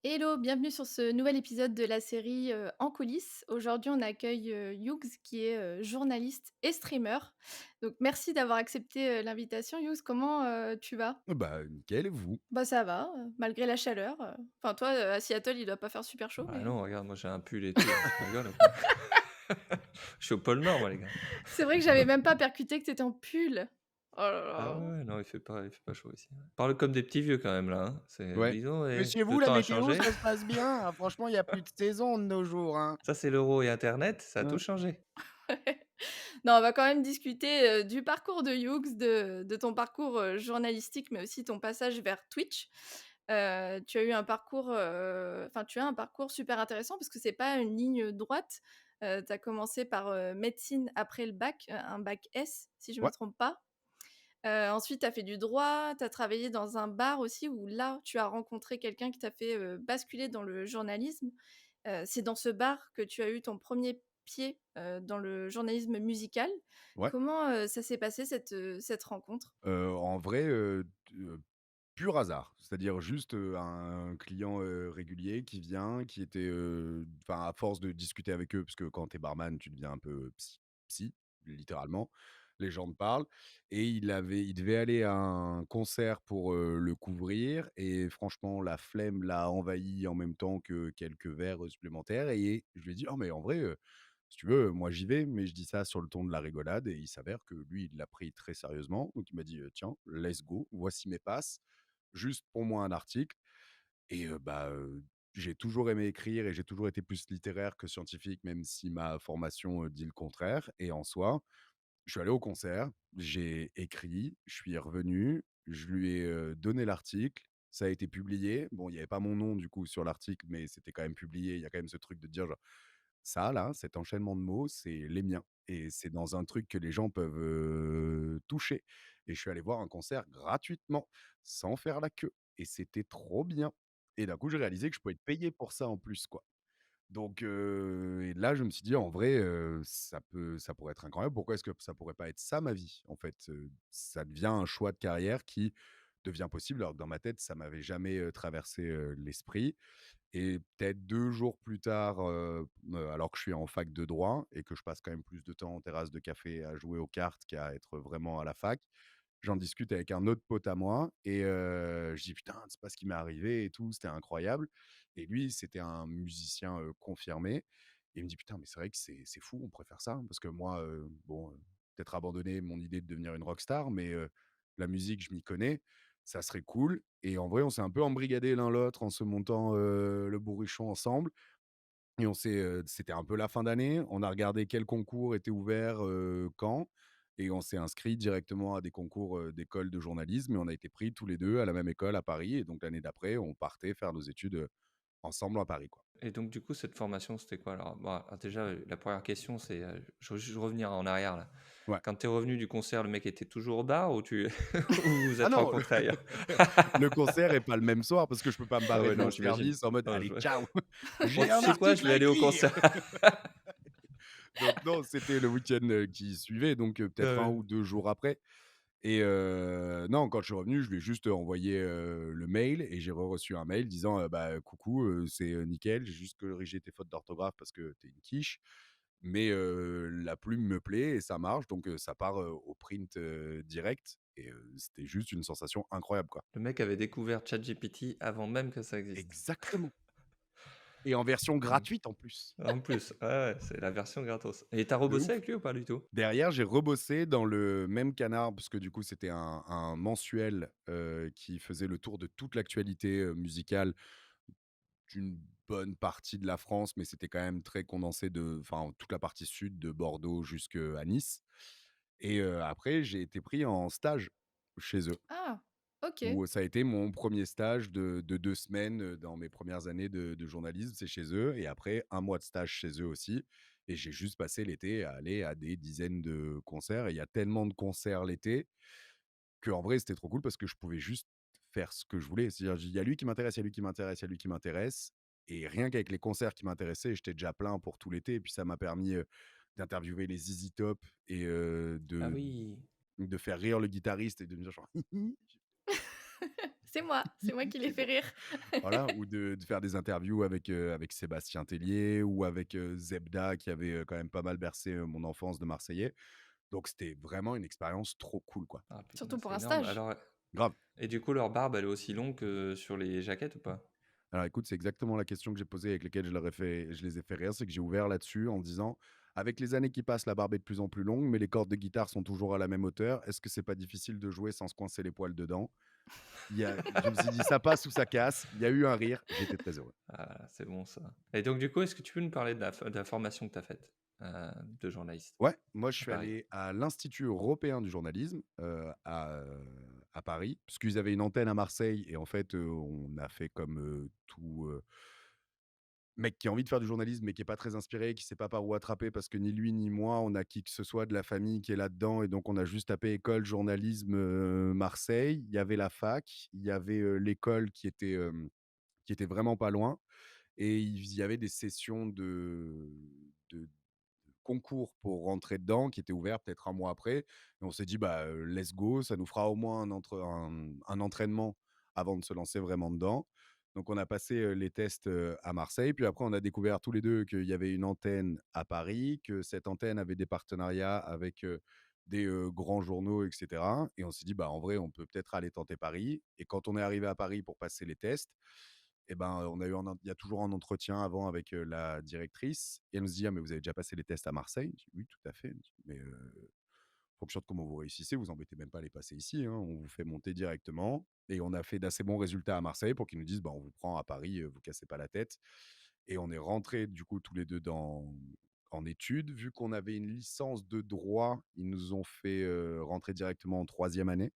Hello, bienvenue sur ce nouvel épisode de la série En coulisses. Aujourd'hui, on accueille Hughes qui est journaliste et streamer. Donc, merci d'avoir accepté l'invitation. Hughes, comment tu vas? Bah, nickel et vous? Bah, ça va, malgré la chaleur. Enfin, toi, à Seattle, il doit pas faire super chaud, Bah mais non, regarde, moi j'ai un pull et tout, tu rigoles ou quoi? Je suis au pôle Nord moi les gars. c'est vrai que j'avais même pas percuté que t'étais en pull. Oh là Ah ouais, là. ouais, non, il fait pas chaud ici, ouais. Parle comme des petits vieux quand même là, hein. C'est Ouais. disons Mais et chez vous, le la temps a météo, changé. ça se passe bien? Ah, franchement, il y a plus de saison de nos jours, hein. Ça c'est l'euro et internet, ça a tout Hein. changé. Non, on va quand même discuter du parcours de Hughes, de ton parcours journalistique, mais aussi ton passage vers Twitch. Tu as eu un parcours, enfin, tu as un parcours super intéressant parce que c'est pas une ligne droite. Tu as commencé par médecine après le bac, un bac S, si je me Ouais, trompe pas. Ensuite, tu as fait du droit, tu as travaillé dans un bar aussi où là, tu as rencontré quelqu'un qui t'a fait basculer dans le journalisme. C'est dans ce bar que tu as eu ton premier pied, dans le journalisme musical. ouais. Comment, ça s'est passé cette rencontre? En vrai, pur hasard. C'est-à-dire juste, un client, régulier qui vient, qui était, enfin, à force de discuter avec eux, parce que quand tu es barman, tu deviens un peu psy, littéralement. Les gens te parlent et il devait aller à un concert pour, le couvrir et franchement, la flemme l'a envahi en même temps que quelques verres, supplémentaires et je lui ai dit: «Oh mais en vrai, si tu veux, moi j'y vais», mais je dis ça sur le ton de la rigolade et il s'avère que lui, il l'a pris très sérieusement. Donc il m'a dit: «Tiens, let's go, voici mes passes, juste pour moi un article» et j'ai toujours aimé écrire et j'ai toujours été plus littéraire que scientifique, même si ma formation, dit le contraire et en soi, je suis allé au concert, j'ai écrit, je suis revenu, je lui ai, donné l'article, ça a été publié. Bon, il y avait pas mon nom du coup sur l'article, mais c'était quand même publié. Il y a quand même ce truc de dire genre: «Ça là, cet enchaînement de mots, c'est les miens et c'est dans un truc que les gens peuvent, toucher» et je suis allé voir un concert gratuitement, sans faire la queue et c'était trop bien et d'un coup, j'ai réalisé que je pouvais être payé pour ça en plus, quoi. Donc et là, je me suis dit: «En vrai, ça pourrait être incroyable. Pourquoi est-ce que ça pourrait pas être ça ma vie?» En fait, ça devient un choix de carrière qui devient possible, alors que dans ma tête, ça m'avait jamais, traversé, l'esprit et peut-être 2 jours plus tard, alors que je suis en fac de droit et que je passe quand même plus de temps en terrasse de café à jouer aux cartes qu'à être vraiment à la fac, j'en discute avec un autre pote à moi et je dis: «Putain, c'est pas ce qui m'est arrivé et tout, c'était incroyable» et lui, c'était un musicien, confirmé. Il me dit: «Putain, mais c'est vrai que c'est fou, on pourrait faire ça», parce que moi, bon, peut-être abandonner mon idée de devenir une rockstar, mais la musique, je m'y connais, ça serait cool et en vrai, on s'est un peu embrigadés l'un l'autre en se montant, le bourrichon ensemble et c'était un peu la fin d'année. On a regardé quels concours étaient ouverts, quand et on s'est inscrit directement à des concours, d'école de journalisme et on a été pris tous les 2 à la même école à Paris et donc l'année d'après, on partait faire nos études, ensemble à Paris, quoi. Et donc du coup cette formation c'était quoi alors? Bah, alors déjà, la première question c'est, je veux juste revenir en arrière là. Ouais. Quand tu es revenu du concert, le mec était toujours au bar ou tu ou vous vous Ah êtes non, rencontrés ailleurs? le concert est pas le même soir parce que je peux pas me Ah barrer ouais, de non mon j'imagine. service en mode: Non «Allez, je ciao, bon j'ai tu un sais quoi? Je article vais à aller au écrire!» concert. Donc non, c'était le week-end, qui suivait, donc Ouais, peut-être un ouais. ou 2 jours après et non, quand je suis revenu, je lui ai juste envoyé, le mail et j'ai reçu un mail disant, «Bah, coucou, c'est, nickel, j'ai juste corrigé tes fautes d'orthographe parce que tu es une quiche, mais la plume me plaît et ça marche donc ça part, au print, direct» et c'était juste une sensation incroyable, quoi. Le mec avait découvert ChatGPT avant même que ça existe. Exactement et en version Mmh. gratuite en plus. En plus, ouais, ouais, c'est la version gratos. Et tu as De rebossé ouf. avec lui ou pas du tout? Derrière, j'ai rebossé dans le même canard, parce que du coup, c'était un mensuel, qui faisait le tour de toute l'actualité, musicale d'une bonne partie de la France, mais c'était quand même très condensé de enfin, toute la partie sud de Bordeaux jusqu'à Nice et après, j'ai été pris en stage chez eux, Ah! OK. où ça a été mon premier stage de 2 semaines, dans mes premières années de journalisme, c'est chez eux et après un mois de stage chez eux aussi et j'ai juste passé l'été à aller à des dizaines de concerts et il y a tellement de concerts l'été qu'en vrai, c'était trop cool parce que je pouvais juste faire ce que je voulais. C'est-à-dire, il y a lui qui m'intéresse, il y a lui qui m'intéresse, il y a lui qui m'intéresse et rien qu'avec les concerts qui m'intéressaient, j'étais déjà plein pour tout l'été et puis ça m'a permis, d'interviewer les ZZ Top et Ah de oui. faire rire le guitariste et de me dire genre: c'est moi qui les C'est fais bon. rire. Voilà, ou de faire des interviews avec Sébastien Tellier ou avec, Zebda qui avait, quand même pas mal bercé, mon enfance de Marseillais. Donc c'était vraiment une expérience trop cool, quoi. Ah putain, Surtout pour c'est un énorme. stage. Alors, Grave. et du coup, leur barbe, elle est aussi longue que sur les jaquettes ou pas? Alors écoute, c'est exactement la question que j'ai posée avec laquelle je les ai fait rire, c'est que j'ai ouvert là-dessus en disant: «Avec les années qui passent, la barbe est de plus en plus longue, mais les cordes de guitare sont toujours à la même hauteur. Est-ce que c'est pas difficile de jouer sans se coincer les poils dedans?» Je me suis dit: «Ça passe ou ça casse». Il y a eu un rire, j'étais très heureux. Ah, c'est bon ça. Et donc du coup, est-ce que tu peux nous parler de la formation que tu as faite, de journaliste Ouais, moi je à suis Paris? allé à l'Institut européen du journalisme, à Paris, parce qu'ils avaient une antenne à Marseille et en fait, on a fait comme, tout, mec qui a envie de faire du journalisme, mais qui est pas très inspiré, qui sait pas par où attraper parce que ni lui ni moi, on a qui que ce soit de la famille qui est là-dedans et donc on a juste tapé école journalisme, Marseille. Il y avait la fac, il y avait, l'école qui était vraiment pas loin et il y avait des sessions de concours pour rentrer dedans qui était ouvert peut-être un mois après et on s'est dit: «Bah, let's go, ça nous fera au moins un entraînement avant de se lancer vraiment dedans». Donc on a passé, les tests, à Marseille, puis après on a découvert tous les 2 qu'il y avait une antenne à Paris, que cette antenne avait des partenariats avec, des, grands journaux et cetera et on s'est dit: «Bah, en vrai, on peut peut-être aller tenter Paris» et quand on est arrivé à Paris pour passer les tests, et ben, on a eu il y a toujours un entretien avant avec, la directrice et elle nous dit: «Ah mais vous avez déjà passé les tests à Marseille?» Je dis: «Oui, tout à fait». Elle me dit: «Mais, en fonction de comment vous réussissez, vous embêtez même pas à les passer ici, hein, on vous fait monter directement» et on a fait d'assez bons résultats à Marseille pour qu'ils nous disent: «Bah, on vous prend à Paris, vous cassez pas la tête» et on est rentrés du coup tous les 2 en études. Vu qu'on avait une licence de droit, ils nous ont fait, rentrer directement en troisième année,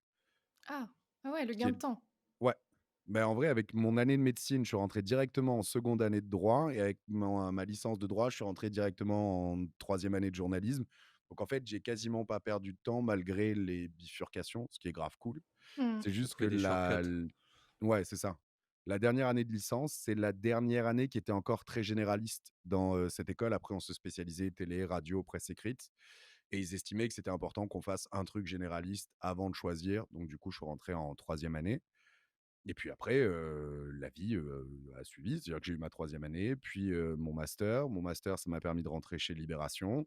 Ah! Ah ouais, le ce qui gain est de temps. ouais. Mais en vrai, avec mon année de médecine, je suis rentré directement en seconde année de droit et avec ma licence de droit, je suis rentré directement en troisième année de journalisme. Donc en fait, j'ai quasiment pas perdu de temps malgré les bifurcations, ce qui est grave cool. Mmh. C'est Tu as juste que trouvé des shortcuts. ouais, c'est ça. La dernière année de licence, c'est la dernière année qui était encore très généraliste dans, cette école. Après, on se spécialisait télé, radio, presse écrite et ils estimaient que c'était important qu'on fasse un truc généraliste avant de choisir. Donc du coup, je suis rentré en troisième année et puis après, la vie, a suivi. C'est-à-dire que j'ai eu ma troisième année, puis, mon master. Mon master, ça m'a permis de rentrer chez Libération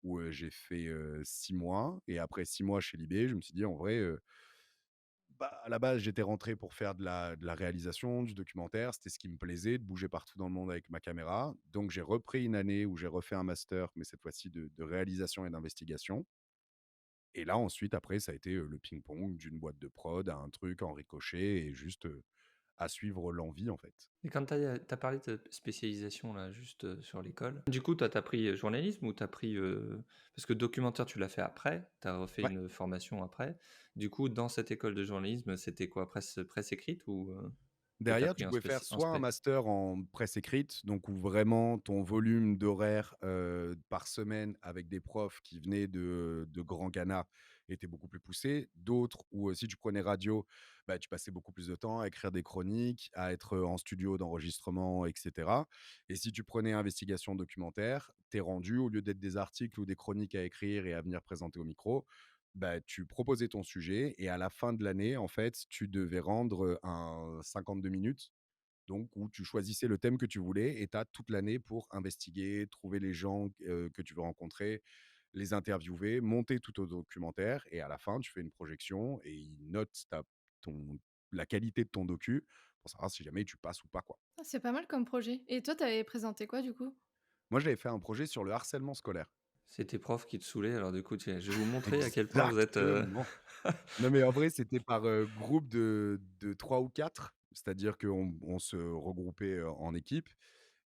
où, j'ai fait, 6 mois et après 6 mois chez Libé, je me suis dit: «En vrai, bah, à la base, j'étais rentré pour faire de la réalisation, du documentaire. C'était ce qui me plaisait, de bouger partout dans le monde avec ma caméra. Donc j'ai repris une année où j'ai refait un master, mais cette fois-ci de réalisation et d'investigation et là, ensuite, après, ça a été, le ping-pong d'une boîte de prod à un truc en ricochet et juste, à suivre l'envie, en fait. Et quand tu as parlé de spécialisation là, juste, sur l'école, du coup, toi, tu as pris, journalisme ou tu as pris, parce que documentaire, tu l'as fait après, tu as refait Ouais. une formation après. Du coup, dans cette école de journalisme, c'était quoi? Presse écrite ou, que tu as Derrière, pris tu en pouvais faire en soit un spé? master en presse écrite, donc où vraiment ton volume d'horaire, par semaine avec des profs qui venaient de grands Ghana était beaucoup plus poussé. D'autres où, si tu prenais radio, bah, tu passais beaucoup plus de temps à écrire des chroniques, à être, en studio d'enregistrement et cetera et si tu prenais investigation documentaire, tes rendus, au lieu d'être des articles ou des chroniques à écrire et à venir présenter au micro, bah, tu proposais ton sujet et à la fin de l'année, en fait, tu devais rendre, un 52 minutes, donc où tu choisissais le thème que tu voulais et tu as toute l'année pour investiguer, trouver les gens, que tu veux rencontrer, les interviewer, monter tout au documentaire et à la fin, tu fais une projection et ils notent ton la qualité de ton docu pour savoir si jamais tu passes ou pas, quoi. Ah, c'est pas mal comme projet et toi, tu avais présenté quoi, du coup? Moi, j'avais fait un projet sur le harcèlement scolaire. C'est tes profs qui te saoulaient, alors du coup, tiens, je vais vous montrer à quel point vous êtes, Exactement! Non, mais en vrai, c'était par, groupe de 3 ou 4, c'est-à-dire qu'on se regroupait, en équipe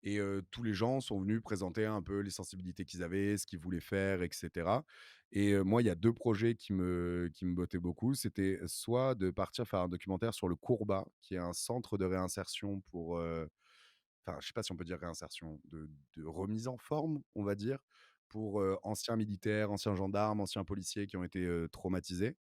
et tous les gens sont venus présenter un peu les sensibilités qu'ils avaient, ce qu'ils voulaient faire et cetera et moi, il y a 2 projets qui me bottaient beaucoup. C'était soit de partir faire un documentaire sur le Courbat, qui est un centre de réinsertion pour, enfin, je sais pas si on peut dire réinsertion, de remise en forme, on va dire, pour, anciens militaires, anciens gendarmes, anciens policiers qui ont été, traumatisés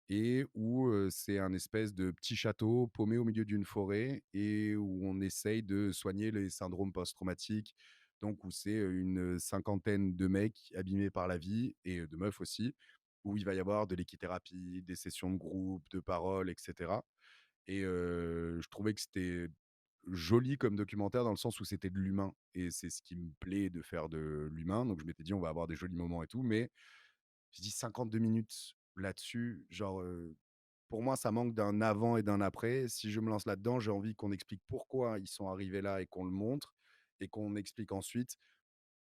et où, c'est un espèce de petit château paumé au milieu d'une forêt et où on essaye de soigner les syndromes post-traumatiques. Donc où c'est, une cinquantaine de mecs abîmés par la vie et de meufs aussi, où il va y avoir de l'équithérapie, des sessions de groupe, de parole et cetera et je trouvais que c'était joli comme documentaire dans le sens où c'était de l'humain et c'est ce qui me plaît de faire de l'humain. Donc je m'étais dit: «On va avoir des jolis moments et tout», mais je dis 52 minutes là-dessus, genre, pour moi, ça manque d'un avant et d'un après. Si je me lance là-dedans, j'ai envie qu'on explique pourquoi ils sont arrivés là et qu'on le montre et qu'on explique ensuite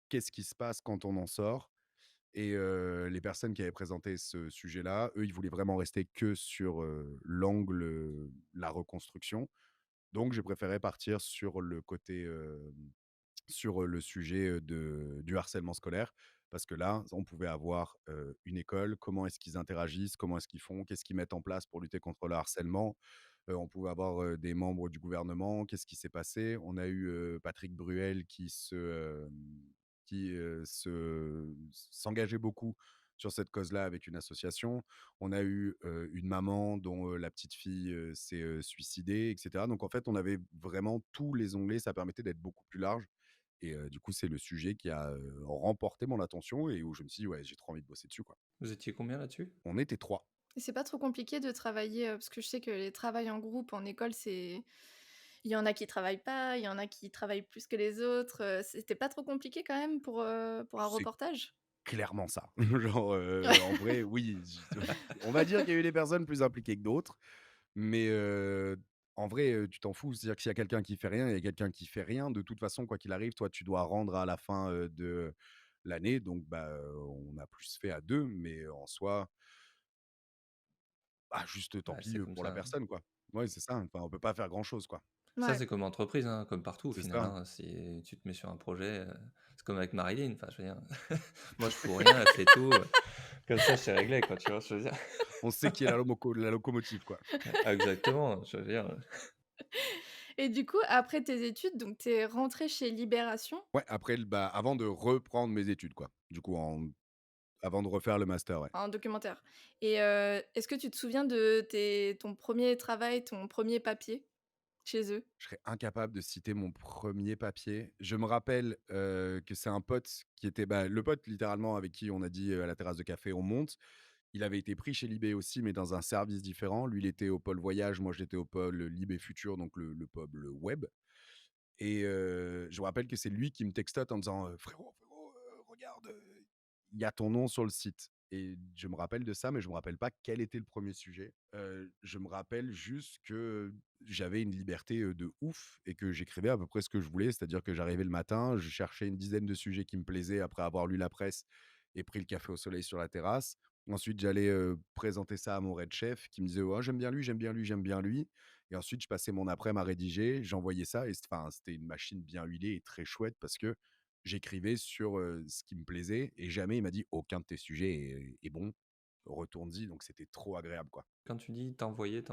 qu'est-ce qui se passe quand on en sort et les personnes qui avaient présenté ce sujet-là, eux, ils voulaient vraiment rester que sur, l'angle, la reconstruction. Donc j'ai préféré partir sur le côté, sur, le sujet, du harcèlement scolaire. Parce que là, on pouvait avoir, une école, comment est-ce qu'ils interagissent, comment est-ce qu'ils font, qu'est-ce qu'ils mettent en place pour lutter contre le harcèlement. On pouvait avoir, des membres du gouvernement, qu'est-ce qui s'est passé? On a eu, Patrick Bruel qui s'engageait beaucoup sur cette cause-là avec une association. On a eu, une maman dont, la petite fille, s'est, suicidée et cetera. Donc en fait, on avait vraiment tous les onglets, ça permettait d'être beaucoup plus large et du coup, c'est le sujet qui a, remporté mon attention et où je me suis dit: «Ouais, j'ai trop envie de bosser dessus, quoi». Vous étiez combien là-dessus? On était 3. Et c'est pas trop compliqué de travailler, parce que je sais que les travails en groupe en école, c'est il y en a qui travaillent pas, il y en a qui travaillent plus que les autres, c'était pas trop compliqué quand même pour un C'est reportage? clairement ça. Genre, en vrai, oui, j Ouais. on va dire qu'il y a eu des personnes plus impliquées que d'autres, mais en vrai, tu t'en fous. C'est-à-dire que s'il y a quelqu'un qui fait rien, il y a quelqu'un qui fait rien. De toute façon, quoi qu'il arrive, toi, tu dois rendre à la fin, de l'année donc bah, on a plus fait à 2, mais en soi, bah, juste tant Ouais, pis, c'est comme pour la ça, hein. personne, quoi. Ouais, c'est ça, enfin, on peut pas faire grand-chose, quoi. Ça, Ouais. c'est comme entreprise, hein, comme partout au C'est final, ça. hein. Si tu te mets sur un projet, c'est comme avec Marilyn, enfin, je veux dire, moi je fous rien, elle fait tout, comme ça c'est réglé quoi, tu vois ce que je veux dire? On sait qui est la locomotive, quoi. Exactement, je veux dire, Et du coup, après tes études, donc tu es rentré chez Libération Ouais, après bah, avant de reprendre mes études, quoi. Du coup, avant de refaire le master, ouais. en documentaire et est-ce que tu te souviens de ton premier travail, ton premier papier chez eux? Je serais incapable de citer mon premier papier. Je me rappelle, que c'est un pote qui était, bah, le pote littéralement avec qui on a dit, à la terrasse de café: «On monte». Il avait été pris chez Libé aussi, mais dans un service différent. Lui, il était au pôle voyage, moi j'étais au pôle Libé Futur, donc le pôle web et je me rappelle que c'est lui qui me textote en disant, «Frérot, regarde, il y a ton nom sur le site» et je me rappelle de ça, mais je me rappelle pas quel était le premier sujet. Je me rappelle juste que j'avais une liberté, de ouf et que j'écrivais à peu près ce que je voulais. C'est-à-dire que j'arrivais le matin, je cherchais une dizaine de sujets qui me plaisaient après avoir lu la presse et pris le café au soleil sur la terrasse. Ensuite, j'allais, présenter ça à mon red chef qui me disait: «Oh, j'aime bien lui, j'aime bien lui, j'aime bien lui» et ensuite je passais mon après-midi à rédiger, j'envoyais ça et c'était une machine bien huilée et très chouette parce que j'écrivais sur, ce qui me plaisait et jamais il m'a dit: «Aucun de tes sujets est bon, retourne-y», donc c'était trop agréable, quoi. quand tu dis t'envoyer,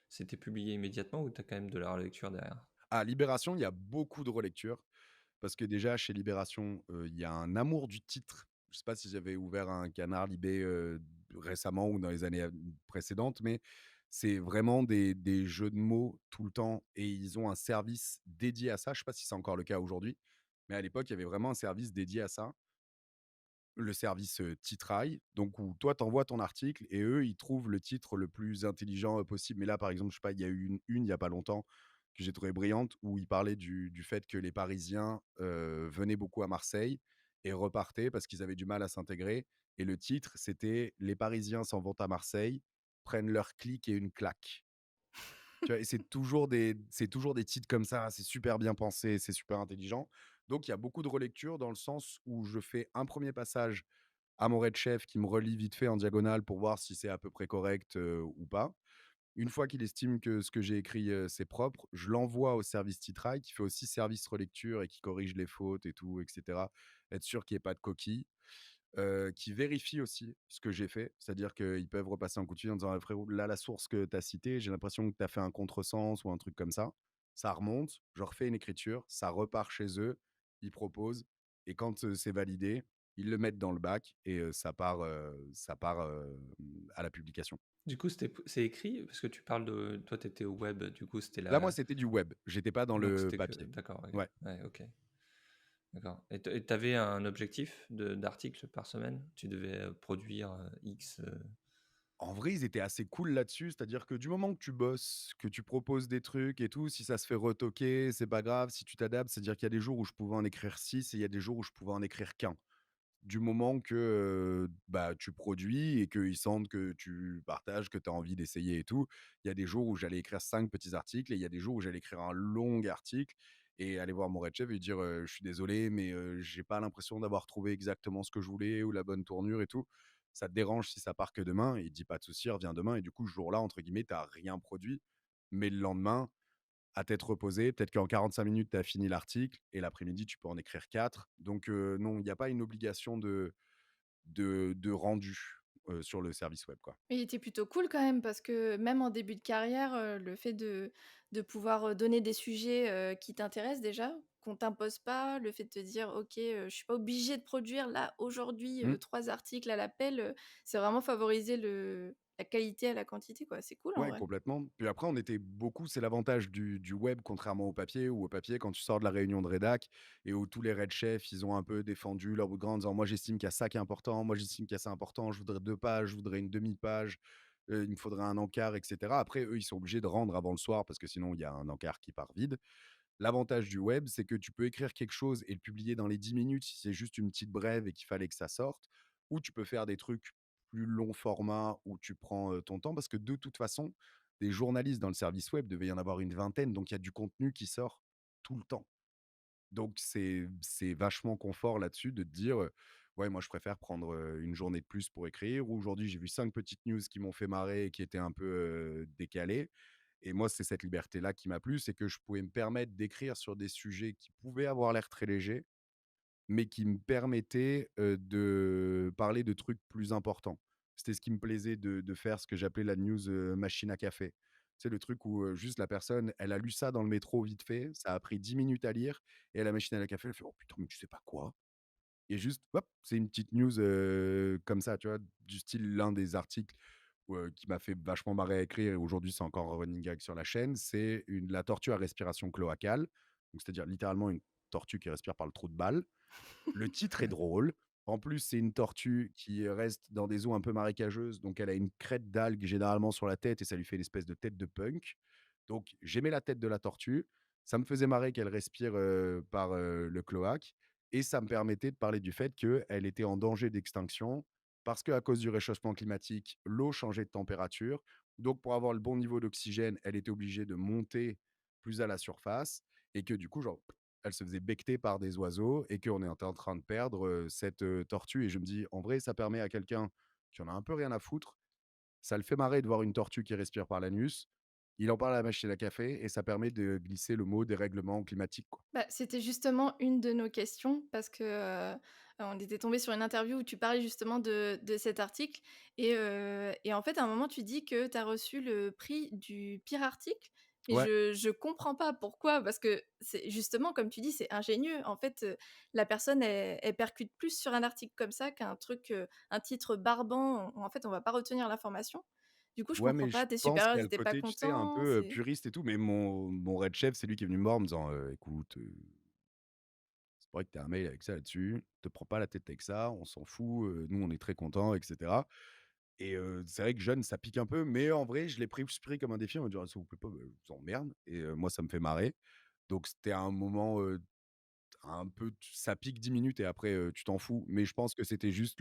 c'était publié immédiatement ou tu as quand même de la relecture derrière? À Libération, il y a beaucoup de relectures parce que déjà chez Libération, il y a un amour du titre. Je sais pas si j'avais ouvert un canard Libé, récemment ou dans les années, précédentes, mais c'est vraiment des jeux de mots tout le temps et ils ont un service dédié à ça. Je sais pas si c'est encore le cas aujourd'hui, mais à l'époque, il y avait vraiment un service dédié à ça. Le service, Titraille, donc où toi, tu envoies ton article et eux, ils trouvent le titre le plus intelligent, possible. Mais là, par exemple, je sais pas, il y a eu il y a pas longtemps que j'ai trouvé brillante où ils parlaient du fait que les Parisiens, venaient beaucoup à Marseille et repartaient parce qu'ils avaient du mal à s'intégrer et le titre, c'était: «Les Parisiens s'en vont à Marseille, prennent leur clic et une claque». Tu vois? Et c'est toujours des titres comme ça, c'est super bien pensé, c'est super intelligent. Donc il y a beaucoup de relectures dans le sens où je fais un premier passage à mon red chef qui me relit vite fait en diagonale pour voir si c'est à peu près correct, ou pas. Une fois qu'il estime que ce que j'ai écrit, c'est propre, je l'envoie au service titraille qui fait aussi service relecture et qui corrige les fautes et tout et cetera. Être sûr qu'il y ait pas de coquilles, qui vérifie aussi ce que j'ai fait. C'est-à-dire qu'ils peuvent repasser un coup de fil en disant: «Ah frérot, là, la source que tu as citée, j'ai l'impression que tu as fait un contresens ou un truc comme ça». Ça remonte, je refais une écriture, ça repart chez eux, ils proposent et quand, c'est validé, ils le mettent dans le bac et ça part, à la publication. Du coup, c'est écrit? Parce que tu parles de toi, tu étais au web, du coup, c'était Là, moi, la c'était du web, j'étais pas dans donc le c'était que papier. d'accord, OK. Ouais. Ouais, OK. D'accord et tu avais un objectif d'articles par semaine? Tu devais, produire, X, En vrai, ils étaient assez cool là-dessus, c'est-à-dire que du moment que tu bosses, que tu proposes des trucs et tout, si ça se fait retoquer, c'est pas grave, si tu t'adaptes, c'est-à-dire qu'il y a des jours où je pouvais en écrire 6 et il y a des jours où je pouvais en écrire qu'un. Du moment que, bah, tu produis et qu'ils sentent que tu partages, que tu as envie d'essayer et tout. Il y a des jours où j'allais écrire 5 petits articles et il y a des jours où j'allais écrire un long article et aller voir mon red chef et lui dire, «Je suis désolé, mais j'ai pas l'impression d'avoir trouvé exactement ce que je voulais ou la bonne tournure et tout. Ça te dérange si ça part que demain?» Et il dit: «Pas de souci, reviens demain» et du coup, ce jour-là, entre guillemets, tu as rien produit. Mais le lendemain, à tête reposée, peut-être qu'en 45 minutes, tu as fini l'article et l'après-midi, tu peux en écrire 4. Donc non, il y a pas une obligation de rendu, sur le service web, quoi. Mais il était plutôt cool quand même parce que même en début de carrière, le fait de pouvoir, donner des sujets, qui t'intéressent déjà, qu'on t'impose pas, le fait de te dire: «OK, je suis pas obligé de produire là aujourd'hui, Mmh. 3 articles à l'appel», c'est vraiment favoriser la qualité à la quantité quoi, c'est cool en Ouais, vrai. complètement. Puis après, on était beaucoup c'est l'avantage du web contrairement au papier, où au papier, quand tu sors de la réunion de rédac et où tous les red chefs, ils ont un peu défendu leur bout de gras en disant: «Moi, j'estime qu'il y a ça qui est important, moi, j'estime qu'il y a ça important, je voudrais 2 pages, je voudrais une demi-page, il me faudrait un encart» et cetera. Après, eux, ils sont obligés de rendre avant le soir parce que sinon, il y a un encart qui part vide. L'avantage du web, c'est que tu peux écrire quelque chose et le publier dans les 10 minutes si c'est juste une petite brève et qu'il fallait que ça sorte, ou tu peux faire des trucs plus long format où tu prends, ton temps parce que de toute façon, des journalistes dans le service web, devait y en avoir une vingtaine, donc il y a du contenu qui sort tout le temps. Donc c'est vachement confort là-dessus de te dire, «Ouais, moi je préfère prendre, une journée de plus pour écrire» ou «Aujourd'hui j'ai vu 5 petites news qui m'ont fait marrer et qui étaient un peu, décalées» et moi c'est cette liberté-là qui m'a plu, c'est que je pouvais me permettre d'écrire sur des sujets qui pouvaient avoir l'air très légers, mais qui me permettaient, de parler de trucs plus importants. C'était ce qui me plaisait de faire ce que j'appelais la news, machine à café. C'est le truc où, juste la personne, elle a lu ça dans le métro vite fait, ça a pris 10 minutes à lire et à la machine à café, elle fait: «Oh putain, mais tu sais pas quoi?» et juste, hop, c'est une petite news, comme ça, tu vois? Du style, l'un des articles, qui m'a fait vachement marrer à écrire et aujourd'hui c'est encore un running gag sur la chaîne, c'est la tortue à respiration cloacale. Donc c'est-à-dire littéralement une tortue qui respire par le trou de balle. Le titre est drôle. En plus, c'est une tortue qui reste dans des eaux un peu marécageuses, donc elle a une crête d'algues généralement sur la tête et ça lui fait une espèce de tête de punk. Donc j'aimais la tête de la tortue. Ça me faisait marrer qu'elle respire, par, le cloaque et ça me permettait de parler du fait qu'elle était en danger d'extinction parce qu'à cause du réchauffement climatique, l'eau changeait de température. Donc pour avoir le bon niveau d'oxygène, elle était obligée de monter plus à la surface et que du coup, genre elle se faisait becqueter par des oiseaux et qu'on était en train de perdre, cette, tortue et je me dis: «En vrai, ça permet à quelqu'un qui en a un peu rien à foutre, ça le fait marrer de voir une tortue qui respire par l'anus. Il en parle à la machine à café et ça permet de glisser le mot dérèglement climatique, quoi». Bah, c'était justement une de nos questions parce que, on était tombé sur une interview où tu parlais justement de cet article et en fait, à un moment, tu dis que tu as reçu le prix du pire article et Ouais, je comprends pas pourquoi parce que c'est justement comme tu dis, c'est ingénieux. En fait, la personne elle percute plus sur un article comme ça qu'un truc, un titre barbant. En fait, on va pas retenir l'information. Du coup, je ouais, comprends mais je pas. Tes pense supérieurs, qu'il y ils a le étaient pas côté, tu sais, un contents, peu, c'est puriste et tout, mais mon red chef, c'est lui qui est venu me voir en me disant: «Écoute, c'est vrai que tu as un mail avec ça là-dessus, te prends pas la tête avec ça, on s'en fout, nous on est très contents et cetera». Et c'est vrai que jeune, ça pique un peu, mais en vrai, je l'ai pris comme un défi. On m'a dit: «Ah, s'il vous plaît pas, je vous emmerde» et moi, ça me fait marrer. Donc c'était un moment, un peu ça pique 10 minutes et après, tu t'en fous. Mais je pense que c'était juste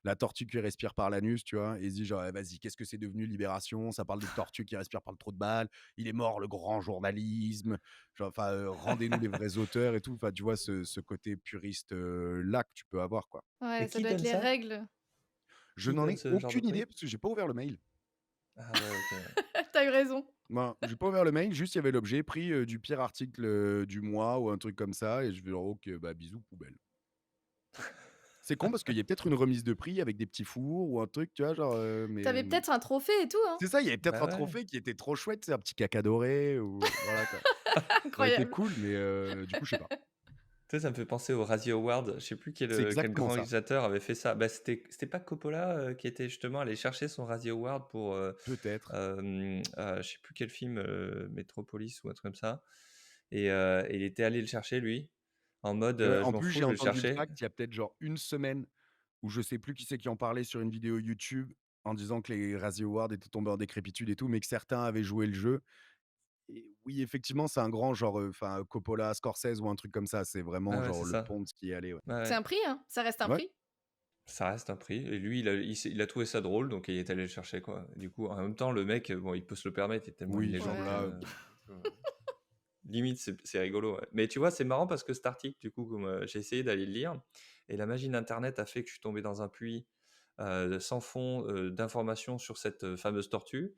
la tortue qui respire par l'anus, tu vois? Et il se dit genre: «Eh vas-y, qu'est-ce que c'est devenu Libération? Ça parle de tortue qui respire par le trou de balle. Il est mort le grand journalisme». Genre enfin, rendez-nous les vrais auteurs et tout. Enfin, tu vois ce côté puriste, là que tu peux avoir, quoi. ouais, Et ça qui doit être donne les ça? règles. Je Qui n'en donne ai ce genre de aucune idée prix? parce que j'ai pas ouvert le mail. Ah ouais, OK, ouais. Tu as eu raison. Ben, j'ai pas ouvert le mail, juste il y avait l'objet prix, du pire article, du mois ou un truc comme ça et je fais genre: «OK, bah, bisous poubelle». C'est con parce qu'il y a peut-être une remise de prix avec des petits fours ou un truc, tu vois? Genre, Tu avais peut-être un trophée et tout, hein? c'est ça, il y avait peut-être Bah un ouais. trophée qui était trop chouette, c'est un petit caca doré ou voilà quoi. Ça aurait été Incroyable. cool mais du coup, je sais pas. Tu sais, ça me fait penser aux Razzie Awards. Je sais plus quel, C'est quel exactement grand ça. réalisateur avait fait ça. Bah, c'était pas Coppola, qui était justement allé chercher son Razzie Award pour, Peut-être. je sais plus quel film, Metropolis ou un truc comme ça et il était allé le chercher lui, en mode, Et ouais, «Je en m'en plus, fous, j'ai je vais le entendu le chercher». fact il y a peut-être genre une semaine où je sais plus qui c'est qui en parlait sur une vidéo YouTube en disant que les Razzie Awards étaient tombés en décrépitude et tout, mais que certains avaient joué le jeu. Et oui, effectivement, c'est un grand genre, enfin, Coppola, Scorsese ou un truc comme ça. C'est Ouais, vraiment ouais, genre c'est le ça. Ponte qui est allé, ouais. Ouais, C'est ouais. un prix, hein? Ça reste un Ouais, prix? Ça reste un prix et lui il a trouvé ça drôle donc il est allé le chercher quoi. Et du coup, en même temps, le mec, bon, il peut se le permettre, il est tellement une oui, genre légende Ouais. là, que tu vois? Limite, c'est rigolo, ouais. Mais tu vois, c'est marrant parce que cet article, du coup, comme, j'ai essayé d'aller le lire et la magie d'internet a fait que je suis tombé dans un puits, sans fond, d'informations sur cette, fameuse tortue,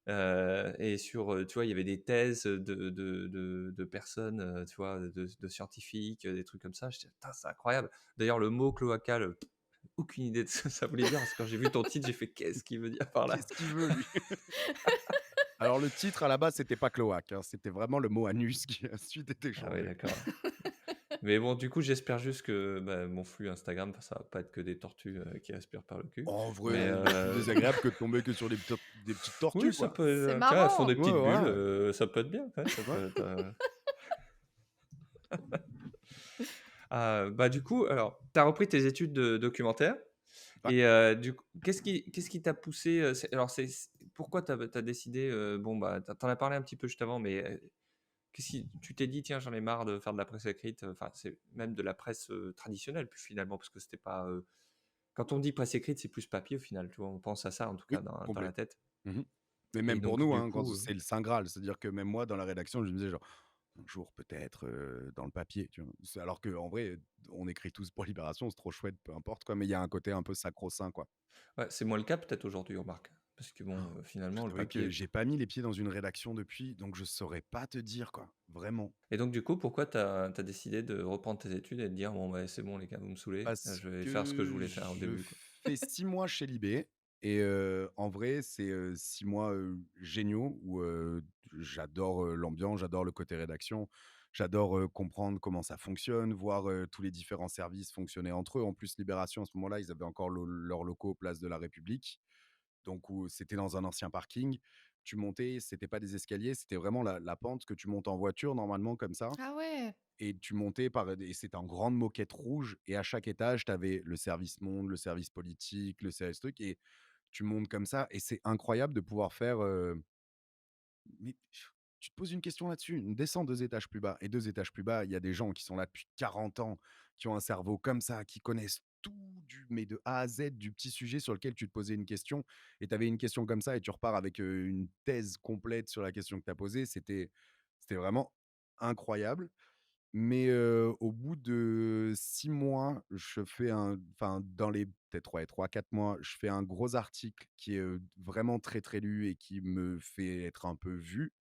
et sur, tu vois, il y avait des thèses, de personnes, tu vois, de scientifiques, des trucs comme ça. Je dis: «Putain, c'est incroyable». D'ailleurs, le mot cloacal, aucune idée de ce que ça voulait dire parce que quand j'ai vu ton titre, j'ai fait: «Qu'est-ce qu'il veut dire par là?» qu'est-ce qu'il veut lui? Alors le titre à la base, c'était pas cloaque, hein, c'était vraiment le mot anus qui a ensuite été Ah ouais, changé. d'accord. Mais bon, du coup, j'espère juste que, bah, mon flux Instagram, ça va pas être que des tortues, qui aspirent par le cul. En vrai, Mais, il y a plus désagréable que de tomber que sur des petites oui, tortues, ça quoi. peut, C'est tu vois, elles font des marrant! Ouais, petites bulles, voilà, ça peut être bien, ouais, ça ouais. peut être, bah, du coup, alors, tu as repris tes études de documentaire Ouais. et du coup, qu'est-ce qui t'a poussé, c'est pourquoi tu as décidé, bon, bah, tu en as parlé un petit peu juste avant, mais, qu'est-ce qui tu t'es dit: «Tiens, j'en ai marre de faire de la presse écrite», enfin, c'est même de la presse, traditionnelle, puis finalement, parce que c'était pas, quand on dit presse écrite, c'est plus papier au final, tu vois? On pense à ça en tout cas Oui, dans complet. la tête Mmh. Mais et même pour donc nous, du hein, quand coup, c'est le saint graal, c'est-à-dire que même moi dans la rédaction, je me disais genre: «Un jour peut-être, dans le papier», tu vois? C'est alors qu'en vrai, on écrit tous pour Libération, c'est trop chouette, peu importe quoi, mais il y a un côté un peu sacro-saint, quoi. ouais, c'est moins le cas peut-être aujourd'hui, remarque. Parce que bon, Je finalement le t'avouer que papier j'ai pas mis les pieds dans une rédaction depuis, donc je saurais pas te dire, quoi, vraiment. et donc du coup, pourquoi t'as décidé de reprendre tes études et de dire: «Bon, bah, c'est bon les gars, vous me saoulez, Parce je vais faire ce que je que voulais faire au je début, quoi». fais 6 mois chez Libé et en vrai, c'est, 6 mois, géniaux où, j'adore, l'ambiance, j'adore le côté rédaction, j'adore, comprendre comment ça fonctionne, voir, tous les différents services fonctionner entre eux. En plus, Libération, à ce moment-là, ils avaient encore leurs locaux place de la République, donc où c'était dans un ancien parking. Tu montais, c'était pas des escaliers, c'était vraiment la pente que tu montes en voiture normalement comme ça. Ah ouais! Et tu montais par et c'était en grande moquette rouge et à chaque étage, tu avais le service monde, le service politique, le service truc et tu montes comme ça et c'est incroyable de pouvoir faire, mais tu te poses une question là-dessus, descends 2 étages plus bas et 2 étages plus bas, il y a des gens qui sont là depuis 40 ans, qui ont un cerveau comme ça, qui connaissent tout mais de A à Z du petit sujet sur lequel tu te posais une question et tu avais une question comme ça et tu repars avec, une thèse complète sur la question que tu as posée. C'était vraiment incroyable. Mais, au bout de 6 mois, je fais enfin, dans les peut-être, ouais, 3-4 mois, je fais un gros article qui est, vraiment très, très lu et qui me fait être un peu vu.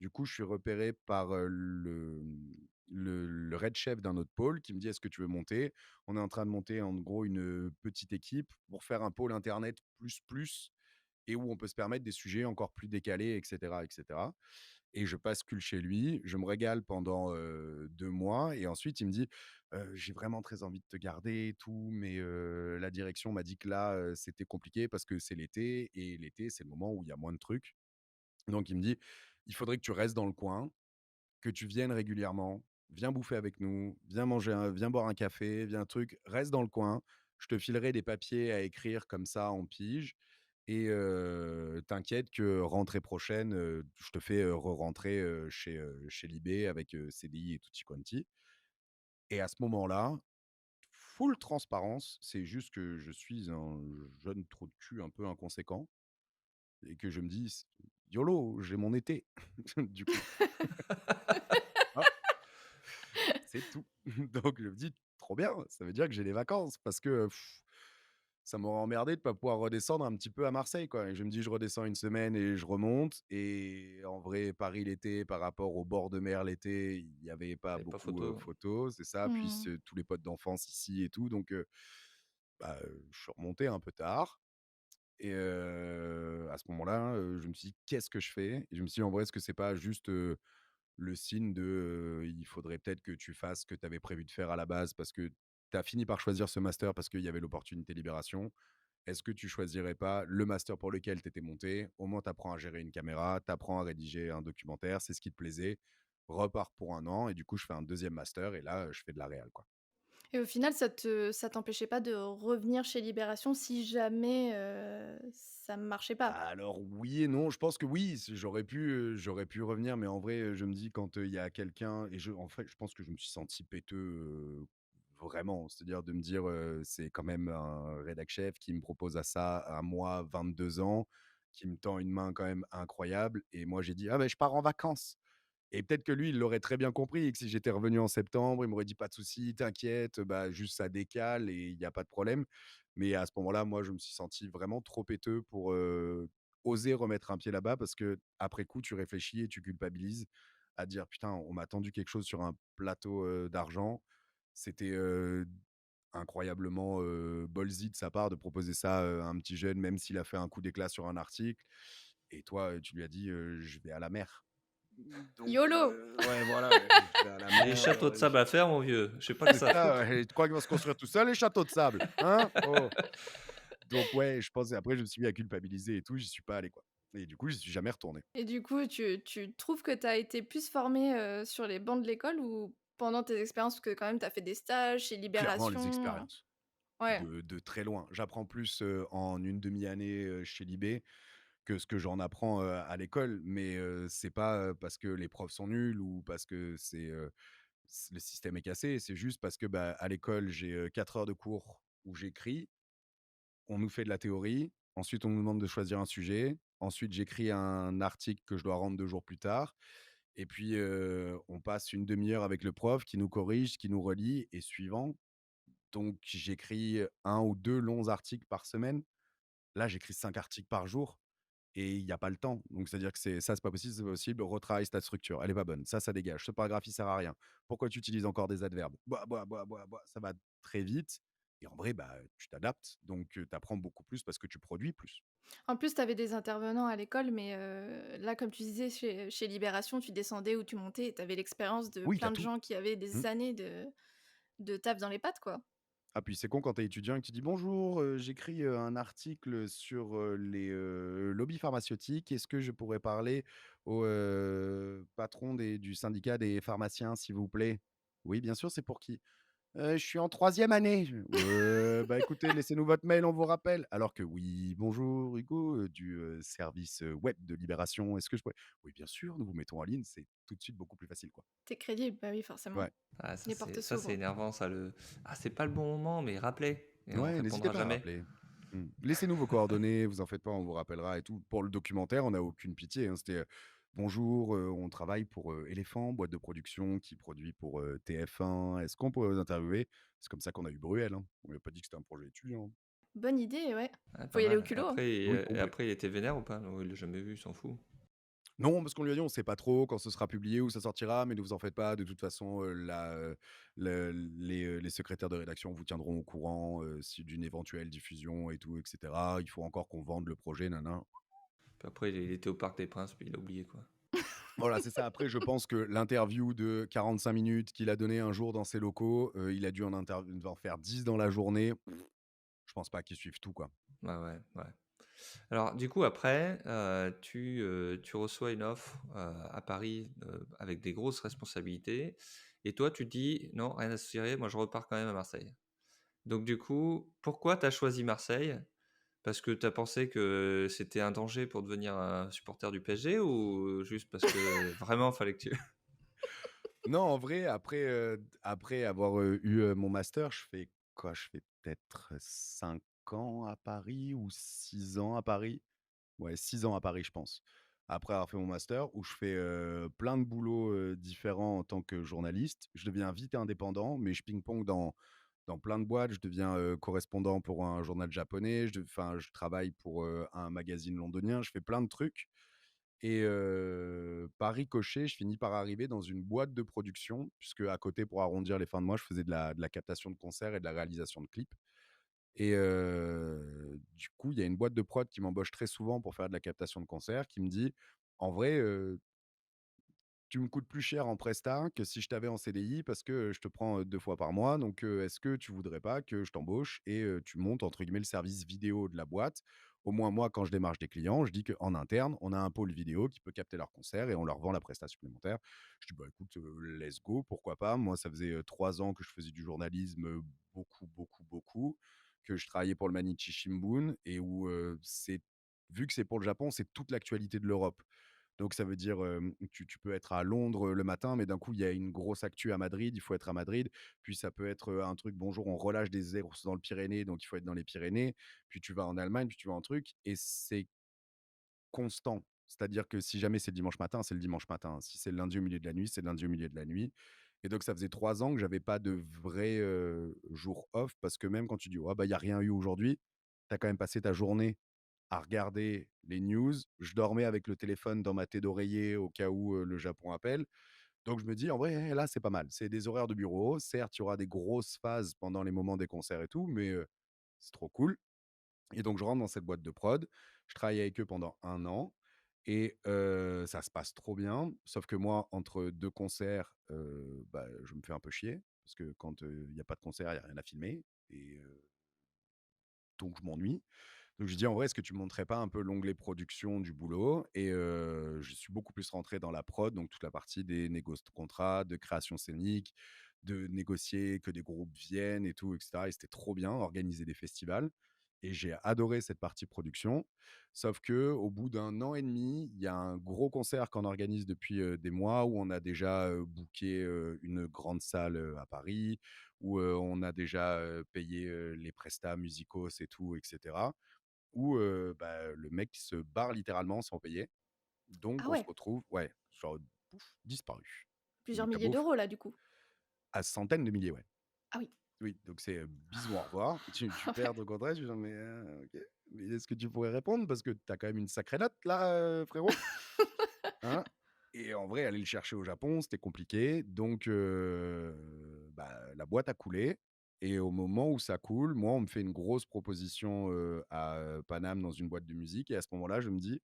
Du coup, je suis repéré par, le red chef d'un autre pôle qui me dit: «Est-ce que tu veux monter?» On est en train de monter, en gros, une, petite équipe pour faire un pôle internet plus, plus et où on peut se permettre des sujets encore plus décalés et cetera et cetera et je bascule chez lui. Je me régale pendant, 2 mois et ensuite il me dit: «J'ai vraiment très envie de te garder et tout, mais la direction m'a dit que là, c'était compliqué parce que c'est l'été et l'été, c'est le moment où il y a moins de trucs». Donc il me dit: «Il faudrait que tu restes dans le coin, que tu viennes régulièrement, viens bouffer avec nous, viens boire un café, viens un truc, reste dans le coin, je te filerai des papiers à écrire comme ça en pige et t'inquiète que rentrée prochaine, je te fais, re-rentrer, chez Libé avec, CDI et tutti quanti et à ce moment-là, full transparence, c'est juste que je suis un jeune trou de cul un peu inconséquent et que je me dis: «YOLO, j'ai mon été». Du coup, ah, c'est tout. Donc je me dis: «Trop bien, ça veut dire que j'ai les vacances» parce que, ça m'aurait emmerdé de pas pouvoir redescendre un petit peu à Marseille, quoi et je me dis: «Je redescends une semaine et je remonte» et en vrai, Paris l'été, par rapport au bord de mer l'été, il y avait pas Il pas beaucoup, photo. photo, c'est ça. Puis Mmh. tous les potes d'enfance ici et tout donc je suis remonté un peu tard et à ce moment-là, je me suis dit: «Qu'est-ce que je fais?» et je me suis dit: «En vrai, est-ce que c'est pas juste, le signe de, il faudrait peut-être que tu fasses ce que tu avais prévu de faire à la base parce que tu as fini par choisir ce master parce qu'il y avait l'opportunité Libération. Est-ce que tu choisirais pas le master pour lequel tu étais monté? Au moins, tu apprends à gérer une caméra, tu apprends à rédiger un documentaire, c'est ce qui te plaisait. Repars pour un an et du coup, je fais un deuxième master et là, je fais de la réal, quoi. Et au final, ça t'empêchait pas de revenir chez Libération si jamais, ça ne marchait pas? Alors oui et non, je pense que oui, j'aurais pu revenir, mais en vrai, je me dis quand, il y a quelqu'un et en fait, je pense que je me suis senti péteux, vraiment. C'est-à-dire de me dire, c'est quand même un rédac chef qui me propose à moi, 22 ans, qui me tend une main quand même incroyable et moi j'ai dit: «Ah ben je pars en vacances». Et peut-être que lui, il l'aurait très bien compris et que si j'étais revenu en septembre, il m'aurait dit: «Pas de souci, t'inquiète, bah, juste ça décale et il y a pas de problème». Mais à ce moment-là, moi, je me suis senti vraiment trop péteux pour, oser remettre un pied là-bas parce que après coup, tu réfléchis et tu culpabilises à dire: «Putain, on m'a tendu quelque chose sur un plateau, d'argent». C'était, incroyablement, ballsy de sa part de proposer ça, à un petit jeune, même s'il a fait un coup d'éclat sur un article et toi, tu lui as dit: «Je vais à la mer». Donc YOLO! ouais, voilà, je vais à la Les mer, châteaux de sable à faire, mon vieux, j'ai pas que c'est ça à ça, foutre. ouais, tu crois qu'ils vont se construire tout seuls les châteaux de sable? Hein? Oh! Donc ouais, je pense et après je me suis mis à culpabiliser et tout, j'y suis pas allé, quoi et du coup, j'y suis jamais retourné. Et du coup, tu trouves que tu as été plus formé, sur les bancs de l'école ou pendant tes expériences? Parce que quand même tu as fait des stages chez Clairement les Libération, expériences, ouais. de très loin. J'apprends plus, en une demi-année, chez Libé que ce que j'en apprends, à l'école, mais c'est pas, parce que les profs sont nuls ou parce que le système est cassé, c'est juste parce que, bah, à l'école, j'ai, 4 heures de cours où j'écris. On nous fait de la théorie, ensuite on nous demande de choisir un sujet, ensuite j'écris un article que je dois rendre 2 jours plus tard et puis, on passe une demi heure avec le prof qui nous corrige, qui nous relit et suivant. Donc j'écris, un ou 2 longs articles par semaine. Là, j'écris 5 articles par jour et il y a pas le temps. Donc c'est-à-dire que c'est pas possible, c'est pas possible, retravaille ta structure, elle est pas bonne, ça dégage, ce paragraphe il sert à rien. Pourquoi tu utilises encore des adverbes? Bah, bah, bah, bah, bah, ça va très vite et en vrai, bah, tu t'adaptes donc tu apprends beaucoup plus parce que tu produis plus. En plus, tu avais des intervenants à l'école, mais là, comme tu disais, chez Libération, tu descendais ou tu montais et tu avais l'expérience de Oui, tu plein as de tout. gens qui avaient Mmh. des années de taf dans les pattes, quoi. Ah puis c'est con quand tu es étudiant et que tu dis: «Bonjour, j'écris, un article sur, les, lobbies pharmaceutiques. Est-ce que je pourrais parler au, patron du syndicat des pharmaciens, s'il vous plaît?» «Oui, bien sûr, c'est pour qui?» Je suis en troisième année». Je Bah, écoutez, laissez-nous votre mail, on vous rappelle». Alors que: «Oui, bonjour, Hugo, du, service, web de Libération. Est-ce que je pourrais?» «Oui, bien sûr, nous vous mettons en ligne». C'est tout de suite beaucoup plus facile, quoi. Tu crédible, bah oui, forcément. Ouais. Ah Les portes ça c'est s'ouvrent. énervant ça le: «Ah c'est pas le bon moment, mais rappelez» et on Ouais, n'hésitez répondra pas à jamais. rappeler. Mmh. Laissez-nous vos coordonnées, vous en faites pas, on vous rappellera et tout. Pour le documentaire, on n'a aucune pitié, hein. C'était, «Bonjour, on travaille pour, Éléphant, boîte de production qui produit pour, TF1. Est-ce qu'on pourrait vous interviewer?» C'est comme ça qu'on a eu Bruel, hein. On lui a pas dit que c'était un projet étudiant, hein. Bonne idée, ouais. Ouais, Faut pas y aller au mal. culot, hein. Oui, Et complet. après il était vénère ou pas? Non, il l'a jamais vu, il s'en fout. Non, parce qu'on lui a dit: «On sait pas trop quand ce sera publié, où ça sortira, mais ne vous en faites pas. De toute façon, les secrétaires de rédaction vous tiendront au courant, si d'une éventuelle diffusion et tout et cetera. Il faut encore qu'on vende le projet, nin nin». Puis après il était au Parc des Princes, puis il a oublié quoi. Voilà, c'est ça. Après, je pense que l'interview de 45 minutes qu'il a donnée un jour dans ses locaux, il a dû en faire 10 dans la journée. Je pense pas qu'il suive tout, quoi. Ouais, ouais, ouais. Alors du coup après, tu reçois une offre, à Paris, avec des grosses responsabilités et toi tu te dis: «Non, rien à se cirer, moi je repars quand même à Marseille». Donc du coup, pourquoi tu as choisi Marseille? Parce que tu as pensé que c'était un danger pour devenir un supporter du PSG ou juste parce que vraiment fallait que tu Non, en vrai, après avoir, eu, mon master, je fais quoi? Je fais peut-être 5 ans à Paris ou 6 ans à Paris. Ouais, 6 ans à Paris, je pense. Après avoir fait mon master où je fais, plein de boulots, différents en tant que journaliste. Je deviens vite indépendant, mais je ping-pong dans plein de boîtes. Je deviens, correspondant pour un journal japonais. Je travaille pour, un magazine londonien. Je fais plein de trucs et par ricochet, je finis par arriver dans une boîte de production puisque à côté, pour arrondir les fins de mois, je faisais de la captation de concerts et de la réalisation de clips. Et du coup, il y a une boîte de prod qui m'embauche très souvent pour faire de la captation de concert, qui me dit: «En vrai, tu me coûtes plus cher en prestat que si je t'avais en CDI parce que, je te prends, 2 fois par mois, donc est-ce que tu voudrais pas que je t'embauche et tu montes entre guillemets «le service vidéo» de la boîte Au moins, moi, quand je démarche des clients, je dis qu'en interne, on a un pôle vidéo qui peut capter leur concert et on leur vend la prestation supplémentaire. Je dis: «Bah, écoute, let's go, pourquoi pas?» Moi, ça faisait, 3 ans que je faisais du journalisme, beaucoup, beaucoup, beaucoup, que je travaillais pour le Mainichi Shimbun et où, vu que c'est pour le Japon, c'est toute l'actualité de l'Europe. Donc ça veut dire, tu peux être à Londres, le matin, mais d'un coup, il y a une grosse actu à Madrid, il faut être à Madrid. Puis ça peut être, un truc: «Bonjour, on relâche des ours dans le Pyrénées, donc il faut être dans les Pyrénées». Puis tu vas en Allemagne, puis tu vas en truc et c'est constant. C'est-à-dire que si jamais c'est le dimanche matin, c'est le dimanche matin. Si c'est le lundi au milieu de la nuit, c'est le lundi au milieu de la nuit et donc ça faisait 3 ans que j'avais pas de vrai, jour off parce que même quand tu dis: «Oh bah, il y a rien eu aujourd'hui», tu as quand même passé ta journée à regarder les news. Je dormais avec le téléphone dans ma tête d'oreiller au cas où, le Japon appelle. Donc je me dis: «En vrai, là, c'est pas mal». C'est des horaires de bureau. Certes, il y aura des grosses phases pendant les moments des concerts et tout, mais c'est trop cool et donc je rentre dans cette boîte de prod. Je travaille avec eux pendant 1 an et ça se passe trop bien. Sauf que moi, entre 2 concerts, bah, je me fais un peu chier parce que quand, il y a pas de concert, il y a rien à filmer et donc je m'ennuie. Donc je dis: «En vrai, est-ce que tu me montrais pas un peu l'onglet production du boulot?» et je suis beaucoup plus rentré dans la prod, donc toute la partie des négoces de contrats, de création scénique, de négocier que des groupes viennent et tout et cetera et c'était trop bien, organiser des festivals et j'ai adoré cette partie production. Sauf que au bout d'1 an et demi, il y a un gros concert qu'on organise depuis, des mois où on a déjà, booké, une grande salle, à Paris, où, on a déjà, payé, les prestats musicaux et tout et cetera où, bah, le mec se barre littéralement sans payer. Donc Ah on se ouais, retrouve ouais, genre pouf, disparu. plusieurs Donc tu milliers beau f d'euros là, du coup? à centaines de milliers, ouais. Ah oui. Oui, donc c'est, bisous, au revoir. Tu Ah perds ouais. ton contrat, je suis genre: «Mais, OK, mais est-ce que tu pourrais répondre? Parce que tu as quand même une sacrée note là, frérot, hein?» Et en vrai, aller le chercher au Japon, c'était compliqué. Donc, bah, la boîte a coulé et au moment où ça coule, moi, on me fait une grosse proposition, à, Paname dans une boîte de musique et à ce moment-là, je me dis: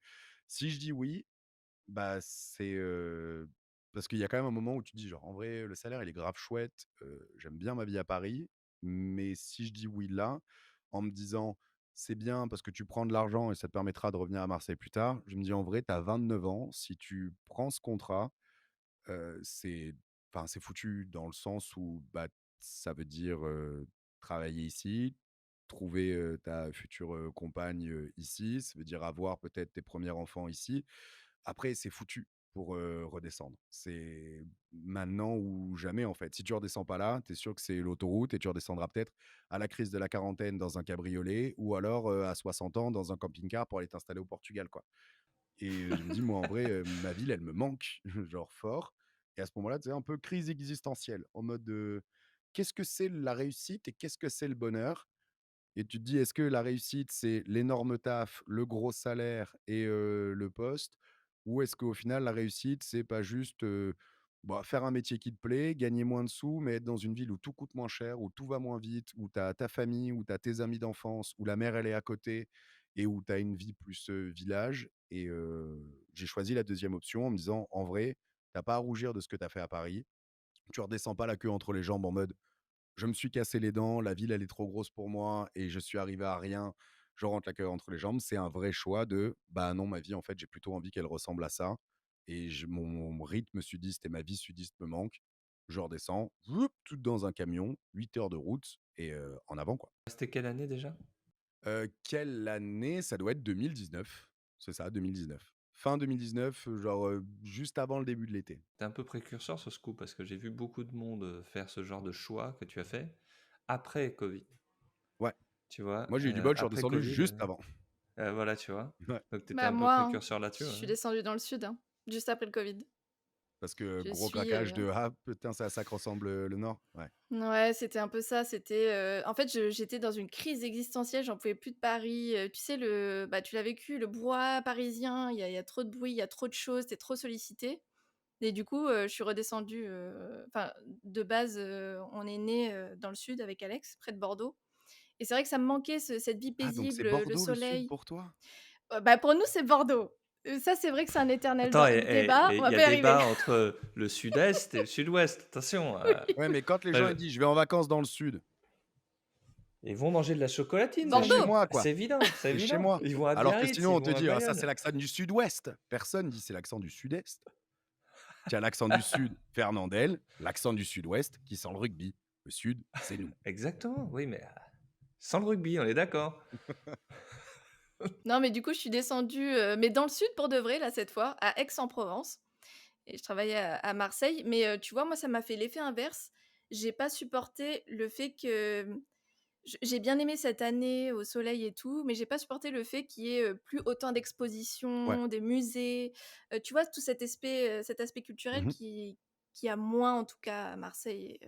«Si je dis oui, bah, c'est, parce qu'il y a quand même un moment où tu te dis genre: «En vrai, le salaire, il est grave chouette, j'aime bien ma vie à Paris, mais si je dis oui là, en me disant: "C'est bien parce que tu prends de l'argent et ça te permettra de revenir à Marseille plus tard"», je me dis: «En vrai, tu as 29 ans, si tu prends ce contrat, c'est enfin, c'est foutu dans le sens où, bah, ça veut dire, travailler ici, trouver, ta future, compagne, ici, ça veut dire avoir peut-être tes premiers enfants ici. Après, c'est foutu pour, redescendre. C'est maintenant ou jamais, en fait. Si tu redescends pas là, tu es sûr que c'est l'autoroute et tu redescendras peut-être à la crise de la quarantaine dans un cabriolet ou alors, à 60 ans dans un camping-car pour aller t'installer au Portugal, quoi. Et je me dis: «Moi, en vrai, ma ville, elle me manque», genre fort et à ce moment-là, tu sais, un peu crise existentielle en mode, qu'est-ce que c'est la réussite et qu'est-ce que c'est le bonheur? Et tu te dis: «Est-ce que la réussite, c'est l'énorme taf, le gros salaire et le poste? Ou est-ce qu'au final, la réussite, c'est pas juste, bah, faire un métier qui te plaît, gagner moins de sous, mais être dans une ville où tout coûte moins cher, où tout va moins vite, où tu as ta famille, où tu as tes amis d'enfance, où la mer, elle est à côté et où tu as une vie plus, village?» et j'ai choisi la deuxième option en me disant: «En vrai, tu pas à rougir de ce que tu as fait à Paris. Tu redescends pas la queue entre les jambes en mode: "Je me suis cassé les dents, la ville, elle est trop grosse pour moi et je suis arrivé à rien, je rentre la queue entre les jambes"». C'est un vrai choix de: «Bah, non, ma vie, en fait, j'ai plutôt envie qu'elle ressemble à ça» et mon rythme sudiste et ma vie sudiste me manquent. Je redescends, voup, tout dans un camion, 8 heures de route et en avant, quoi. C'était quelle année déjà? Quelle année? Ça doit être 2019. C'est ça, 2019. Fin 2019, genre, juste avant le début de l'été. Tu un peu précurseur sur ce coup parce que j'ai vu beaucoup de monde, faire ce genre de choix que tu as fait après Covid, Ouais, tu vois? moi, j'ai eu du bol, je suis Après redescendu Covid, juste avant. voilà, tu vois? Ouais. Donc tu étais Bah, un peu moi, hein, précurseur je là-dessus, suis ouais. descendue dans le sud, hein, juste après le covid. Parce que Je gros suis, craquage de: «Ah putain, c'est à ça que ressemble, le Nord». Ouais. ouais, c'était un peu ça, c'était, en fait, j'étais dans une crise existentielle, j'en pouvais plus de Paris, tu sais bah, tu l'as vécu, le brouhaha parisien, il y a trop de bruit, il y a trop de choses, tu trop sollicité et du coup, je suis redescendue, enfin, de base, on est nés, dans le sud avec Alex, près de Bordeaux et c'est vrai que ça me manquait cette vie Ah donc paisible, c'est le Bordeaux le sud soleil. pour toi? Bah, pour nous, c'est Bordeaux. Ça, c'est vrai que c'est un éternel Attends débat, et on il va y a pas y arriver. débat entre le sud-est et le sud-ouest, attention, Oui. Ouais, mais quand les gens enfin, ils disent: «Je vais en vacances dans le sud», Ils vont manger de la chocolatine, C'est chez Jamie. Bordeaux! moi, C'est quoi. évident, c'est C'est chez évident. moi. Ils vont à Alors que Biarritz, sinon, ils on te vont à dit: «Ah ça, Bayonne. c'est l'accent du sud-ouest». Personne dit: «C'est l'accent du sud-est». Tu as l'accent du sud, Fernandel, l'accent du sud-ouest qui sent le rugby. Le sud, c'est nous. Exactement, oui, mais sans le rugby, on est d'accord. Non, mais du coup, je suis descendue, mais dans le sud pour de vrai, là, cette fois, à Aix-en-Provence et je travaillais à Marseille. Mais, tu vois, moi, ça m'a fait l'effet inverse. J'ai pas supporté le fait que, j'ai bien aimé cette année au soleil et tout, mais j'ai pas supporté le fait qu'il y ait, plus autant Ouais. d'expositions, des musées, tu vois? Tout cet aspect culturel Mmh. qui a moins, en tout cas, à Marseille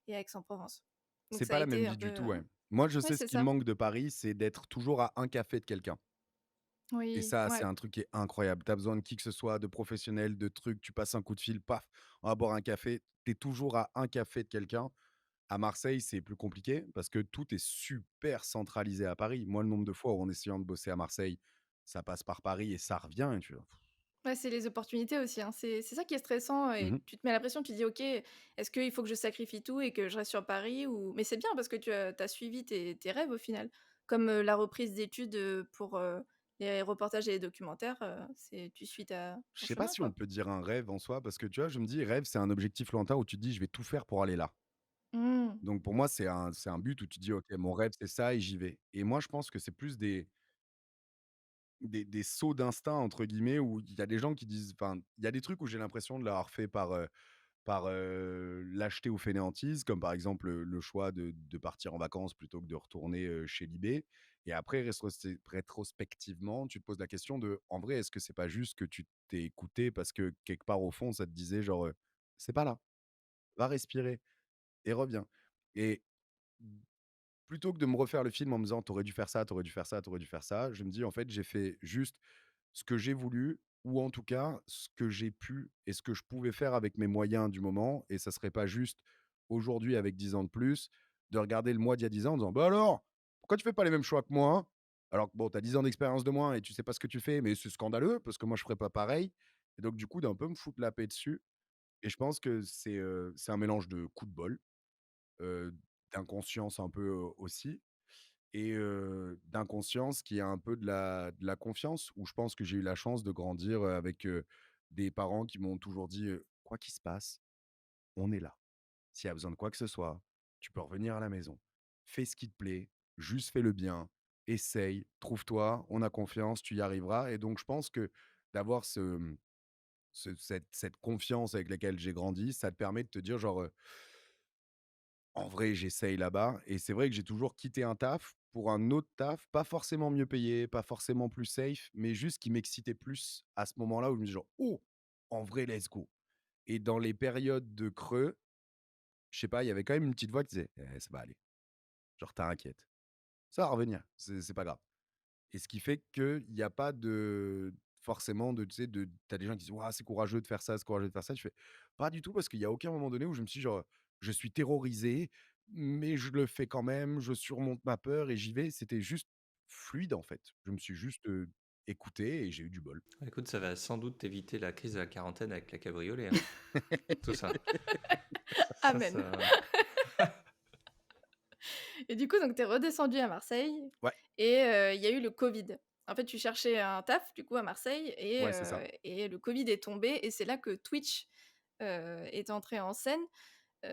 et à Aix-en-Provence. Donc C'est ça a pas la même été vie un peu, du tout, ouais. Moi, je ouais, sais ce c'est qui me ça. manque de Paris, c'est d'être toujours à un café de quelqu'un et Oui, ça, c'est ouais. un truc qui est incroyable. Tu as besoin de qui que ce soit, de professionnels, de trucs, tu passes un coup de fil, paf, on va boire un café. Tu es toujours à un café de quelqu'un. À Marseille, c'est plus compliqué parce que tout est super centralisé à Paris. Moi, le nombre de fois où en essayant de bosser à Marseille, ça passe par Paris et ça revient, tu vois? Ouais, c'est les opportunités aussi, hein. C'est ça qui est stressant Mmh et mh. tu te mets la pression, tu te dis: «OK, est-ce qu'il faut que je sacrifie tout et que je reste sur Paris ou» mais c'est bien parce que tu as suivi tes rêves au final. Comme, la reprise d'études, pour, les reportages et les documentaires, c'est tu suis ta Je ton sais pas chemin, si on quoi. peut dire un rêve en soi parce que, tu vois, je me dis rêve, c'est un objectif lointain où tu te dis: «Je vais tout faire pour aller là». Mmh. Donc pour moi, c'est un but où tu te dis: «OK, mon rêve, c'est ça et j'y vais» et moi, je pense que c'est plus des sauts d'instinct entre guillemets où il y a des gens qui disent enfin, il y a des trucs où j'ai l'impression de l'avoir fait par lâcheté ou fainéantise, comme par exemple, le choix de partir en vacances plutôt que de retourner, chez Libé et après rétrospectivement, tu te poses la question de, en vrai, est-ce que c'est pas juste que tu t'es écouté parce que quelque part au fond, ça te disait genre, «C'est pas là, va respirer et reviens» et plutôt que de me refaire le film en me disant: «Tu dû faire ça, t'aurais dû faire ça, t'aurais dû faire ça», je me dis: «En fait, j'ai fait juste ce que j'ai voulu ou en tout cas ce que j'ai pu et ce que je pouvais faire avec mes moyens du moment» et ça serait pas juste aujourd'hui avec 10 ans de plus, de regarder le moi d'il y a 10 ans en disant: «Bah alors, pourquoi tu fais pas les mêmes choix que moi, hein?» Alors que bon, tu as 10 ans d'expérience de moins et tu sais pas ce que tu fais, mais c'est scandaleux parce que moi je ferais pas pareil et donc du coup d'un peu me foutre la paix dessus et je pense que c'est un mélange de coups de bol, heu, d'inconscience un peu, aussi et d'inconscience qui a un peu de la confiance, où je pense que j'ai eu la chance de grandir, avec, des parents qui m'ont toujours dit, «Quoi qu'il se passe, on est là. S'il y a besoin de quoi que ce soit, tu peux revenir à la maison. Fais ce qui te plaît, juste fais le bien, essaye, trouve-toi, on a confiance, tu y arriveras» et donc je pense que d'avoir cette confiance avec laquelle j'ai grandi, ça te permet de te dire genre, en vrai, j'essaye là-bas et c'est vrai que j'ai toujours quitté un taf pour un autre taf, pas forcément mieux payé, pas forcément plus safe, mais juste qui m'excitait plus à ce moment-là où je me dis genre: «Oh, en vrai, let's go» et dans les périodes de creux, je sais pas, il y avait quand même une petite voix qui disait: «Eh, ça va aller, genre t'inquiète, ça va revenir, c'est pas grave». Et ce qui fait qu'il y a pas de forcément de tu sais, de tu as des gens qui disent: «Waouh, c'est courageux de faire ça, c'est courageux de faire ça». Je fais: «Pas du tout», parce qu'il y a aucun moment donné où je me suis dit genre: «Je suis terrorisé, mais je le fais quand même, je surmonte ma peur et j'y vais». C'était juste fluide, en fait. Je me suis juste, écouté et j'ai eu du bol. Écoute, ça va sans doute t'éviter la crise de la quarantaine avec la cabriolet, hein, tout ça. Ça Amen. ça Et du coup, donc tu es redescendue à Marseille Ouais, et il y a eu le covid. En fait, tu cherchais un taf, du coup, à Marseille ouais, c'est ça. et le covid est tombé et c'est là que Twitch, est entré en scène.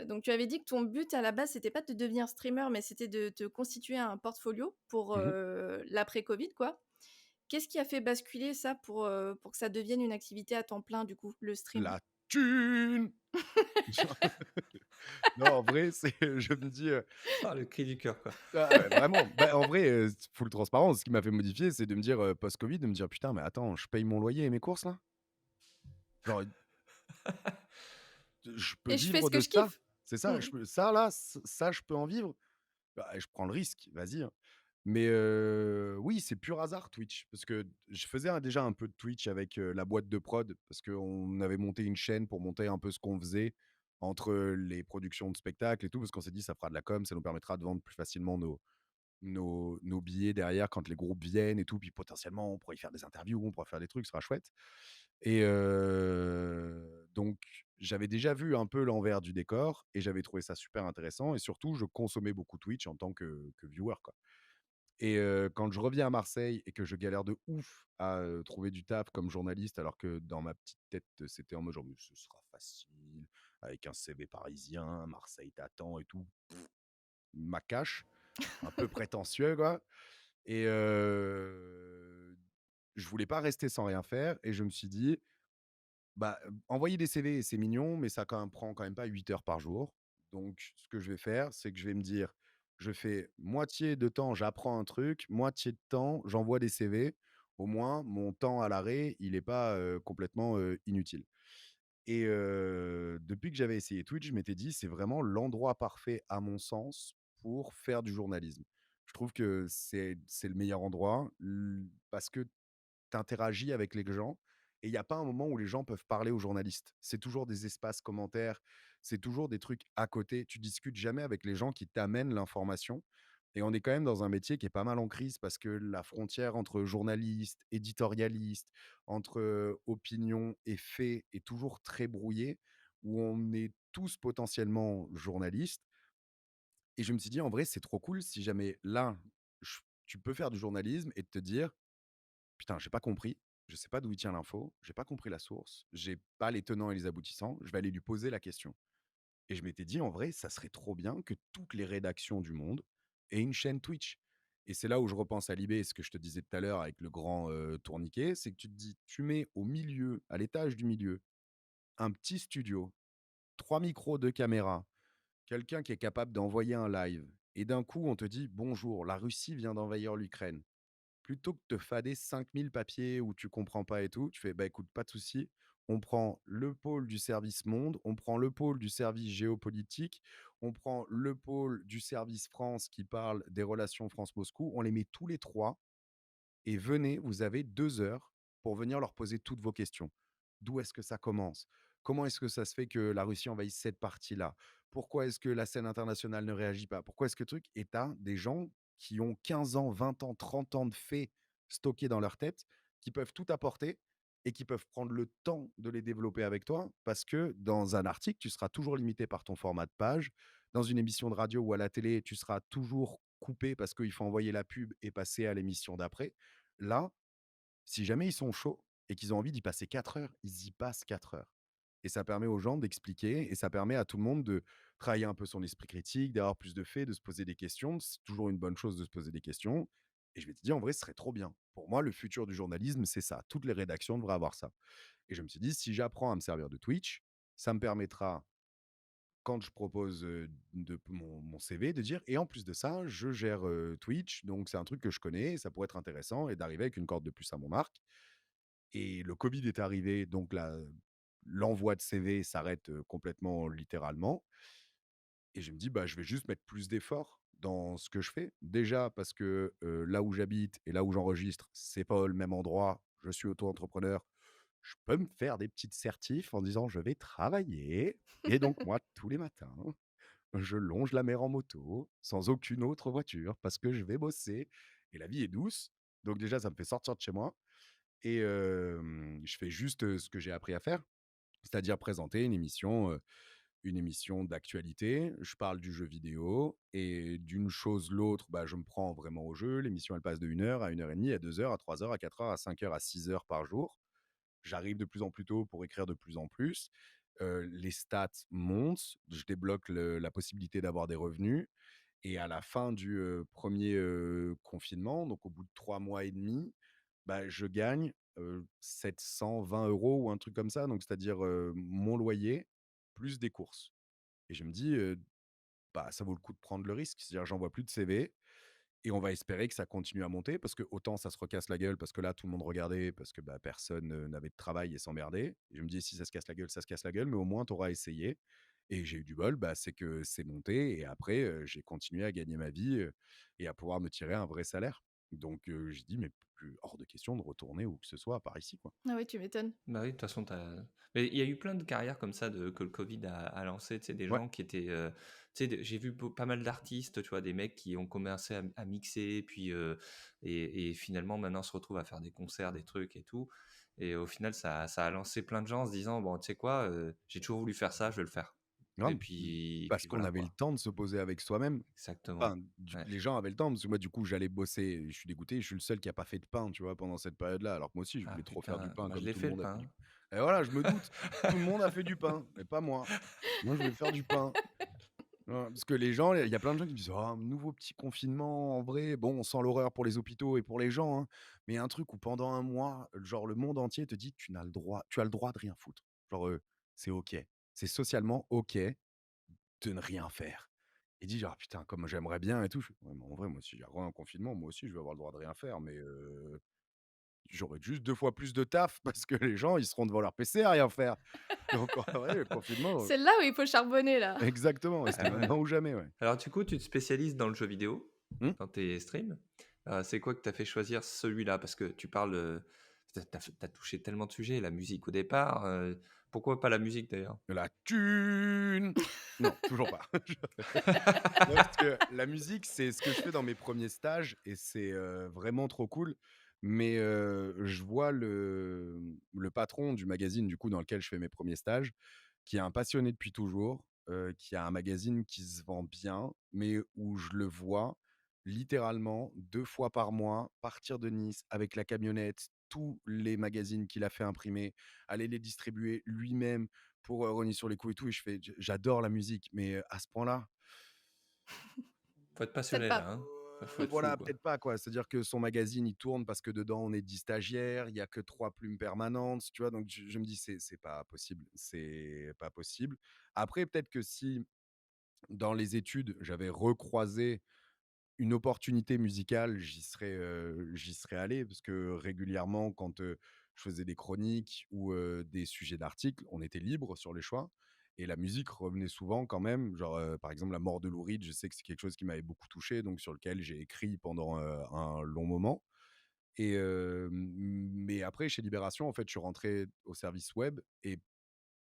Donc tu avais dit que ton but à la base, c'était pas de devenir streamer, mais c'était de te constituer un portfolio pour, Mmh. l'après-covid, quoi. Qu'est-ce qui a fait basculer ça pour que ça devienne une activité à temps plein, du coup, le stream? La thune! Non, en vrai, c'est je me dis, ah, le cri du cœur, quoi. ah ouais, vraiment. Bah, en vrai, full transparence, ce qui m'a fait modifier, c'est de me dire, post-covid, de me dire: «Putain, mais attends, je paye mon loyer et mes courses là? Genre, je peux Et je fais vivre ce que de je ça?» kiffe. C'est ça, Mmh. je peux ça là, ça je peux en vivre? Bah, je prends le risque, vas-y, hein. Mais oui, c'est pur hasard Twitch, parce que je faisais déjà un peu de Twitch avec, la boîte de prod, parce qu'on avait monté une chaîne pour monter un peu ce qu'on faisait entre, les productions de spectacles et tout, parce qu'on s'est dit: «Ça fera de la com, ça nous permettra de vendre plus facilement nos billets derrière quand les groupes viennent et tout, puis potentiellement on pourrait y faire des interviews, on pourrait faire des trucs, ce sera chouette» et donc j'avais déjà vu un peu l'envers du décor et j'avais trouvé ça super intéressant et surtout, je consommais beaucoup Twitch en tant que viewer, quoi. Et quand je reviens à Marseille et que je galère de ouf à, trouver du taf comme journaliste, alors que dans ma petite tête, c'était en mode genre: «Mais ce sera facile, avec un CV parisien, Marseille t'attend et tout». Ma cache, un peu prétentieux, quoi. Et je voulais pas rester sans rien faire et je me suis dit: «Bah, envoyer des CV, c'est mignon, mais ça quand même prend quand même pas 8 heures par jour. Donc ce que je vais faire, c'est que je vais me dire: je fais moitié de temps, j'apprends un truc, moitié de temps, j'envoie des CV. Au moins, mon temps à l'arrêt, il est pas, complètement, inutile». Et depuis que j'avais essayé Twitch, je m'étais dit: «C'est vraiment l'endroit parfait, à mon sens, pour faire du journalisme». Je trouve que c'est le meilleur endroit, parce que tu interagis avec les gens et il y a pas un moment où les gens peuvent parler aux journalistes. C'est toujours des espaces commentaires, c'est toujours des trucs à côté. Tu discutes jamais avec les gens qui t'amènent l'information et on est quand même dans un métier qui est pas mal en crise parce que la frontière entre journaliste, éditorialiste, entre, opinion et fait est toujours très brouillée, où on est tous potentiellement journalistes et je me suis dit: «En vrai, c'est trop cool si jamais là, ch tu peux faire du journalisme et te dire: "Putain, j'ai pas compris, je sais pas d'où il tient l'info, j'ai pas compris la source, j'ai pas les tenants et les aboutissants, je vais aller lui poser la question"». Et je m'étais dit: «En vrai, ça serait trop bien que toutes les rédactions du monde aient une chaîne Twitch». Et c'est là où je repense à Libé, ce que je te disais tout à l'heure avec le grand, tourniquet, c'est que tu te dis, tu mets au milieu, à l'étage du milieu, un petit studio, 3 micros, 2 caméras, quelqu'un qui est capable d'envoyer un live et d'un coup on te dit: «Bonjour, la Russie vient d'envahir l'Ukraine». Plutôt que de te fader 5000 papiers où tu comprends pas et tout, tu fais: «Bah, écoute, pas de souci, on prend le pôle du service monde, on prend le pôle du service géopolitique, on prend le pôle du service France qui parle des relations France-Moscou, on les met tous les 3 et venez, vous avez 2 heures pour venir leur poser toutes vos questions. D'où est-ce que ça commence? Comment est-ce que ça se fait que la Russie envahisse cette partie-là? Pourquoi est-ce que la scène internationale ne réagit pas? Pourquoi est-ce que truc?» Et tu des gens qui ont 15 ans, 20 ans, 30 ans de faits stockés dans leur tête, qui peuvent tout apporter et qui peuvent prendre le temps de les développer avec toi parce que dans un article, tu seras toujours limité par ton format de page. Dans une émission de radio ou à la télé, tu seras toujours coupé parce qu'il faut envoyer la pub et passer à l'émission d'après. Là, si jamais ils sont chauds et qu'ils ont envie d'y passer 4 heures, ils y passent 4 heures. Et ça permet aux gens d'expliquer et ça permet à tout le monde de travailler un peu son esprit critique, d'avoir plus de faits, de se poser des questions. C'est toujours une bonne chose de se poser des questions. Et je vais te dire, en vrai, ce serait trop bien. Pour moi, le futur du journalisme, c'est ça. Toutes les rédactions devraient avoir ça. Et je me suis dit, si j'apprends à me servir de Twitch, ça me permettra, quand je propose, mon CV, de dire: «Et en plus de ça, je gère, Twitch, donc c'est un truc que je connais, ça pourrait être intéressant», et d'arriver avec une corde de plus à mon arc. Et le covid est arrivé, donc l'envoi de CV s'arrête, complètement littéralement. Et je me dis: «Bah, je vais juste mettre plus d'efforts dans ce que je fais». Déjà parce que, là où j'habite et là où j'enregistre, c'est pas le même endroit. Je suis auto-entrepreneur. Je peux me faire des petites certifs en disant: «Je vais travailler», et donc moi, tous les matins, je longe la mer en moto, sans aucune autre voiture, parce que je vais bosser et la vie est douce. Donc déjà, ça me fait sortir de chez moi et je fais juste, ce que j'ai appris à faire, c'est-à-dire présenter une émission d'actualité. Je parle du jeu vidéo et d'une chose l'autre, bah, je me prends vraiment au jeu. L'émission, elle passe de 1 heure à 1 heure et demie, à 2 heures, à 3 heures, à 4 heures, à 5 heures, à 6 heures par jour. J'arrive de plus en plus tôt pour écrire de plus en plus. Les stats montent, je débloque la possibilité d'avoir des revenus et à la fin du, 1er, confinement, donc au bout de 3 mois et demi, bah, je gagne, 720 € ou un truc comme ça, donc c'est-à-dire, mon loyer plus des courses. Et je me dis, bah, ça vaut le coup de prendre le risque. C'est-à-dire j'envoie plus de CV et on va espérer que ça continue à monter parce que autant ça se recasse la gueule parce que là, tout le monde regardait parce que, bah, personne, n'avait de travail et s'emmerdait. Et je me dis: «Si ça se casse la gueule, ça se casse la gueule, mais au moins tu auras essayé». Et j'ai eu du bol, bah, c'est que c'est monté et après, j'ai continué à gagner ma vie, et à pouvoir me tirer un vrai salaire. Donc j'ai dit: «Mais plus hors de question de retourner où que ce soit à part ici, quoi». Ah oui, tu m'étonnes. Bah oui, de toute façon, mais il y a eu plein de carrières comme ça que le Covid a lancé, tu sais, des Ouais. gens qui étaient, tu sais, j'ai vu pas mal d'artistes, tu vois, des mecs qui ont commencé à mixer, puis, et finalement, maintenant, se retrouvent à faire des concerts, des trucs et tout. et au final, ça a lancé plein de gens en se disant: «Bon, tu sais quoi? J'ai toujours voulu faire ça, je vais le faire» Non, et puis parce qu'on voilà, avait le quoi. temps de se poser avec soi-même. Exactement. Enfin, du Ouais. les gens avaient le temps, parce que moi, du coup, j'allais bosser et je suis dégoûté, je suis le seul qui a pas fait de pain, tu vois, pendant cette période-là. Alors que moi aussi, je Ah voulais trop faire du putain, pain moi je comme l'ai tout le fait le monde a fait du pain. pain. Et voilà, je me doute, tout le monde a fait du pain, mais pas moi. Moi, je voulais faire du pain. Parce que les gens, il y a plein de gens qui me disent: «Oh, un nouveau petit confinement, en vrai». Bon, on sent l'horreur pour les hôpitaux et pour les gens, hein, mais il y a un truc où pendant un mois, genre le monde entier te dit: Tu as le droit de rien foutre». Genre, c'est OK. C'est socialement OK de ne rien faire. Il dit genre: «Putain, comme j'aimerais bien et tout». Je fais: «Ouais, mais en vrai, moi, s'il y a un confinement, moi aussi, je vais avoir le droit de rien faire, mais j'aurai juste 2 fois plus de taf parce que les gens, ils seront devant leur PC à rien faire». Donc en vrai, le confinement, C'est là où il faut charbonner là. exactement, et c'est Ah ouais. maintenant ou jamais, ouais. Alors du coup, tu te spécialises dans le jeu vidéo, Mmh. dans tes streams. C'est quoi que t'a fait choisir celui-là? Parce que tu parles, tu touché tellement de sujets, la musique au départ, pourquoi pas la musique d'ailleurs? La thune! Non, toujours pas. Non, parce que la musique, c'est ce que je fais dans mes premiers stages et c'est, vraiment trop cool. Mais, je vois le patron du magazine, du coup, dans lequel je fais mes premiers stages, qui est un passionné depuis toujours, qui a un magazine qui se vend bien, mais où je le vois littéralement 2 fois par mois partir de Nice avec la camionnette, tous les magazines qu'il a fait imprimer, aller les distribuer lui-même pour, rogner sur les coups et tout, et je fais: «J'adore la musique, mais, à ce point-là, Faut être Peut-être passionné pas. là, hein? Faut être fou, voilà, quoi. peut-être pas, quoi». C'est-à-dire que son magazine, il tourne parce que dedans, on est 10 stagiaires, il y a que 3 plumes permanentes, tu vois? Donc je me dis: C'est pas possible, c'est pas possible». Après, peut-être que si, dans les études, j'avais recroisé une opportunité musicale, j'y serais allé parce que régulièrement, quand, je faisais des chroniques ou, des sujets d'articles, on était libre sur les choix et la musique revenait souvent quand même. Genre, par exemple, la mort de Lou Reed, je sais que c'est quelque chose qui m'avait beaucoup touché, donc sur lequel j'ai écrit pendant, un long moment. Et mais après chez Libération, en fait, je suis rentré au service web et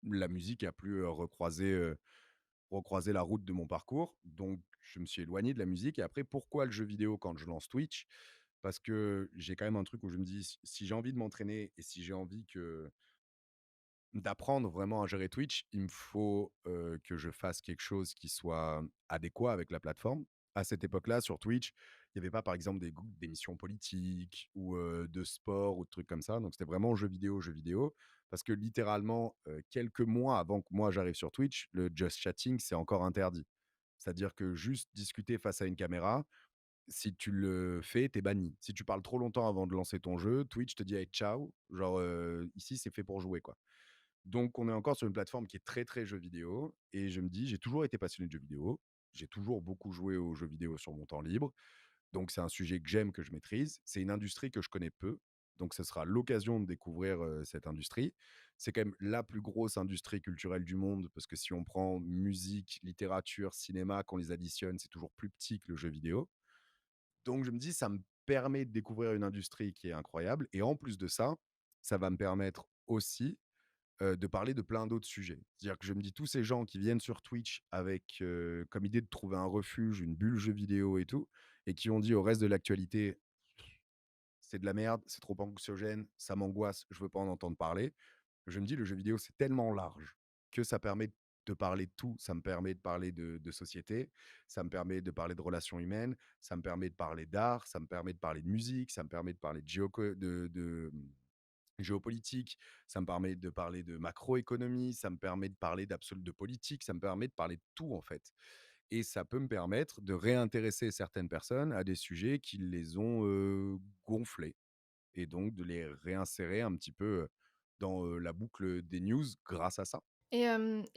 la musique a plus, recroisé la route de mon parcours, donc je me suis éloigné de la musique. Et après, pourquoi le jeu vidéo quand je lance Twitch? Parce que j'ai quand même un truc où je me dis: Si j'ai envie de m'entraîner et si j'ai envie d'apprendre vraiment à gérer Twitch, il me faut, que je fasse quelque chose qui soit adéquat avec la plateforme. À cette époque-là, sur Twitch, il y avait pas, par exemple, d'émissions politiques ou, de sport ou de trucs comme ça. Donc c'était vraiment jeux vidéo. Parce que littéralement, quelques mois avant que moi j'arrive sur Twitch, le just chatting, c'est encore interdit. C'est-à-dire que juste discuter face à une caméra, si tu le fais, tu es banni. Si tu parles trop longtemps avant de lancer ton jeu, Twitch te dit: «Allez, ciao», genre, ici, c'est fait pour jouer, quoi. Donc on est encore sur une plateforme qui est très, très jeux vidéo et je me dis: «J'ai toujours été passionné de jeux vidéo, j'ai toujours beaucoup joué aux jeux vidéo sur mon temps libre, donc c'est un sujet que j'aime, que je maîtrise. C'est une industrie que je connais peu, donc ce sera l'occasion de découvrir, cette industrie». C'est quand même la plus grosse industrie culturelle du monde parce que si on prend musique, littérature, cinéma, qu'on les additionne, c'est toujours plus petit que le jeu vidéo. Donc je me dis: «Ça me permet de découvrir une industrie qui est incroyable et en plus de ça, ça va me permettre aussi de parler de plein d'autres sujets». C'est-à-dire que je me dis tous ces gens qui viennent sur Twitch avec, comme idée de trouver un refuge, une bulle jeu vidéo et tout, et qui ont dit au reste de l'actualité: «C'est de la merde, c'est trop anxiogène, ça m'angoisse, je veux pas en entendre parler». Je me dis: «Le jeu vidéo, c'est tellement large que ça permet de parler de tout». Ça me permet de parler de société, ça me permet de parler de relations humaines, ça me permet de parler d'art, ça me permet de parler de musique, ça me permet de parler de géopolitique, ça me permet de parler de macroéconomie, ça me permet de parler de politique, ça me permet de parler de tout, en fait. Et ça peut me permettre de réintéresser certaines personnes à des sujets qui les ont, gonflés et donc de les réinsérer un petit peu, dans, la boucle des news grâce à ça. Et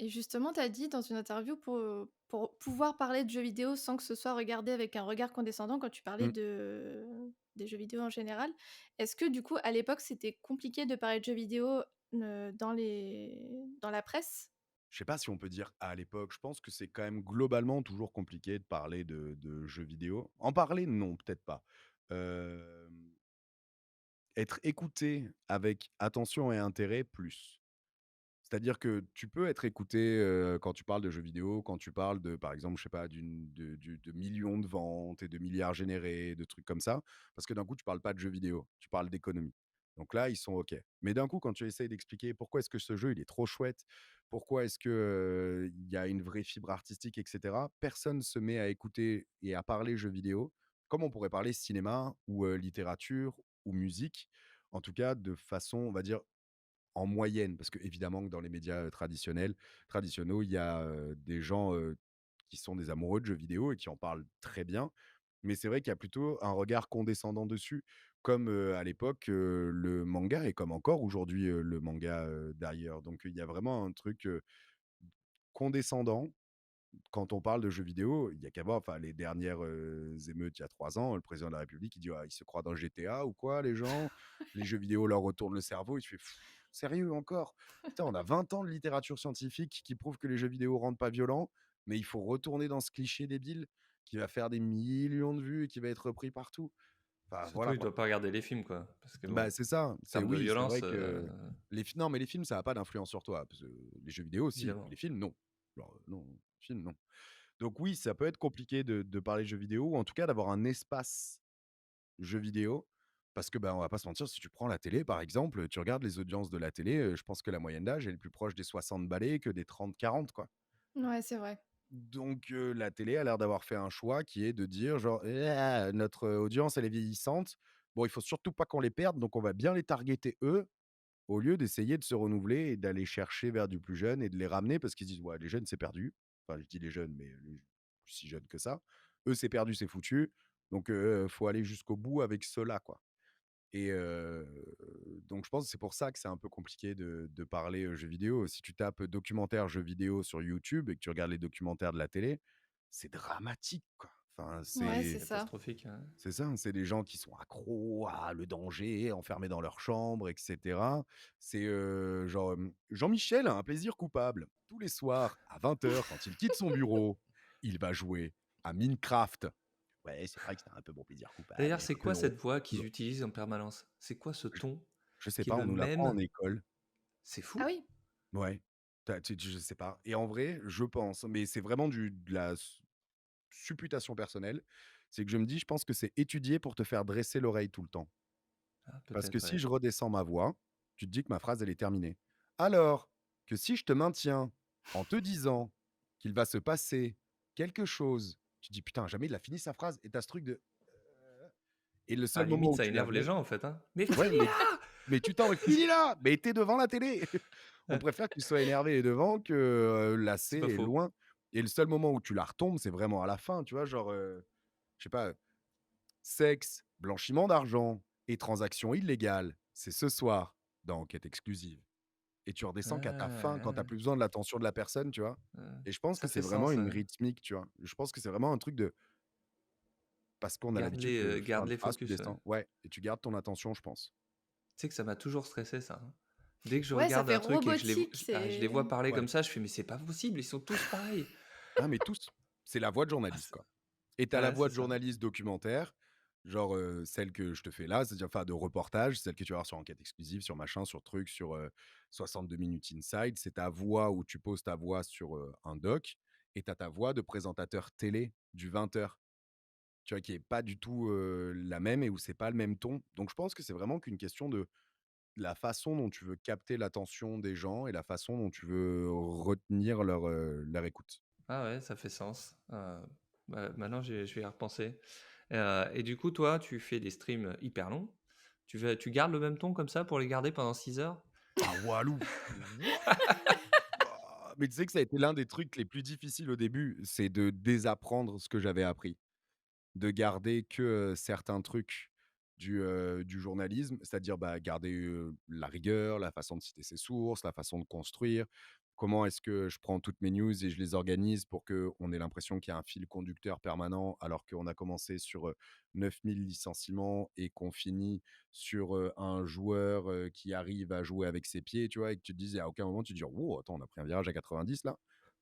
justement, tu as dit dans une interview pour pouvoir parler de jeux vidéo sans que ce soit regardé avec un regard condescendant quand tu parlais Mmh. des jeux vidéo en général. Est-ce que du coup, à l'époque, c'était compliqué de parler de jeux vidéo, dans la presse? Je sais pas si on peut dire à l'époque, je pense que c'est quand même globalement toujours compliqué de parler de jeux vidéo. En parler, non, peut-être pas. Hem, Être écouté avec attention et intérêt, plus. C'est-à-dire que tu peux être écouté, quand tu parles de jeux vidéo, quand tu parles de, par exemple, je sais pas, de millions de ventes et de milliards générés, de trucs comme ça, parce que d'un coup, tu parles pas de jeux vidéo, tu parles d'économie. Donc là, ils sont OK. Mais d'un coup, quand tu essayes d'expliquer pourquoi est-ce que ce jeu, il est trop chouette, pourquoi est-ce que, il y a une vraie fibre artistique et cetera, personne se met à écouter et à parler jeux vidéo comme on pourrait parler cinéma ou, littérature ou musique. En tout cas, de façon, on va dire, en moyenne, parce qu'évidemment que dans les médias, traditionnels, il y a, des gens, qui sont des amoureux de jeux vidéo et qui en parlent très bien. Mais c'est vrai qu'il y a plutôt un regard condescendant dessus, comme, à l'époque, le manga et comme encore aujourd'hui, le manga, d'ailleurs. Donc il y a vraiment un truc, condescendant quand on parle de jeux vidéo, il y a qu'à voir, enfin, les dernières, émeutes il y a 3 ans, le président de la République, il dit: «Ah, ils se croient dans GTA ou quoi les gens? Les jeux vidéo leur retournent le cerveau». Il se fait: «Sérieux encore? Putain, on a 20 ans de littérature scientifique qui prouve que les jeux vidéo rendent pas violents, mais il faut retourner dans ce cliché débile qui va faire des millions de vues et qui va être repris partout». Enfin, Surtout, voilà, il quoi. doit pas regarder les films, quoi. Parce que bon, Bah, c'est ça. en C'est termes de oui, c'est violence, vrai que les fi non, mais les films, ça a pas d'influence sur toi, parce que les jeux vidéo, si, mais évidemment. les films, non. Genre, non, films, non. Donc oui, ça peut être compliqué de parler jeux vidéo ou en tout cas d'avoir un espace jeux vidéo parce que, bah, on va pas se mentir, si tu prends la télé, par exemple, tu regardes les audiences de la télé, je pense que la moyenne d'âge, elle est plus proche des 60 balais que des 30-40, quoi. Ouais, c'est vrai. Donc la télé a l'air d'avoir fait un choix qui est de dire genre: «Ah, notre, audience, elle est vieillissante. Bon, il faut surtout pas qu'on les perde, donc on va bien les targeter eux», au lieu d'essayer de se renouveler et d'aller chercher vers du plus jeune et de les ramener parce qu'ils se disent: «Ouais, les jeunes, c'est perdu». Enfin, je dis les jeunes, mais les plus si jeunes que ça. Eux, c'est perdu, c'est foutu. Donc faut aller jusqu'au bout avec ceux-là, quoi. Et donc je pense que c'est pour ça que c'est un peu compliqué de parler, jeux vidéo. Si tu tapes, documentaire jeux vidéo sur YouTube et que tu regardes les documentaires de la télé, c'est dramatique, quoi. Enfin, Ouais, c'est c'est ça. Catastrophique, hein. c'est ça, c'est des gens qui sont accros à le danger, enfermés dans leur chambre et cetera. C'est, genre, Jean-Michel a un plaisir coupable. Tous les soirs à 20 heures, quand il quitte son bureau, il va jouer à Minecraft. Ouais, c'est vrai que c'est un peu mon plaisir coupable, D'ailleurs, il est c'est un peu quoi long. cette voix qu'ils Non, utilisent en permanence? C'est quoi ce je ton je sais qui est pas, on le nous l'apprend en même? école. C'est Ah fou! oui? Ouais. Je sais pas et en vrai, je pense, mais c'est vraiment de la supputation personnelle, c'est que je me dis: «Je pense que c'est étudié pour te faire dresser l'oreille tout le temps». Ah Parce que peut-être, si ouais. je redescends ma voix, tu te dis que ma phrase, elle est terminée. Alors que si je te maintiens en te disant qu'il va se passer quelque chose, tu te dis: «Putain, jamais il a fini sa phrase» et tu as ce truc de et le Ah seul moment limite, où ça tu la énerve les mets gens, en fait, hein. «Mais ouais, finis-la!» mais tu t'en finis-là! Mais tu es devant la télé! On Ouais, préfère que tu sois énervé et devant que, lassé c'est pas et faux. loin et le seul moment où tu la retombes, c'est vraiment à la fin, tu vois? Genre, je sais pas, sexe, blanchiment d'argent et transactions illégales, c'est ce soir dans Enquête exclusive. Et tu Ouais, redescends qu'à ta fin, quand tu as ouais, plus besoin de l'attention de la personne, tu vois? ouais. Et je pense que Ça c'est fait vraiment sens, une ouais. rythmique, tu vois? Je pense que c'est vraiment un truc de parce qu'on a l'habitude de faire Garde une les phrase, tu focus, ouais. descends ouais et tu gardes ton attention, je pense. Tu sais que ça m'a toujours stressé ça, hein. Dès que je Ouais, ça regarde fait un truc et que je les v robotique, je les c'est vois parler Ouais. comme ça, je fais: «Mais c'est pas possible, ils sont tous pareils». Ah mais tous, c'est la voix de Ah journaliste, c'est quoi. Et tu as la ouais, voix c'est de ça. journaliste documentaire, genre, celle que je te fais là, c'est-à-dire enfin de reportage, celle que tu vas voir sur Enquête exclusive, sur machin, sur truc, sur, 62 minutes inside. C'est ta voix où tu poses ta voix sur, un doc et tu as ta voix de présentateur télé du 20 heures. Tu vois? Qui est pas du tout, la même et où c'est pas le même ton. Donc je pense que c'est vraiment qu'une question de la façon dont tu veux capter l'attention des gens et la façon dont tu veux retenir leur écoute. Ah ouais, ça fait sens. Bah, maintenant je vais y repenser. Et du coup, toi, tu fais des streams hyper longs. Tu gardes le même ton comme ça pour les garder pendant 6 heures? Ah Walou! What? Ah, mais tu sais que ça a été l'un des trucs les plus difficiles au début, c'est de désapprendre ce que j'avais appris. De garder que, certains trucs du journalisme, c'est-à-dire, bah, garder, la rigueur, la façon de citer ses sources, la façon de construire. Comment est-ce que je prends toutes mes news et je les organise pour qu'on ait l'impression qu'il y a un fil conducteur permanent, alors qu'on a commencé sur, 9 000 licenciements et qu'on finit sur, un joueur, qui arrive à jouer avec ses pieds, tu vois? Et que tu te dises à aucun moment tu te dis: «Wow, attends, on a pris un virage à 90 là».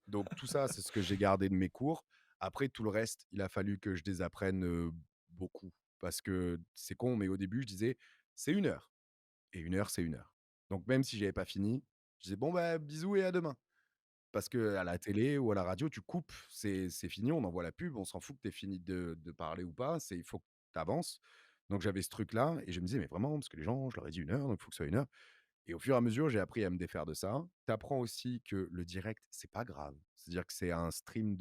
Donc tout ça, c'est ce que j'ai gardé de mes cours. Après tout le reste, il a fallu que je désapprenne, beaucoup parce que c'est con, mais au début, je disais: «C'est 1 heure» et 1 heure, c'est 1 heure. Donc même si j'avais pas fini, je disais: «Bon, bah, bisous et à demain». Parce qu'à la télé ou à la radio, tu coupes, c'est fini, on envoie la pub, on s'en fout que tu aies fini de parler ou pas, c'est il faut que tu avances. Donc j'avais ce truc-là et je me disais: «Mais vraiment?» parce que les gens, je leur ai dit 1 heure, donc il faut que ce soit 1 heure et au fur et à mesure, j'ai appris à me défaire de ça. Tu apprends aussi que le direct, c'est pas grave. C'est-à-dire que c'est un stream,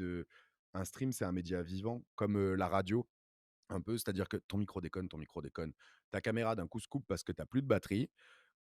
c'est un média vivant comme, la radio. Un peu, c'est-à-dire que ton micro déconne. Ta caméra d'un coup se coupe parce que tu as plus de batterie.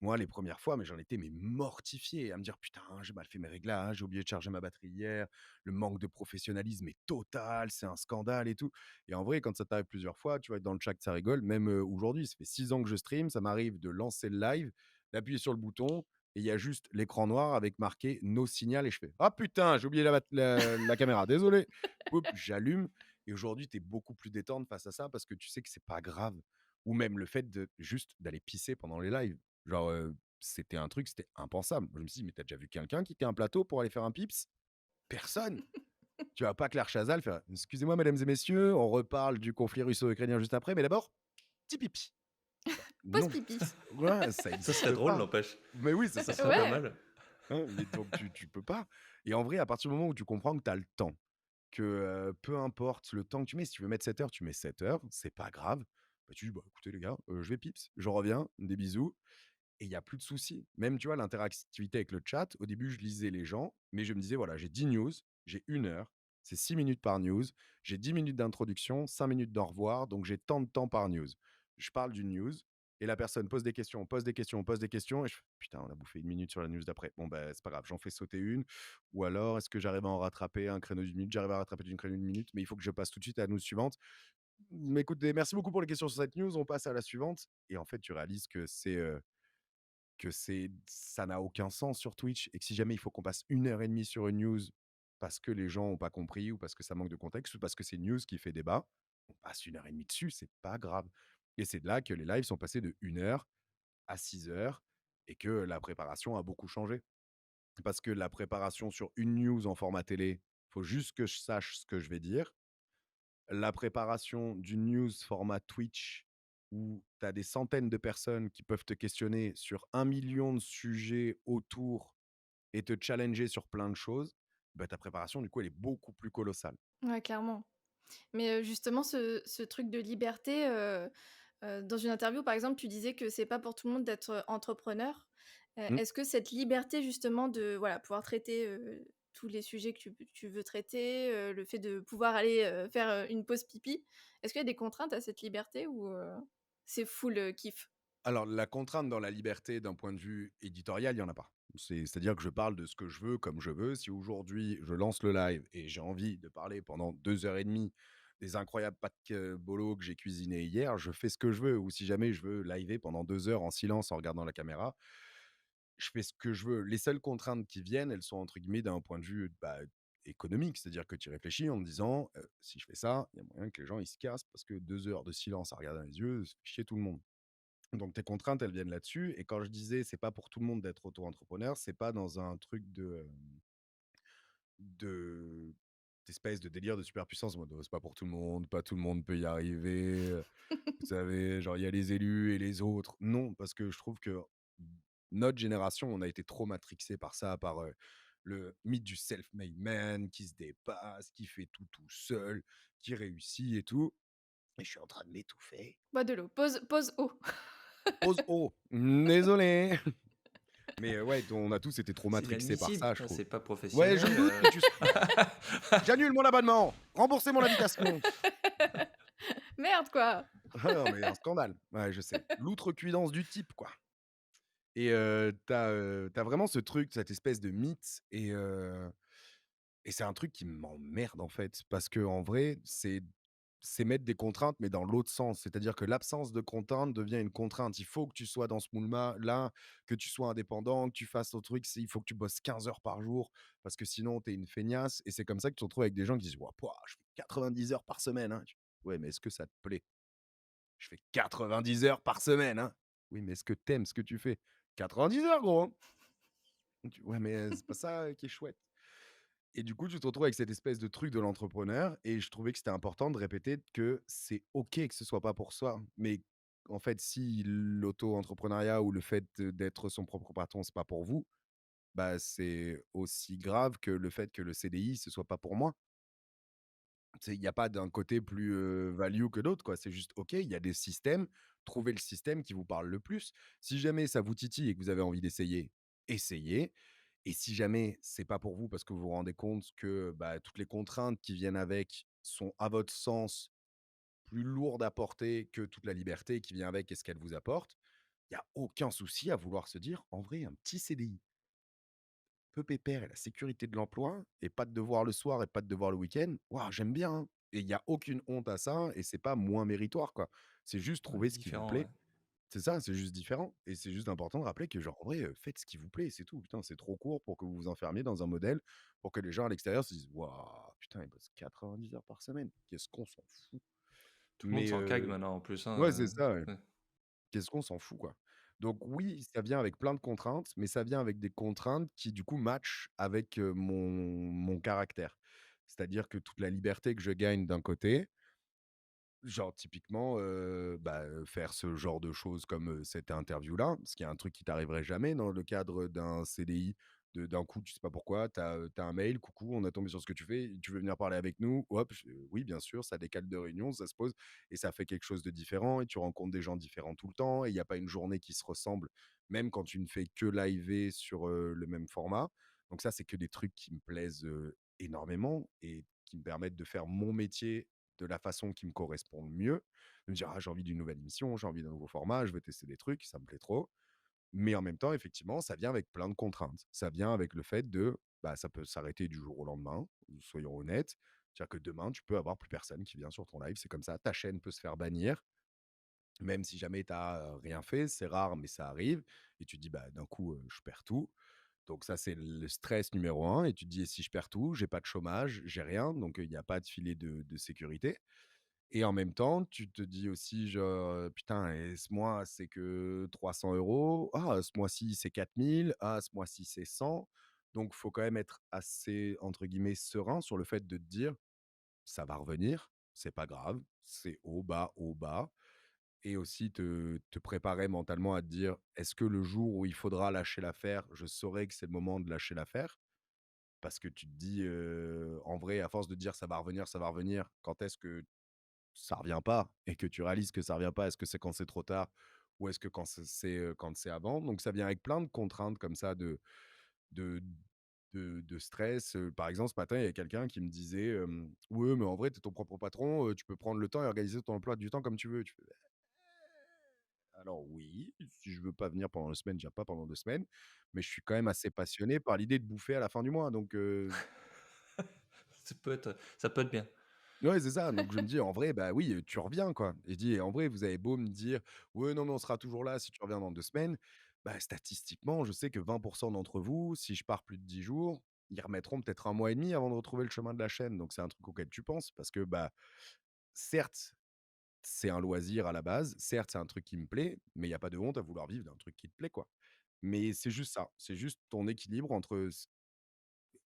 Moi, les premières fois, mais j'en étais mais mortifié à me dire: «Putain, j'ai mal fait mes réglages, j'ai oublié de charger ma batterie hier, le manque de professionnalisme est total, c'est un scandale et tout» et en vrai, quand ça t'arrive plusieurs fois, tu vois, dans le chat, ça rigole. Même, aujourd'hui, ça fait 6 ans que je stream, ça m'arrive de lancer le live, d'appuyer sur le bouton et il y a juste l'écran noir avec marqué «No signal» et je fais: «Ah putain, j'ai oublié la caméra, désolé». Poup, j'allume et aujourd'hui, tu es beaucoup plus détente face à ça parce que tu sais que c'est pas grave. Ou même le fait de juste d'aller pisser pendant les lives. Genre, c'était un truc, c'était impensable. Je me suis dit: «Mais tu as déjà vu quelqu'un quitter un plateau pour aller faire un pips? Personne!» Tu vas pas Claire Chazal faire: «Excusez-moi mesdames et messieurs, on reparle du conflit russo-ukrainien juste après, mais d'abord, petit pipi». Bah, Pause non. pipi. Ouais, ça Ça serait existe drôle, pas. n'empêche. Mais oui, Ça ça serait pas Ouais. mal. hein, mais donc tu peux pas et en vrai, à partir du moment où tu comprends que tu as le temps, que, peu importe le temps que tu mets, si tu veux mettre 7 heures, tu mets 7 heures, c'est pas grave. Bah, tu dis: «Bah, écoutez les gars, je vais pips, je reviens, des bisous» et il y a plus de soucis. Même, tu vois, l'interactivité avec le chat, au début, je lisais les gens, mais je me disais: «Voilà, j'ai 10 news, j'ai 1 heure, c'est 6 minutes par news, j'ai 10 minutes d'introduction, 5 minutes d'au revoir, donc j'ai tant de temps par news». Je parle d'une news et la personne pose des questions, pose des questions, pose des questions et je fais: «Putain, on a bouffé 1 minute sur la news d'après. Bon, bah, c'est pas grave, j'en fais sauter une ou alors est-ce que j'arrive à en rattraper un créneau d'1 minute? J'arrive à rattraper d'une créneau d'1 minute, mais il faut que je passe tout de suite à la news suivante. Mais écoutez, merci beaucoup pour les questions sur cette news, on passe à la suivante» et en fait, tu réalises que ça n'a aucun sens sur Twitch et que si jamais il faut qu'on passe 1 heure et demie sur une news parce que les gens ont pas compris ou parce que ça manque de contexte ou parce que c'est une news qui fait débat, on passe 1 heure et demie dessus, c'est pas grave et c'est de là que les lives sont passés de 1 heure à 6 heures et que la préparation a beaucoup changé. Parce que la préparation sur une news en format télé, faut juste que je sache ce que je vais dire. La préparation d'une news format Twitch où tu as des centaines de personnes qui peuvent te questionner sur 1 million de sujets autour et te challenger sur plein de choses, bah, ta préparation, du coup, elle est beaucoup plus colossale. Ouais, clairement. Mais, justement ce truc de liberté, dans une interview, par exemple, tu disais que c'est pas pour tout le monde d'être, entrepreneur. Mmh. Est-ce que cette liberté justement de, voilà, pouvoir traiter, tous les sujets que tu veux traiter, le fait de pouvoir aller, faire, une pause pipi, est-ce qu'il y a des contraintes à cette liberté ou, c'est full, kiff? Alors, la contrainte dans la liberté d'un point de vue éditorial, il y en a pas. C'est-à-dire que je parle de ce que je veux, comme je veux. Si aujourd'hui, je lance le live et j'ai envie de parler pendant 2 heures et demie des incroyables pâtes bolo que j'ai cuisinées hier, je fais ce que je veux. Ou si jamais je veux liver pendant 2 heures en silence en regardant la caméra, je fais ce que je veux. Les seules contraintes qui viennent, elles sont entre guillemets d'un point de vue, bah, économique. C'est-à-dire que tu réfléchis en te disant: «Si je fais ça, il y a moyen que les gens ils se cassent parce que 2 heures de silence à regarder dans les yeux, ça fait chier tout le monde». Donc tes contraintes, elles viennent là-dessus et quand je disais: «C'est pas pour tout le monde d'être auto-entrepreneur», c'est pas dans un truc de d'espèce de délire de superpuissance en mode: «Oh, c'est pas pour tout le monde, pas tout le monde peut y arriver, vous savez, genre il y a les élus et les autres». Non, parce que je trouve que notre génération, on a été trop matrixé par ça, par, le mythe du self-made man qui se dépasse, qui fait tout seul, qui réussit et tout et je suis en train de m'étouffer. Bois de l'eau, pause eau. Pause eau, désolé. Mais ouais, on a tous été trop C'est matrixés par inadmissible, ça, je trouve. c'est pas Ouais, je professionnel, me doute, mais tu j'annule mon abonnement! Remboursez mon invitation! Merde quoi! Ah non, mais un scandale. Ouais, je sais. L'outrecuidance du type, quoi et tu as vraiment ce truc, cette espèce de mythe et c'est un truc qui m'emmerde, en fait, parce que en vrai, c'est mettre des contraintes, mais dans l'autre sens. C'est-à-dire que l'absence de contrainte devient une contrainte. Il faut que tu sois dans ce moule-là, que tu sois indépendant, que tu fasses ton truc. Il faut que tu bosses 15 heures par jour parce que sinon, tu es une feignasse. Et c'est comme ça que tu te retrouves avec des gens qui disent: «Ouah, pouah, je fais 90 heures par semaine, hein». Ouais, mais est-ce que ça te plaît? Je fais 90 heures par semaine, hein. Oui, mais est-ce que t'aimes ce que tu fais? 90 heures, gros, hein. Ouais, mais c'est pas ça qui est chouette. Et du coup, tu te retrouves avec cette espèce de truc de l'entrepreneur et je trouvais que c'était important de répéter que c'est OK que ce soit pas pour soi. Mais en fait, si l'auto-entrepreneuriat ou le fait d'être son propre patron, c'est pas pour vous, bah, c'est aussi grave que le fait que le CDI, ce soit pas pour moi. Il y a pas d'un côté plus, value que d'autre, quoi. C'est juste, OK, il y a des systèmes, trouvez le système qui vous parle le plus. Si jamais ça vous titille et que vous avez envie d'essayer, essayez et si jamais c'est pas pour vous parce que vous vous rendez compte que, bah, toutes les contraintes qui viennent avec sont, à votre sens, plus lourdes à porter que toute la liberté qui vient avec et ce qu'elle vous apporte, il y a aucun souci à vouloir se dire: «En vrai, un petit CDI, peu pépère et la sécurité de l'emploi et pas de devoir le soir et pas de devoir le week-end, waouh, j'aime bien, hein» et il y a aucune honte à ça et c'est pas moins méritoire, quoi. C'est juste Ouais, trouver ce qui vous différent, ouais. plaît. C'est ça, c'est juste différent et c'est juste important de rappeler que genre, en vrai, faites ce qui vous plaît, c'est tout. Putain, c'est trop court pour que vous vous enfermiez dans un modèle, pour que les gens à l'extérieur se disent: «Waouh, putain, il bosse 90 heures par semaine. Qu'est-ce qu'on s'en fout?» Tout le monde mais s'en cague maintenant en plus, ouais, c'est hein, ça, ouais. ouais. Qu'est-ce qu'on s'en fout, quoi? Donc oui, ça vient avec plein de contraintes, mais ça vient avec des contraintes qui, du coup, matchent avec, mon caractère. C'est-à-dire que toute la liberté que je gagne d'un côté, genre typiquement, bah, faire ce genre de choses comme, cette interview-là, ce qui est un truc qui t'arriverait jamais dans le cadre d'un CDI. D'un coup, tu sais pas pourquoi, tu as, un mail: «Coucou, on a tombé sur ce que tu fais, tu veux venir parler avec nous?» Hop, je oui, bien sûr, ça décale de réunion, ça se pose et ça fait quelque chose de différent et tu rencontres des gens différents tout le temps et il y a pas une journée qui se ressemble, même quand tu ne fais que liver sur, le même format. Donc ça, c'est que des trucs qui me plaisent, énormément et qui me permettent de faire mon métier de la façon qui me correspond le mieux. De me dire: «Ah, j'ai envie d'une nouvelle émission, j'ai envie d'un nouveau format, je veux tester des trucs, ça me plaît trop». Mais en même temps, effectivement, ça vient avec plein de contraintes. Ça vient avec le fait de, bah, ça peut s'arrêter du jour au lendemain, soyons honnêtes. C'est-à-dire que demain, tu peux avoir plus personne qui vient sur ton live, c'est comme ça. Ta chaîne peut se faire bannir, même si jamais tu as, rien fait, c'est rare, mais ça arrive et tu te dis: «Bah, d'un coup, je perds tout». Donc ça, c'est le stress numéro un. Et tu te dis: «Et si je perds tout? J'ai pas de chômage, j'ai rien», donc il y a pas de filet de sécurité. Et en même temps, tu te dis aussi genre, «Putain et ce mois, c'est que 300 €. Ah, ce mois-ci, c'est 4 000. Ah, ce mois-ci, c'est 100». Donc faut quand même être assez, entre guillemets, «serein» sur le fait de te dire: «Ça va revenir, c'est pas grave, c'est haut, bas» et aussi te préparer mentalement à te dire: «Est-ce que le jour où il faudra lâcher l'affaire, je saurai que c'est le moment de lâcher l'affaire?» Parce que tu te dis, en vrai, à force de dire: ça va revenir», quand est-ce que ça revient pas et que tu réalises que ça revient pas, est-ce que c'est quand c'est trop tard ou est-ce que quand c'est avant? Donc ça vient avec plein de contraintes comme ça de de stress, par exemple, ce matin, il y a quelqu'un qui me disait, «Ouais, mais en vrai, tu es ton propre patron, tu peux prendre le temps et organiser ton emploi du temps comme tu veux». Tu fais: «Alors oui, si je veux pas venir pendant 2 semaines, je viens pas pendant 2 semaines, mais je suis quand même assez passionné par l'idée de bouffer à la fin du mois». Donc Ça peut être bien. ouais, c'est ça, donc je me dis: «En vrai, bah, oui, tu reviens, quoi» et je dis: «Et en vrai, vous avez beau me dire: "Ouais, non, mais on sera toujours là si tu reviens dans 2 semaines"», bah, statistiquement, je sais que 20 d'entre vous, si je pars plus de 10 jours, ils remettront peut-être un mois et demi avant de retrouver le chemin de la chaîne, donc c'est un truc auquel tu penses parce que, bah, certes, c'est un loisir à la base, certes, c'est un truc qui me plaît, mais il y a pas de honte à vouloir vivre d'un truc qui te plaît, quoi. Mais c'est juste ça, c'est juste ton équilibre entre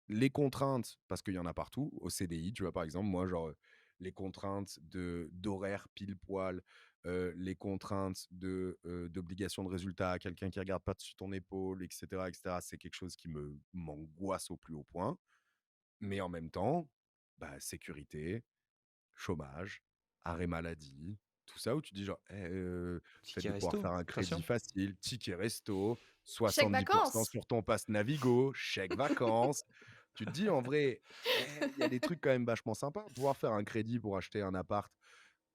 les contraintes, parce qu'il y en a partout, au CDI, tu vois? Par exemple, moi, genre, les contraintes d'horaire pile poil, les contraintes d'obligation de résultat, quelqu'un qui regarde pas dessus ton épaule et cetera, c'est quelque chose qui m'angoisse au plus haut point. Mais en même temps, bah, sécurité, chômage, arrêt maladie, tout ça où tu dis genre: «Eh, le fait Ticket de pouvoir resto, faire un crédit inflation. facile, ticket resto, Chèque 70 vacances! sur ton pass Navigo, chèque vacances». Tu te dis en vrai, il y a des trucs quand même vachement sympas. Pouvoir faire un crédit pour acheter un appart,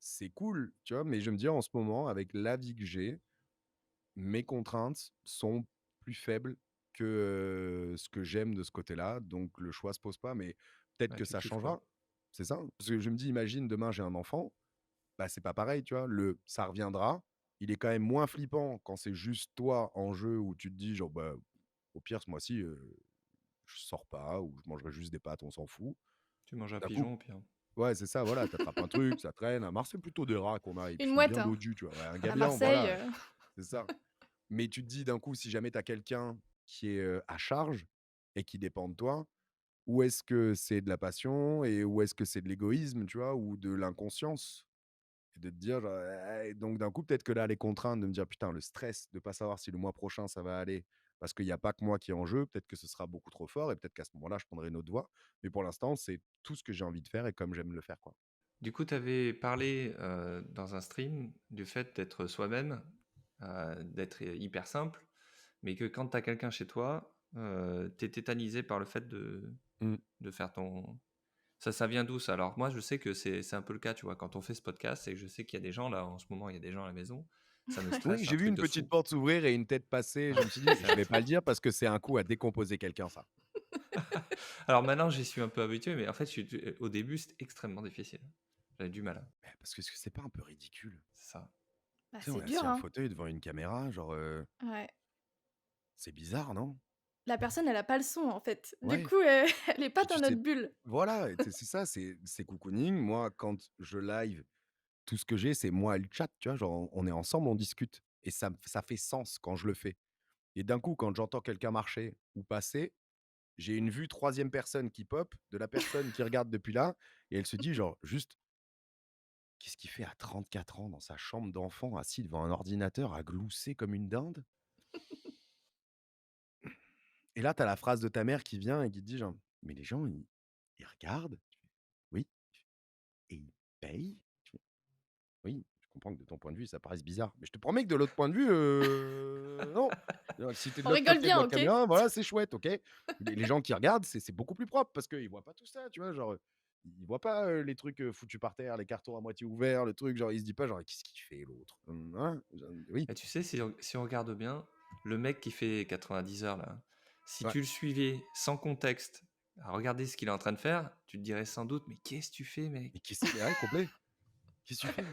c'est cool, tu vois? Mais je me dis en ce moment, avec la vie que j'ai, mes contraintes sont plus faibles que, ce que j'aime de ce côté-là, donc le choix se pose pas, mais peut-être Ouais, que tu ça kiffes, quoi. changera. C'est ça. Parce que je me dis: «Imagine demain j'ai un enfant», bah, c'est pas pareil, tu vois? Ça reviendra, il est quand même moins flippant quand c'est juste toi en jeu où tu te dis genre: «Bah, au pire ce mois-ci, je sors pas ou je mangerai juste des pâtes, on s'en fout». Tu manges un D'un coup pigeon au pire. ouais, c'est ça, voilà, tu attrapes un truc, ça traîne. À Mars, c'est plutôt des rats qu'on a et puis Une ils sont mouette, bien hein. dodus, tu vois? Ouais, un À gabion, Marseille, voilà, c'est ça. Mais tu te dis d'un coup, si jamais tu as quelqu'un qui est, à charge et qui dépend de toi, où est-ce que c'est de la passion et où est-ce que c'est de l'égoïsme, tu vois? Ou de l'inconscience? Et de te dire genre, donc d'un coup, peut-être que là, les contraintes de me dire: «Putain, le stress de pas savoir si le mois prochain ça va aller», parce qu'il y a pas que moi qui est en jeu. Peut-être que ce sera beaucoup trop fort et peut-être qu'à ce moment-là, je prendrai une autre voie. Mais pour l'instant, c'est tout ce que j'ai envie de faire et comme j'aime le faire, quoi. Du coup, tu avais parlé, dans un stream du fait d'être soi-même, d'être hyper simple, mais que quand tu as quelqu'un chez toi, tu es tétanisé par le fait Mmh. de faire ton ça vient d'où ça? Alors moi, je sais que c'est un peu le cas, tu vois? Quand on fait ce podcast et que je sais qu'il y a des gens là, en ce moment, il y a des gens à la maison, ça me Oui, stresse un j'ai vu truc une de petite fou. porte s'ouvrir et une tête passer. Je me suis dit: «Je vais Exact. pas le dire parce que c'est un coup à décomposer quelqu'un, ça». Alors maintenant, j'y suis un peu habitué, mais en fait, au début, c'était extrêmement difficile. J'avais du mal, hein. Mais parce que est-ce que c'est pas un peu ridicule? C'est ça. Bah, Tu sais, on c'est est dur, assis en hein. fauteuil devant une caméra, genre, Ouais. c'est bizarre, non? La personne, elle a pas le son, en fait. Du Ouais, coup, elle est pas puis tu dans sais notre bulle. voilà, et tu sais, c'est ça, c'est cocooning. Moi, quand je live, tout ce que j'ai, c'est moi et le chat, tu vois? Genre, on est ensemble, on discute et ça fait sens quand je le fais et d'un coup, quand j'entends quelqu'un marcher ou passer, j'ai une vue troisième personne qui pop de la personne qui regarde depuis là et elle se dit genre juste: «Qu'est-ce qu'il fait à 34 ans dans sa chambre d'enfant, assis devant un ordinateur à glousser comme une dinde?» Et là, tu as la phrase de ta mère qui vient et qui te dit genre: «Mais les gens, ils regardent?» Tu fais: «Oui» et ils payent? Tu fais: «Oui, je comprends que de ton point de vue, ça paraisse bizarre, mais je te promets que de l'autre point de vue, non. C'est-à-dire que si tu es de On l'autre rigole côté de bien, la OK? caméra, voilà, c'est chouette, OK?» Les gens qui regardent, c'est beaucoup plus propre parce qu'ils voient pas tout ça, tu vois? Genre, ils voient pas, les trucs, foutus par terre, les cartons à moitié ouverts, le truc, genre, ils se disent pas genre: «Qu'est-ce qu'il fait l'autre? Hein?» Oui, Et tu sais, si on regarde bien, le mec qui fait 90 heures là, si ouais, tu le suivais sans contexte, à regarder ce qu'il est en train de faire, tu te dirais sans doute: «Mais qu'est-ce que tu fais, mais mec? mais ouais, complet. «Qu'est-ce que tu fais?»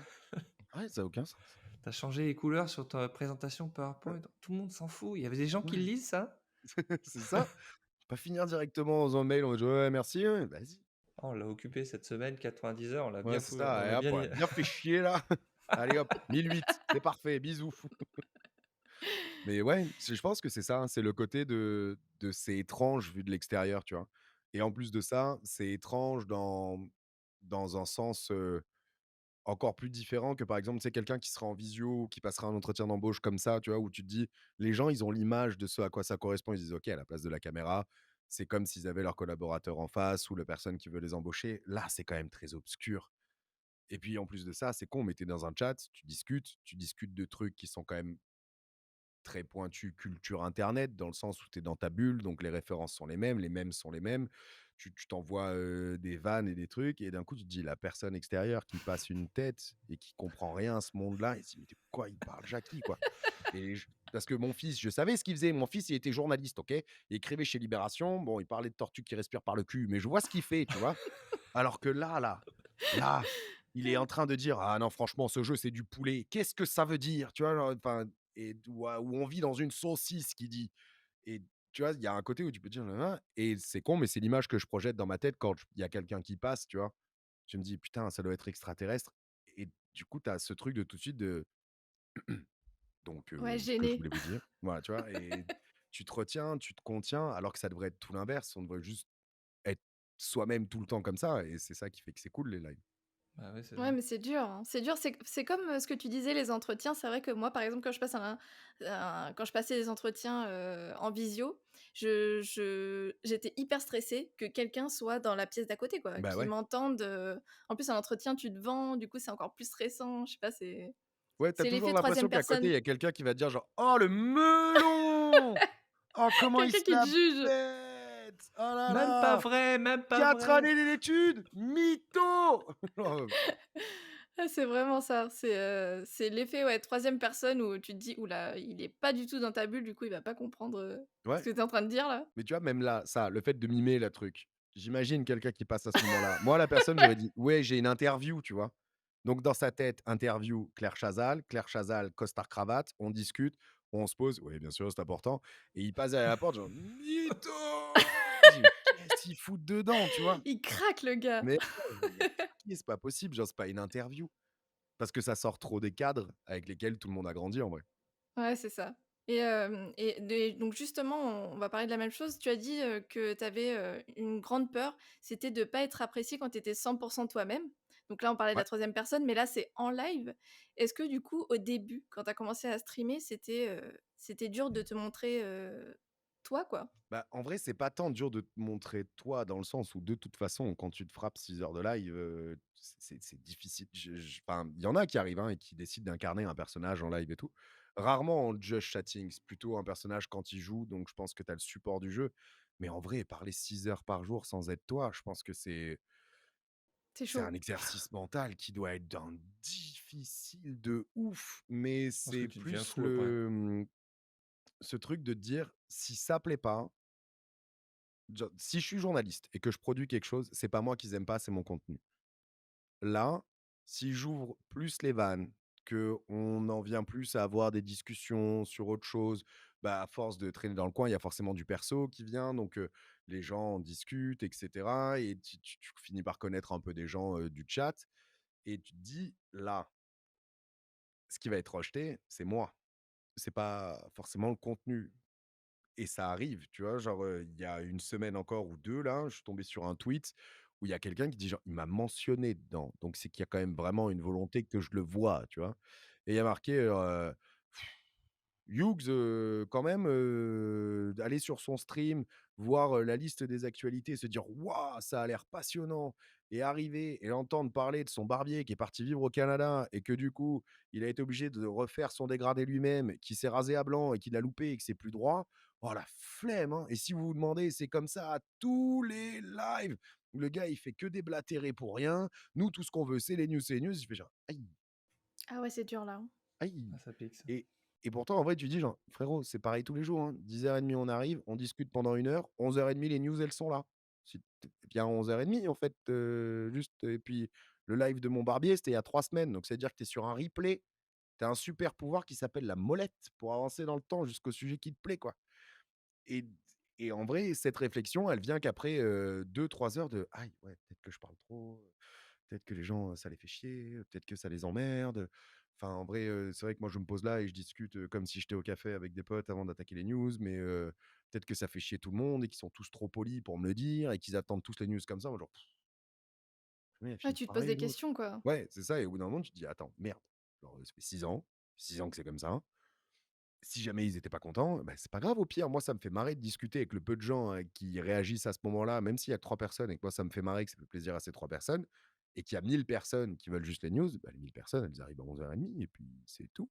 Ouais, ça a aucun sens. T'as changé les couleurs sur ta présentation Ouais, PowerPoint?» Tout le monde s'en fout. Il y avait des gens qui le ouais, lisent ça? c'est ça. Pas finir directement dans un mail en mode: «Ouais, merci, ouais, vas-y». Ah, on l'a occupé cette semaine, 90 heures, Ouais, c'est on ça et l'a hop, bien on a bien fait chier là. Allez hop, 1008, c'est parfait, bisous. Mais ouais, je pense que c'est ça, hein, c'est le côté de c'est étrange vu de l'extérieur, tu vois? Et en plus de ça, c'est étrange dans un sens, encore plus différent que, par exemple, c'est quelqu'un qui sera en visio ou qui passera un entretien d'embauche comme ça, tu vois? Où tu te dis, les gens, ils ont l'image de ce à quoi ça correspond. Ils se disent: «OK, à la place de la caméra, c'est comme s'ils avaient leur collaborateur en face ou la personne qui veut les embaucher». Là, c'est quand même très obscur et puis, en plus de ça, c'est con, mais tu es dans un chat, tu discutes de trucs qui sont quand même très pointu culture internet, dans le sens où tu es dans ta bulle, donc les références sont les mêmes sont les mêmes. Tu t'envoies, des vannes et des trucs et d'un coup, tu te dis: «La personne extérieure qui passe une tête et qui comprend rien à ce monde-là», il se dit: «Mais de quoi il parle Jackie, quoi?» et je parce que mon fils, je savais ce qu'il faisait. Mon fils, il était journaliste, OK? Il écrivait chez Libération. Bon, il parlait de tortues qui respirent par le cul, mais je vois ce qu'il fait, tu vois? Alors que là, il est en train de dire: «Ah non, franchement, ce jeu, c'est du poulet. Qu'est-ce que ça veut dire?» Tu vois? Genre, enfin et où on vit dans une saucisse qui dit et tu vois? Il y a un côté où tu peux dire: «Nin et c'est con, mais c'est l'image que je projette dans ma tête quand il y a quelqu'un qui passe, tu vois? Je me dis: «Putain, ça doit être extraterrestre» et du coup, tu as ce truc de tout de suite de donc Ouais, ce que je gêné. voulais vous dire, voilà, tu vois? Et tu te retiens, tu te contiens, alors que ça devrait être tout l'inverse. On devrait juste être soi-même tout le temps comme ça et c'est ça qui fait que c'est cool les lives. Bah, ouais, c'est Ouais, ça. mais c'est dur, hein. C'est dur, c'est comme, ce que tu disais, les entretiens. C'est vrai que moi, par exemple, quand je passais des entretiens, en visio, j'étais hyper stressée que quelqu'un soit dans la pièce d'à côté, quoi, Bah qu'il ouais. m'entende, en plus, un entretien, tu te vends, du coup, c'est encore plus stressant. Je sais pas, Ouais, tu as c'est toujours l'effet l'impression troisième qu'à côté, il personne. y a quelqu'un qui va te dire genre: «Oh le melon! Oh comment il Quelqu'un se qui te la juge. pète! Oh là Même pas là! vrai, même pas 4 vrai! années d'études! Mytho!» Ah, c'est vraiment ça. C'est l'effet, ouais, 3 personne où tu te dis: «Ouh là, il est pas du tout dans ta bulle, du coup, il va pas comprendre, ce Ouais, que tu es en train de dire, là». mais tu vois même là, ça, le fait de mimer le truc, j'imagine quelqu'un qui passe à ce moment-là. Moi la personne, j'aurais dit: «Ouais, j'ai une interview», tu vois? Donc dans sa tête, interview Claire Chazal, costard cravate, on discute, on se pose: «Oui bien sûr, c'est important» et il passe derrière la porte genre: «Mytho!» Je dis: «Mais qu'est-ce qu'il fout dedans?» tu vois? Il craque, le gars. Mais ouais, il a craqué, c'est pas possible, genre, c'est pas une interview. Parce que ça sort trop des cadres avec lesquels tout le monde a grandi, en vrai. Ouais, c'est ça donc justement, on va parler de la même chose. Tu as dit, que tu avais, une grande peur, c'était de pas être apprécié quand tu étais 100 toi-même. Donc là, on parlait de Ouais. la troisième personne, mais là, c'est en live. Est-ce que du coup, au début, quand tu as commencé à streamer, c'était dur de te montrer, toi, quoi. Bah, en vrai, c'est pas tant dur de te montrer toi, dans le sens où de toute façon, quand tu te frappes 6 heures de live, c'est difficile. Je enfin, il y en a qui arrivent, hein, et qui décident d'incarner un personnage en live et tout. Rarement en just chatting, c'est plutôt un personnage quand il joue, donc je pense que tu as le support du jeu. Mais en vrai, parler 6 heures par jour sans être toi, je pense que C'est c'est un chaud. exercice mental qui doit être d'un difficile de ouf. Mais Je pense que c'est tu deviens plus fou après. ce truc de te dire: «Si ça plaît pas, si je suis journaliste et que je produis quelque chose, c'est pas moi qu'ils aiment pas, c'est mon contenu. Là, si j'ouvre plus les vannes, qu'on en vient plus à avoir des discussions sur autre chose, bah, à force de traîner dans le coin, il y a forcément du perso qui vient, donc les gens en discutent et cetera, et tu finis par connaître un peu des gens, du chat, et tu te dis: «Là, ce qui va être rejeté, c'est moi, c'est pas forcément le contenu». Et ça arrive, tu vois? Genre, il y a une semaine encore ou 2 là, je suis tombé sur un tweet où il y a quelqu'un qui dit genre il m'a mentionné dedans, donc c'est qu'il y a quand même vraiment une volonté que je le vois, tu vois? Et il y a marqué, Hughes, quand même, d'aller sur son stream, voir, la liste des actualités, se dire: «Waouh, ça a l'air passionnant», et arriver et entendre parler de son barbier qui est parti vivre au Canada et que du coup, il a été obligé de refaire son dégradé lui-même, qui s'est rasé à blanc et qu'il a loupé et que c'est plus droit. Oh la flemme, hein! Et si vous vous demandez, c'est comme ça à tous les lives. Le gars, il fait que déblatérer pour rien. Nous, tout ce qu'on veut, c'est les news, c'est les news. Je fais genre: «Aïe, Ah ouais, c'est dur là, hein. aïe». Ah, ça pique ça. Et et pourtant, en vrai, tu dis genre: «Frérot, c'est pareil tous les jours, hein. 10:30, on arrive, on discute pendant 1 heure, 11:30, les news, elles sont là. Si t Viens à 11:30 en fait, juste, et puis le live de mon barbier, c'était il y a 3 semaines, donc ça veut dire que tu es sur un replay. Tu as un super pouvoir qui s'appelle la molette pour avancer dans le temps jusqu'au sujet qui te plaît, quoi». Et et en vrai, cette réflexion, elle vient qu'après, 2-3 heures de: «Aïe, ouais, peut-être que je parle trop, peut-être que les gens, ça les fait chier, peut-être que ça les emmerde». Enfin, en vrai, c'est vrai que moi, je me pose là et je discute, comme si j'étais au café avec des potes avant d'attaquer les news, mais peut-être que ça fait chier tout le monde et qu'ils sont tous trop polis pour me le dire et qu'ils attendent tous les news comme ça. Moi, genre: «Jamais elle Ouais, finit de tu te poses parler des l'autre». questions, quoi. Ouais, c'est ça, et au bout d'un moment, tu te dis: «Attends, merde, genre, ça fait 6 ans que c'est comme ça. Si jamais ils étaient pas contents, bah, c'est pas grave, au pire, moi ça me fait marrer de discuter avec le peu de gens, qui réagissent à ce moment-là, même s'il y a que 3 personnes et que moi ça me fait marrer, que ça fait plaisir à ces 3 personnes, et qu'il y a 1000 personnes qui veulent juste les news, bah, les 1000 personnes, elles arrivent à 11:30 et puis c'est tout.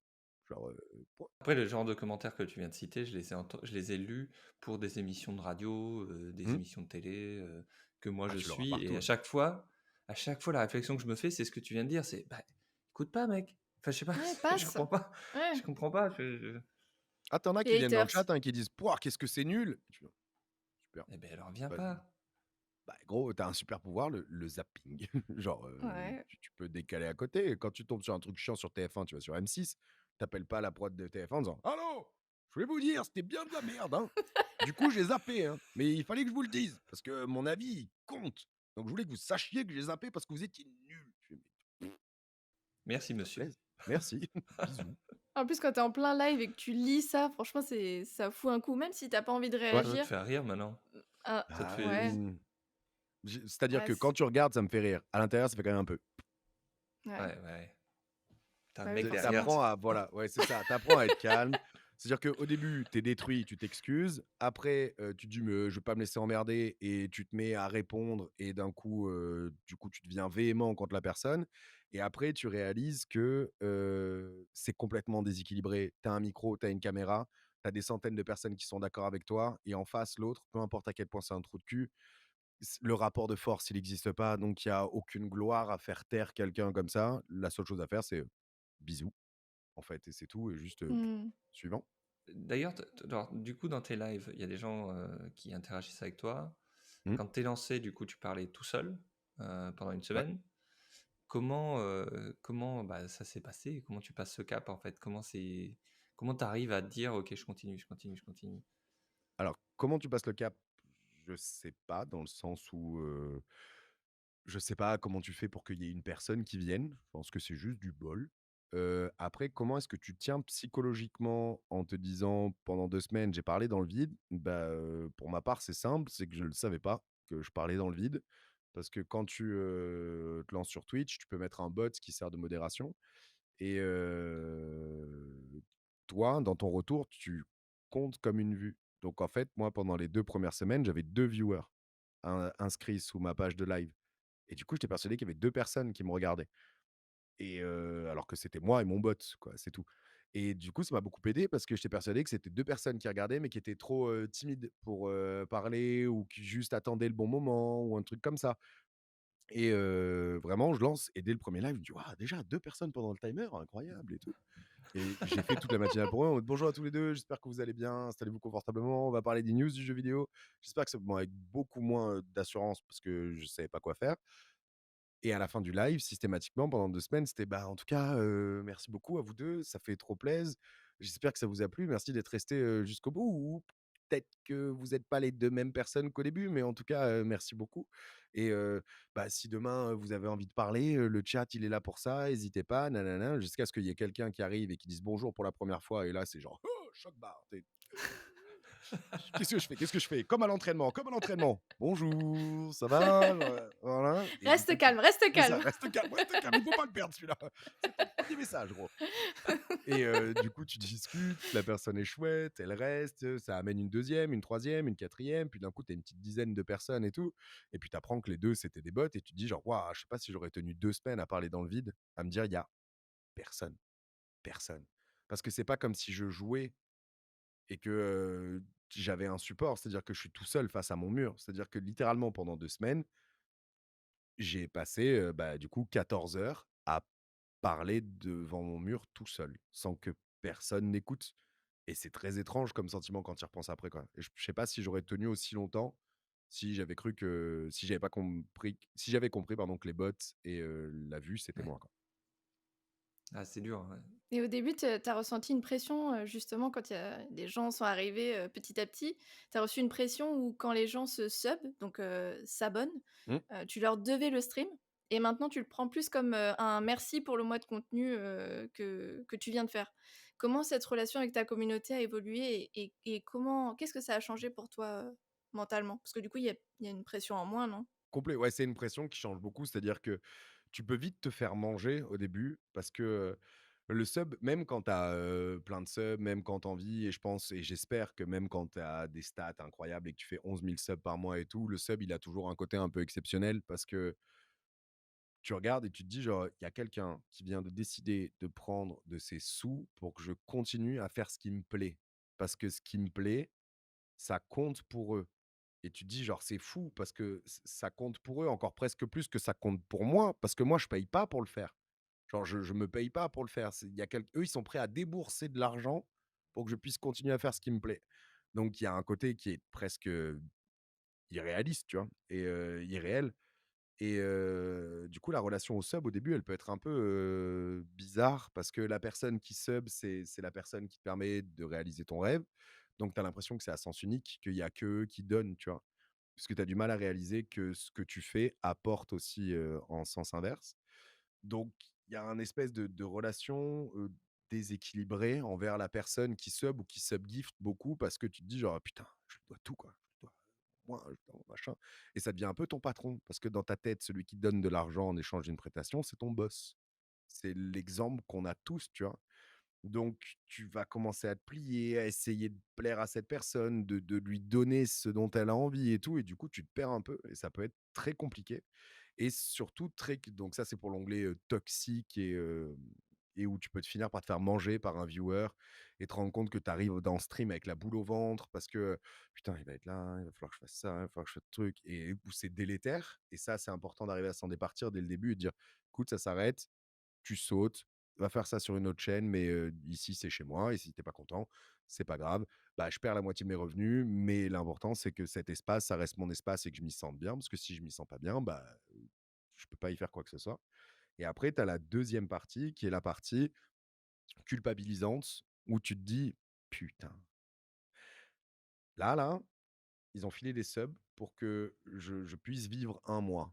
Genre, point. Après, le genre de commentaires que tu viens de citer, je les ai lus pour des émissions de radio, des Mmh. émissions de télé, que moi Ah, je tu l'auras suis et partout, ouais. à chaque fois, la réflexion que je me fais, c'est ce que tu viens de dire, c'est: «Bah, écoute pas mec». Enfin, je sais pas, Ouais, je passe. comprends pas, je Ouais. comprends pas, je Ah, tu as qui Les viennent dans le haters. chat, hein, qui disent: «Pouah, qu'est-ce que c'est nul!» Je fais: «Super, eh beh, alors viens vas-y». pas. Bah, gros, tu as un super pouvoir, le zapping. Genre, Ouais. tu peux décaler à côté. Quand tu tombes sur un truc chiant sur TF1, tu vas sur M6, tu pas la prod de TF1 en disant: «Allô, je voulais vous dire, c'était bien de la merde, hein. Du coup, j'ai zappé, hein, mais il fallait que je vous le dise parce que mon avis, il compte. Donc je voulais que vous sachiez que j'ai zappé parce que vous étiez nuls». Je fais: «Mais Merci ça monsieur. plaise. Merci, bisous». En plus, quand tu es en plein live et que tu lis ça, franchement, ça fout un coup. Même si tu as pas envie de Ça Ouais. doit te réagir. faire rire maintenant? Ah, Ça te Ah, fait ouais, c'est-à-dire ouais, que quand tu regardes, ça me fait rire. À l'intérieur, ça fait quand même un peu. ouais. ouais, ouais. Tu un Bah oui, mec Tu derrière, forcément. apprends à Voilà, ouais, c'est ça, tu apprends à être calme. C'est-à-dire qu'au début, tu es détruit, tu t'excuses. Après, tu te dis: «Mais je vais pas me laisser emmerder», et tu te mets à répondre et d'un coup, du coup, tu deviens véhément contre la personne, et après tu réalises que, c'est complètement déséquilibré. Tu as un micro, tu as une caméra, tu as des centaines de personnes qui sont d'accord avec toi, et en face, l'autre, peu importe à quel point c'est un trou de cul, le rapport de force, il n'existe pas, donc il y a aucune gloire à faire taire quelqu'un comme ça. La seule chose à faire, c'est, bisous, en fait, et c'est tout, et juste, Mmh. suivant. D'ailleurs, alors, du coup, dans tes lives, il y a des gens qui interagissent avec toi. Mmh, Quand t'es lancé, du coup, tu parlais tout seul pendant une ouais. semaine. Comment bah, ça s'est passé? Comment tu passes ce cap en fait? Comment tu arrives à te dire: «OK, je continue, je continue, je continue»? Alors, comment tu passes le cap? Je sais pas, dans le sens où, je sais pas comment tu fais pour qu'il y ait une personne qui vienne. Je pense que c'est juste du bol. Après, comment est-ce que tu tiens psychologiquement en te disant: «Pendant 2 semaines, j'ai parlé dans le vide»? Bah, pour ma part, c'est simple, c'est que je ne le savais pas que je parlais dans le vide. Parce que quand tu, te lances sur Twitch, tu peux mettre un bot qui sert de modération, et toi, dans ton retour, tu comptes comme une vue. Donc en fait, moi, pendant les 2 premières semaines, j'avais 2 viewers inscrits sous ma page de live et du coup, j'étais persuadé qu'il y avait 2 personnes qui me regardaient et alors que c'était moi et mon bot, quoi, c'est tout et du coup, ça m'a beaucoup aidé parce que j'étais persuadé que c'était 2 personnes qui regardaient, mais qui étaient trop, timides pour, parler ou qui juste attendaient le bon moment ou un truc comme ça et vraiment, je lance et dès le premier live, je me dis: «Waouh, déjà 2 personnes pendant le timer, incroyable et tout». Et j'ai fait toute la matinale pour eux en mode: «Bonjour à tous les 2, j'espère que vous allez bien, installez-vous confortablement, on va parler des news du jeu vidéo». J'espère que c'est bon, avec beaucoup moins, d'assurance parce que je savais pas quoi faire et à la fin du live, systématiquement pendant 2 semaines, c'était: «Bah, en tout cas, merci beaucoup à vous 2, ça fait trop plaise. J'espère que ça vous a plu. Merci d'être restés, jusqu'au bout ou peut-être que vous êtes pas les 2 mêmes personnes qu'au début, mais en tout cas, merci beaucoup et bah, si demain, vous avez envie de parler, le chat, il est là pour ça, hésitez pas, nanana», jusqu'à ce qu'il y ait quelqu'un qui arrive et qui dise bonjour pour la première fois et là, c'est genre: «Oh, choc barre». Qu'est-ce que je fais? Qu'est-ce que je fais? Comme à l'entraînement, comme à l'entraînement. «Bonjour, ça va?» voilà et du coup, Reste tu calme, reste c'est ça, calme. reste calme, il faut pas le perdre celui-là. C'est ton premier message, gros et du coup, tu discutes, la personne est chouette, elle reste, ça amène une deuxième, une troisième, une quatrième, puis d'un coup, tu as une petite dizaine de personnes et tout et puis tu apprends que les 2 c'était des bots et tu te dis genre: «Waouh, je sais pas si j'aurais tenu 2 semaines à parler dans le vide, à me dire: "Il y a personne, personne"». Parce que c'est pas comme si je jouais et que, j'avais un support. C'est-à-dire que je suis tout seul face à mon mur. C'est-à-dire que littéralement pendant 2 semaines, j'ai passé, bah, du coup 14 heures à parler devant mon mur tout seul, sans que personne n'écoute et c'est très étrange comme sentiment quand tu y repenses après, quoi et je sais pas si j'aurais tenu aussi longtemps si j'avais cru que si j'avais pas compris si j'avais compris pardon que les bots et la vue, c'était Ouais. moi, quoi. Ah, c'est dur, ouais. Et au début, tu as ressenti une pression, justement quand il y a des gens sont arrivés, petit à petit? Tu as reçu une pression où quand les gens se sub, donc s'abonnent, Mmh. tu leur devais le stream et maintenant tu le prends plus comme, un merci pour le mois de contenu, que tu viens de faire. Comment cette relation avec ta communauté a évolué et comment qu'est-ce que ça a changé pour toi, mentalement? Parce que du coup, il y a une pression en moins, non? Complet, ouais, c'est une pression qui change beaucoup. C'est-à-dire que tu peux vite te faire manger au début parce que, le sub, même quand tu as, plein de subs, même quand tu envie et je pense et j'espère que même quand tu as des stats incroyables et que tu fais 11 000 subs par mois et tout, le sub, il a toujours un côté un peu exceptionnel parce que tu regardes et tu te dis genre: «Il y a quelqu'un qui vient de décider de prendre de ses sous pour que je continue à faire ce qui me plaît». Parce que ce qui me plaît, ça compte pour eux. Et tu te dis genre: «C'est fou» parce que ça compte pour eux encore presque plus que ça compte pour moi, parce que moi je paye pas pour le faire. Genre je me paye pas pour le faire. C'est il y a quelq Eux, ils sont prêts à débourser de l'argent pour que je puisse continuer à faire ce qui me plaît. Donc il y a un côté qui est presque, irréaliste, tu vois? Et irréel et du coup la relation au sub au début, elle peut être un peu, bizarre parce que la personne qui sub, c'est la personne qui te permet de réaliser ton rêve. Donc tu as l'impression que c'est à sens unique, qu'il y a qu'eux qui donnent, tu vois? Parce que tu as du mal à réaliser que ce que tu fais apporte aussi, en sens inverse. Donc il y a un espèce de relation, déséquilibrée envers la personne qui sub ou qui subgift beaucoup parce que tu te dis genre: «Ah putain, je lui dois tout quoi, je lui dois moi, je dois machin» et ça devient un peu ton patron parce que dans ta tête, celui qui te donne de l'argent en échange d'une prestation, c'est ton boss. C'est l'exemple qu'on a tous, tu vois? Donc tu vas commencer à te plier, à essayer de plaire à cette personne, de lui donner ce dont elle a envie et tout et du coup, tu te perds un peu et ça peut être très compliqué et surtout très donc ça, c'est pour l'onglet, toxique et où tu peux te finir par te faire manger par un viewer et te rendre compte que tu arrives dans le stream avec la boule au ventre parce que: «Putain, il va être là, il va falloir que je fasse ça, il va falloir que je fasse truc» et où c'est délétère et ça, c'est important d'arriver à s'en départir dès le début et de dire: «Écoute, ça s'arrête, tu sautes, va faire ça sur une autre chaîne, mais ici, c'est chez moi et si tu es pas content, c'est pas grave. Bah, je perds la moitié de mes revenus, mais l'important, c'est que cet espace, ça reste mon espace et que je m'y sente bien parce que si je m'y sens pas bien, bah, je peux pas y faire quoi que ce soit». Et après, tu as la deuxième partie qui est la partie culpabilisante où tu te dis: «Putain, là, ils ont filé des subs pour que je puisse vivre un mois.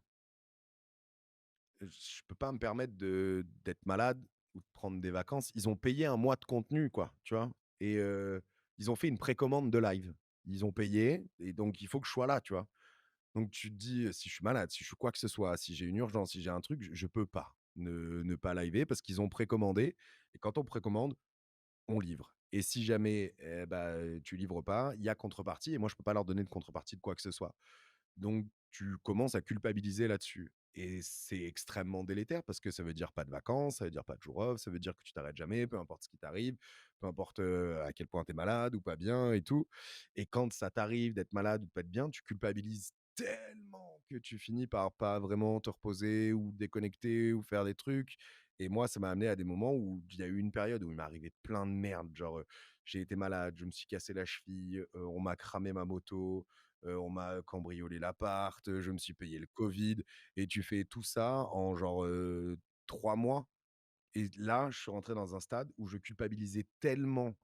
Je peux pas me permettre d'être malade ou de prendre des vacances. Ils ont payé un mois de contenu, quoi, tu vois? Et ils ont fait une précommande de live. Ils ont payé et donc il faut que je sois là, tu vois? Donc tu te dis, si je suis malade, si je suis quoi que ce soit, si j'ai une urgence, si j'ai un truc, je peux pas ne pas liver parce qu'ils ont précommandé et quand on précommande, on livre et si jamais, tu livres pas, il y a contrepartie et moi je peux pas leur donner de contrepartie de quoi que ce soit. Donc tu commences à culpabiliser là-dessus et c'est extrêmement délétère parce que ça veut dire pas de vacances, ça veut dire pas de jours off, ça veut dire que tu t'arrêtes jamais, peu importe ce qui t'arrive, peu importe, à quel point tu es malade ou pas bien et tout, et quand ça t'arrive d'être malade ou de pas être bien, tu culpabilises tellement que tu finis par pas vraiment te reposer ou déconnecter ou faire des trucs, et moi, ça m'a amené à des moments où il y a eu une période où il m'est arrivé plein de merde, genre, j'ai été malade, je me suis cassé la cheville, on m'a cramé ma moto, on m'a cambriolé l'appart, je me suis payé le covid, et tu fais tout ça en genre, 3 mois, et là, je suis rentré dans un stade où je culpabilisais tellement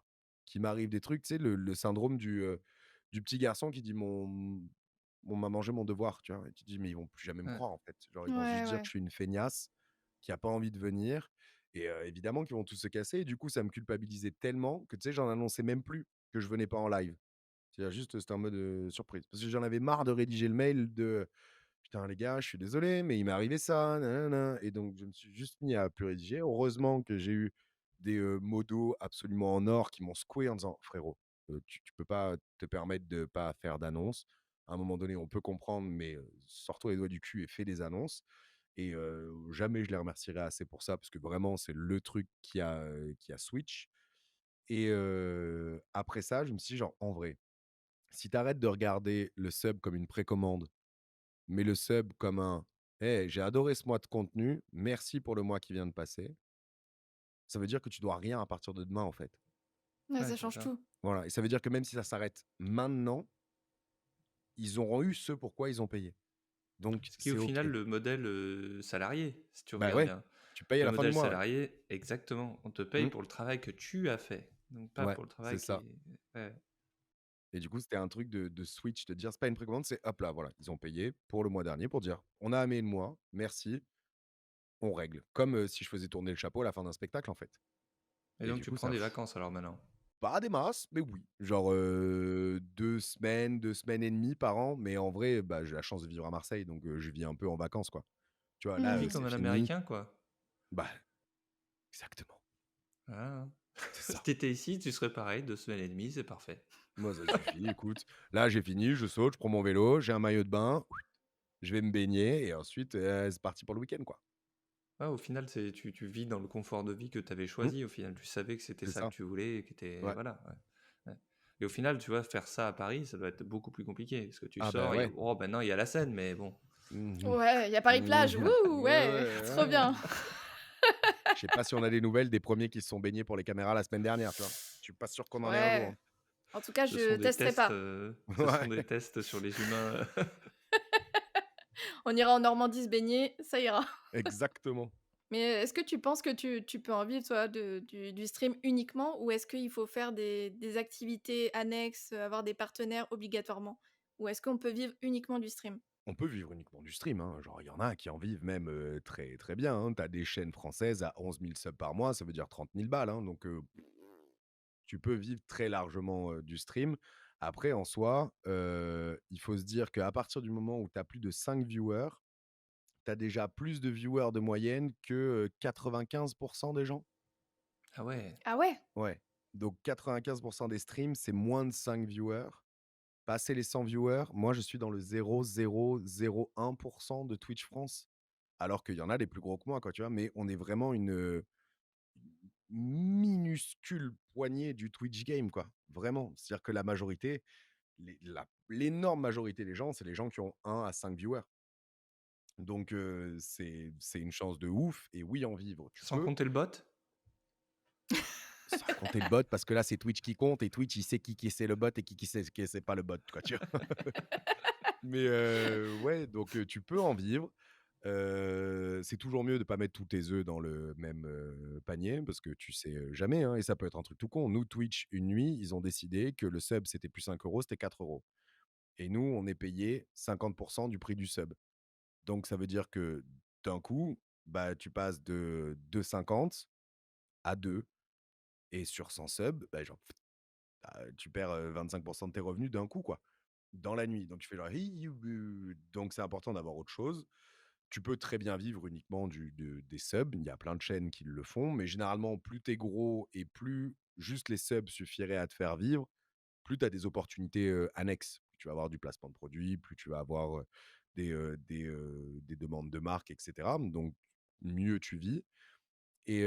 qu'il m'arrive des trucs, tu sais, le syndrome du petit garçon qui dit: «On m'a mangé mon devoir», tu vois? Et tu te dis: «Mais ils vont plus jamais me Ouais. croire, en fait». Genre, ils vont juste Ouais, dire que ouais. je suis une feignasse qui a pas envie de venir, et évidemment qu'ils vont tous se casser, et du coup, ça me culpabilisait tellement que, tu sais, j'en annonçais même plus que je venais pas en live. C'est-à-dire juste, c'était en mode, surprise. Parce que j'en avais marre de rédiger le mail de: «Putain les gars, je suis désolé, mais il m'est arrivé ça, nin et donc je me suis juste mis à plus rédiger. Heureusement que j'ai eu des, modos absolument en or qui m'ont secoué en disant: «Frérot, tu peux pas te permettre de pas faire d'annonces. À un moment donné, on peut comprendre, mais, sors-toi les doigts du cul et fais des annonces», et jamais je les remercierai assez pour ça parce que vraiment c'est le truc qui a switch, et après ça, je me suis dit genre: «En vrai, si tu arrêtes de regarder le sub comme une précommande, mais le sub comme un: «Hey, j'ai adoré ce mois de contenu, merci pour le mois qui vient de passer», ça veut dire que tu dois rien à partir de demain, en fait. Ouais, Ouais, ça c'est change ça. tout. Voilà, et ça veut dire que même si ça s'arrête maintenant, ils auront eu ce pourquoi ils ont payé. Donc Ce qui est au c'est final OK. le modèle, salarié, si tu Bah regardes ouais, bien. tu payes à Le la fin du modèle mois, ouais. salarié exactement, on te paye Mmh, pour le travail que tu as fait, donc pas ouais, pour le c'est travail qui ça, est ouais. et du coup, c'était un truc de switch, de dire: «C'est pas une précommande, c'est hop là, voilà, ils ont payé pour le mois dernier pour dire: "On a amé le mois, merci, on règle"». Comme, si je faisais tourner le chapeau à la fin d'un spectacle, en fait, Et et donc du tu coup, prends ça des vacances alors maintenant? pas des masses, mais oui. Genre, 2 semaines, 2 semaines et demie par an, mais en vrai, bah, j'ai la chance de vivre à Marseille, donc je vis un peu en vacances, quoi. Tu vois, Tu là, vis Mmh. comme c'est un fini. Américain, quoi. Bah, exactement, Voilà. c'est Si ça. tu étais ici, tu serais pareil, 2 semaines et demie, c'est parfait. Moi, ça suffit, écoute. Là, j'ai fini, je saute, je prends mon vélo, j'ai un maillot de bain, je vais me baigner et ensuite, c'est parti pour le week-end, quoi. Ouais, au final, c'est tu vis dans le confort de vie que tu avais Mmh, choisi, au final. Tu savais que c'était c'est ça que ça. tu voulais et que tu Ouais. voilà, ouais, ouais. Et au final, tu vois, faire ça à Paris, ça doit être beaucoup plus compliqué parce que tu Ah bah, sors et ouais. oh, maintenant, il y a la Seine, mais bon. Mmh mh. Ouais, il y a Paris-Plage, Mmh mh. wouh! Ouais, Ouais, ouais, trop ouais. bien. Je sais pas si on a des nouvelles des premiers qui se sont baignés pour les caméras la semaine dernière, tu vois? Je suis pas sûr qu'on en ait un jour, Ouais, hein. en tout cas, Ce je sont des testerai tests, pas. ce sont des Ouais. tests sur les humains. On ira en Normandie se baigner, ça ira. Exactement. Mais est-ce que tu penses que tu peux en vivre, toi, du stream uniquement? Ou est-ce qu'il faut faire des activités annexes, avoir des partenaires obligatoirement? Ou est-ce qu'on peut vivre uniquement du stream? On peut vivre uniquement du stream, hein. Genre, il y en a qui en vivent même, très, très bien, hein. Tu as des chaînes françaises à 11 000 subs par mois, ça veut dire 30 000 balles, hein, donc tu peux vivre très largement, du stream. Après, en soi, il faut se dire qu'à partir du moment où tu as plus de 5 viewers, tu as déjà plus de viewers de moyenne que, 95 des gens. Ah ouais, Ah ouais? Ouais, donc 95 des streams, c'est moins de 5 viewers. Passer les 100 viewers, moi, je suis dans le 0,001 de Twitch France, alors qu'il y en a des plus gros que moi, quoi, tu vois? Mais on est vraiment une minuscule poignée du Twitch game, quoi, vraiment. C'est-à-dire que la majorité, l'énorme majorité des gens, c'est les gens qui ont 1 à 5 viewers. Donc c'est une chance de ouf, et oui, en vivre, tu sans peux. compter le bot? Sans compter le bot, parce que là, c'est Twitch qui compte, et Twitch, il sait qui c'est le bot et qui sait qui c'est pas le bot, quoi, tu vois? Mais ouais, donc tu peux en vivre. C'est toujours mieux de pas mettre tous tes œufs dans le même, panier, parce que tu sais, jamais, hein, et ça peut être un truc tout con. Nous, Twitch, une nuit, ils ont décidé que le sub, c'était plus 5 €, c'était 4 €, et nous, on est payé 50 du prix du sub. Donc ça veut dire que d'un coup, bah, tu passes de 2,50 à 2, et sur 100 subs, bah, genre, bah, tu perds, 25 de tes revenus d'un coup, quoi, dans la nuit. Donc tu fais genre: «Hi you bu», donc c'est important d'avoir autre chose. Tu peux très bien vivre uniquement des subs. Il y a plein de chaînes qui le font, mais généralement, plus tu es gros et plus juste les subs suffiraient à te faire vivre, plus tu as des opportunités, annexes. Plus tu vas avoir du placement de produits, plus tu vas avoir, des demandes de marques et cetera. Donc mieux tu vis et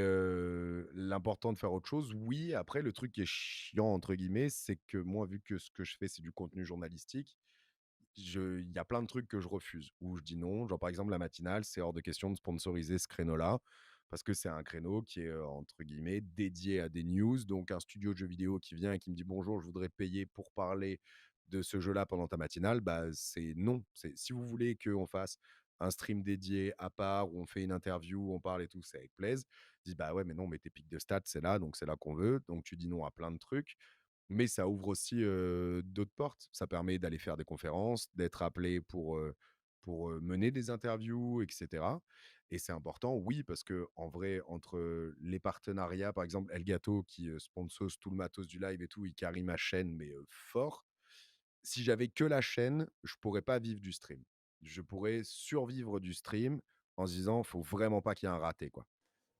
l'important de faire autre chose, oui. Après le truc qui est «chiant» entre guillemets, c'est que moi, vu que ce que je fais, c'est du contenu journalistique, je il y a plein de trucs que je refuse, où je dis non. Genre, par exemple, la matinale, c'est hors de question de sponsoriser ce créneau-là, parce que c'est un créneau qui est, entre guillemets, «dédié à des news». Donc un studio de jeux vidéo qui vient et qui me dit: «Bonjour, je voudrais payer pour parler de ce jeu-là pendant ta matinale», bah, c'est non. C'est si vous voulez qu'on fasse un stream dédié à part, où on fait une interview, où on parle et tout, c'est avec plaise. Ils disent: «Bah, ouais, mais non, mais tes pics de stats, c'est là, donc c'est là qu'on veut». Donc tu dis non à plein de trucs. Mais ça ouvre aussi, d'autres portes. Ça permet d'aller faire des conférences, d'être appelé pour, mener des interviews et cetera et c'est important, oui, parce que en vrai, entre, les partenariats, par exemple, Elgato qui, sponsorise tout le matos du live et tout, il carry ma chaîne, mais, fort. Si j'avais que la chaîne, je pourrais pas vivre du stream. Je pourrais survivre du stream en se disant: «Faut vraiment pas qu'il y ait un raté, quoi».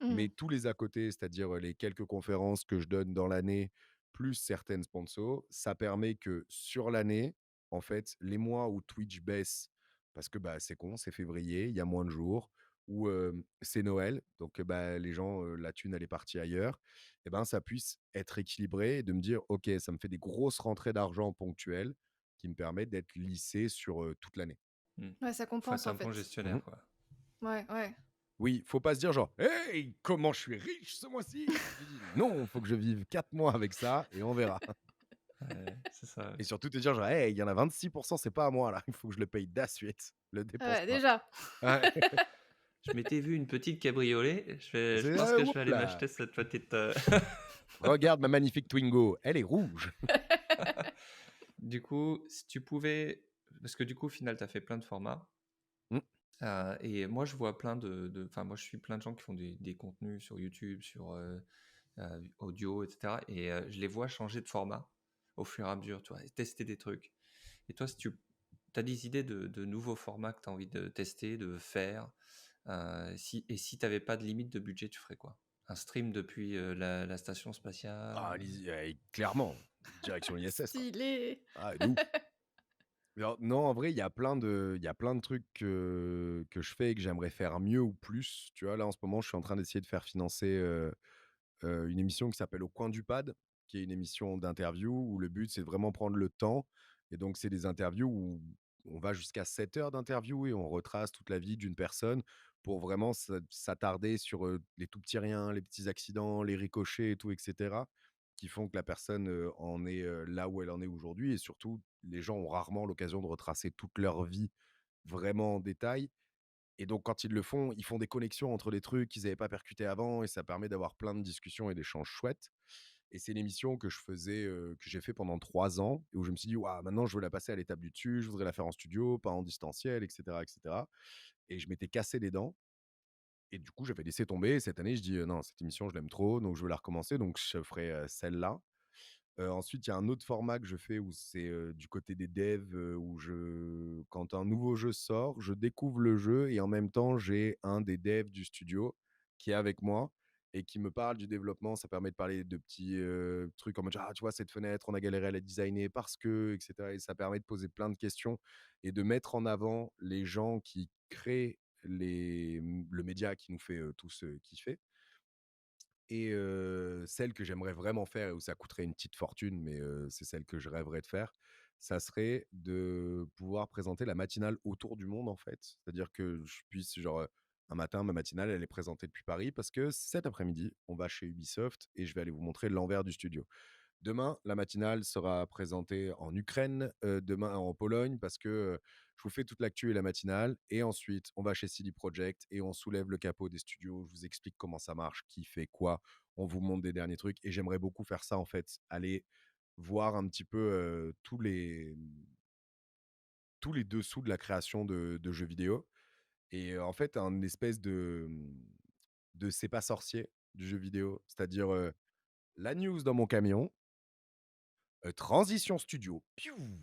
Mmh. Mais tous les à côté, c'est-à-dire, les quelques conférences que je donne dans l'année, plus certaines sponsors, ça permet que sur l'année, en fait, les mois où Twitch baisse parce que, bah, c'est con, c'est février, il y a moins de jours ou, c'est Noël, donc, bah, les gens, la thune, elle est partie ailleurs et ben, ça puisse être équilibré et de me dire: «OK, ça me fait des grosses rentrées d'argent ponctuelles qui me permettent d'être lissé sur, toute l'année». Mmh. Ouais, ça Faut compense être un en bon fait. Mmh. gestionnaire, quoi. Ouais, ouais. Oui, faut pas se dire genre: «Hey, comment je suis riche ce mois-ci!» Tu dis: «Non, faut que je vive 4 mois avec ça et on verra» Ouais, c'est ça, ouais. et surtout te dire genre: «Hey, il y en a 26 c'est pas à moi là, il faut que je le paye d'asuite, le Ah dépense ouais, pas». déjà. Ouais, Je m'étais vu une petite cabriolet, je c'est: pense que je «Oup vais aller là, m'acheter cette petite, regarde ma magnifique Twingo, elle est rouge». Du coup, si tu pouvais parce que du coup, au final, tu as fait plein de formats, Mmh. et moi, je vois plein enfin, moi, je suis plein de gens qui font des contenus sur YouTube, sur, audio et cetera et je les vois changer de format au fur et à mesure, tu vois? Et tester des trucs et toi, si tu as des idées de nouveaux formats que tu as envie de tester, de faire, si tu avais pas de limite de budget, tu ferais quoi? Un stream depuis, la station spatiale, Ah lisi clairement, direction l'ISS quoi. Stylé. Ah de ouf. Alors non, en vrai, il y a plein de trucs que je fais et que j'aimerais faire mieux ou plus, tu vois? Là, en ce moment, je suis en train d'essayer de faire financer, une émission qui s'appelle Au coin du pad, qui est une émission d'interview où le but, c'est de vraiment prendre le temps et donc c'est des interviews où on va jusqu'à 7 heures d'interview et on retrace toute la vie d'une personne pour vraiment s'attarder sur, les tout petits riens, les petits accidents, les ricochets et tout et cetera, qui font que la personne, en est, là où elle en est aujourd'hui et surtout, les gens ont rarement l'occasion de retracer toute leur vie vraiment en détail et donc quand ils le font, ils font des connexions entre les trucs qu'ils n'avaient pas percutés avant et ça permet d'avoir plein de discussions et d'échanges chouettes et c'est une émission que je faisais, que j'ai fait pendant 3 ans et où je me suis dit: «Waouh, maintenant je veux la passer à l'étape du dessus, je voudrais la faire en studio, pas en distanciel» et cetera et je m'étais cassé les dents et du coup, j'avais laissé tomber et cette année, je dis: «Non, cette émission, je l'aime trop, donc je veux la recommencer», donc je ferai, celle-là. Ensuite, il y a un autre format que je fais où c'est, du côté des devs, où quand un nouveau jeu sort, je découvre le jeu et en même temps, j'ai un des devs du studio qui est avec moi et qui me parle du développement. Ça permet de parler de petits, trucs en mode: «Ah, tu vois, cette fenêtre, on a galéré à la designer parce que» et cetera et ça permet de poser plein de questions et de mettre en avant les gens qui créent le média qui nous fait, tous, kiffer et celle que j'aimerais vraiment faire et où ça coûterait une petite fortune, mais c'est celle que je rêverais de faire, ça serait de pouvoir présenter la matinale autour du monde, en fait. C'est-à-dire que je puisse genre, un matin, ma matinale, elle est présentée depuis Paris parce que cet après-midi, on va chez Ubisoft et je vais aller vous montrer l'envers du studio. Demain, la matinale sera présentée en Ukraine, demain en Pologne parce que, je vous fais toute l'actu et la matinale et ensuite on va chez CD Projekt et on soulève le capot des studios. Je vous explique comment ça marche, qui fait quoi, on vous montre des derniers trucs et j'aimerais beaucoup faire ça en fait, aller voir un petit peu, tous les dessous de la création de jeux vidéo et en fait un espèce de C'est pas sorcier du jeu vidéo. C'est-à-dire, la news dans mon camion, transition studio, piou,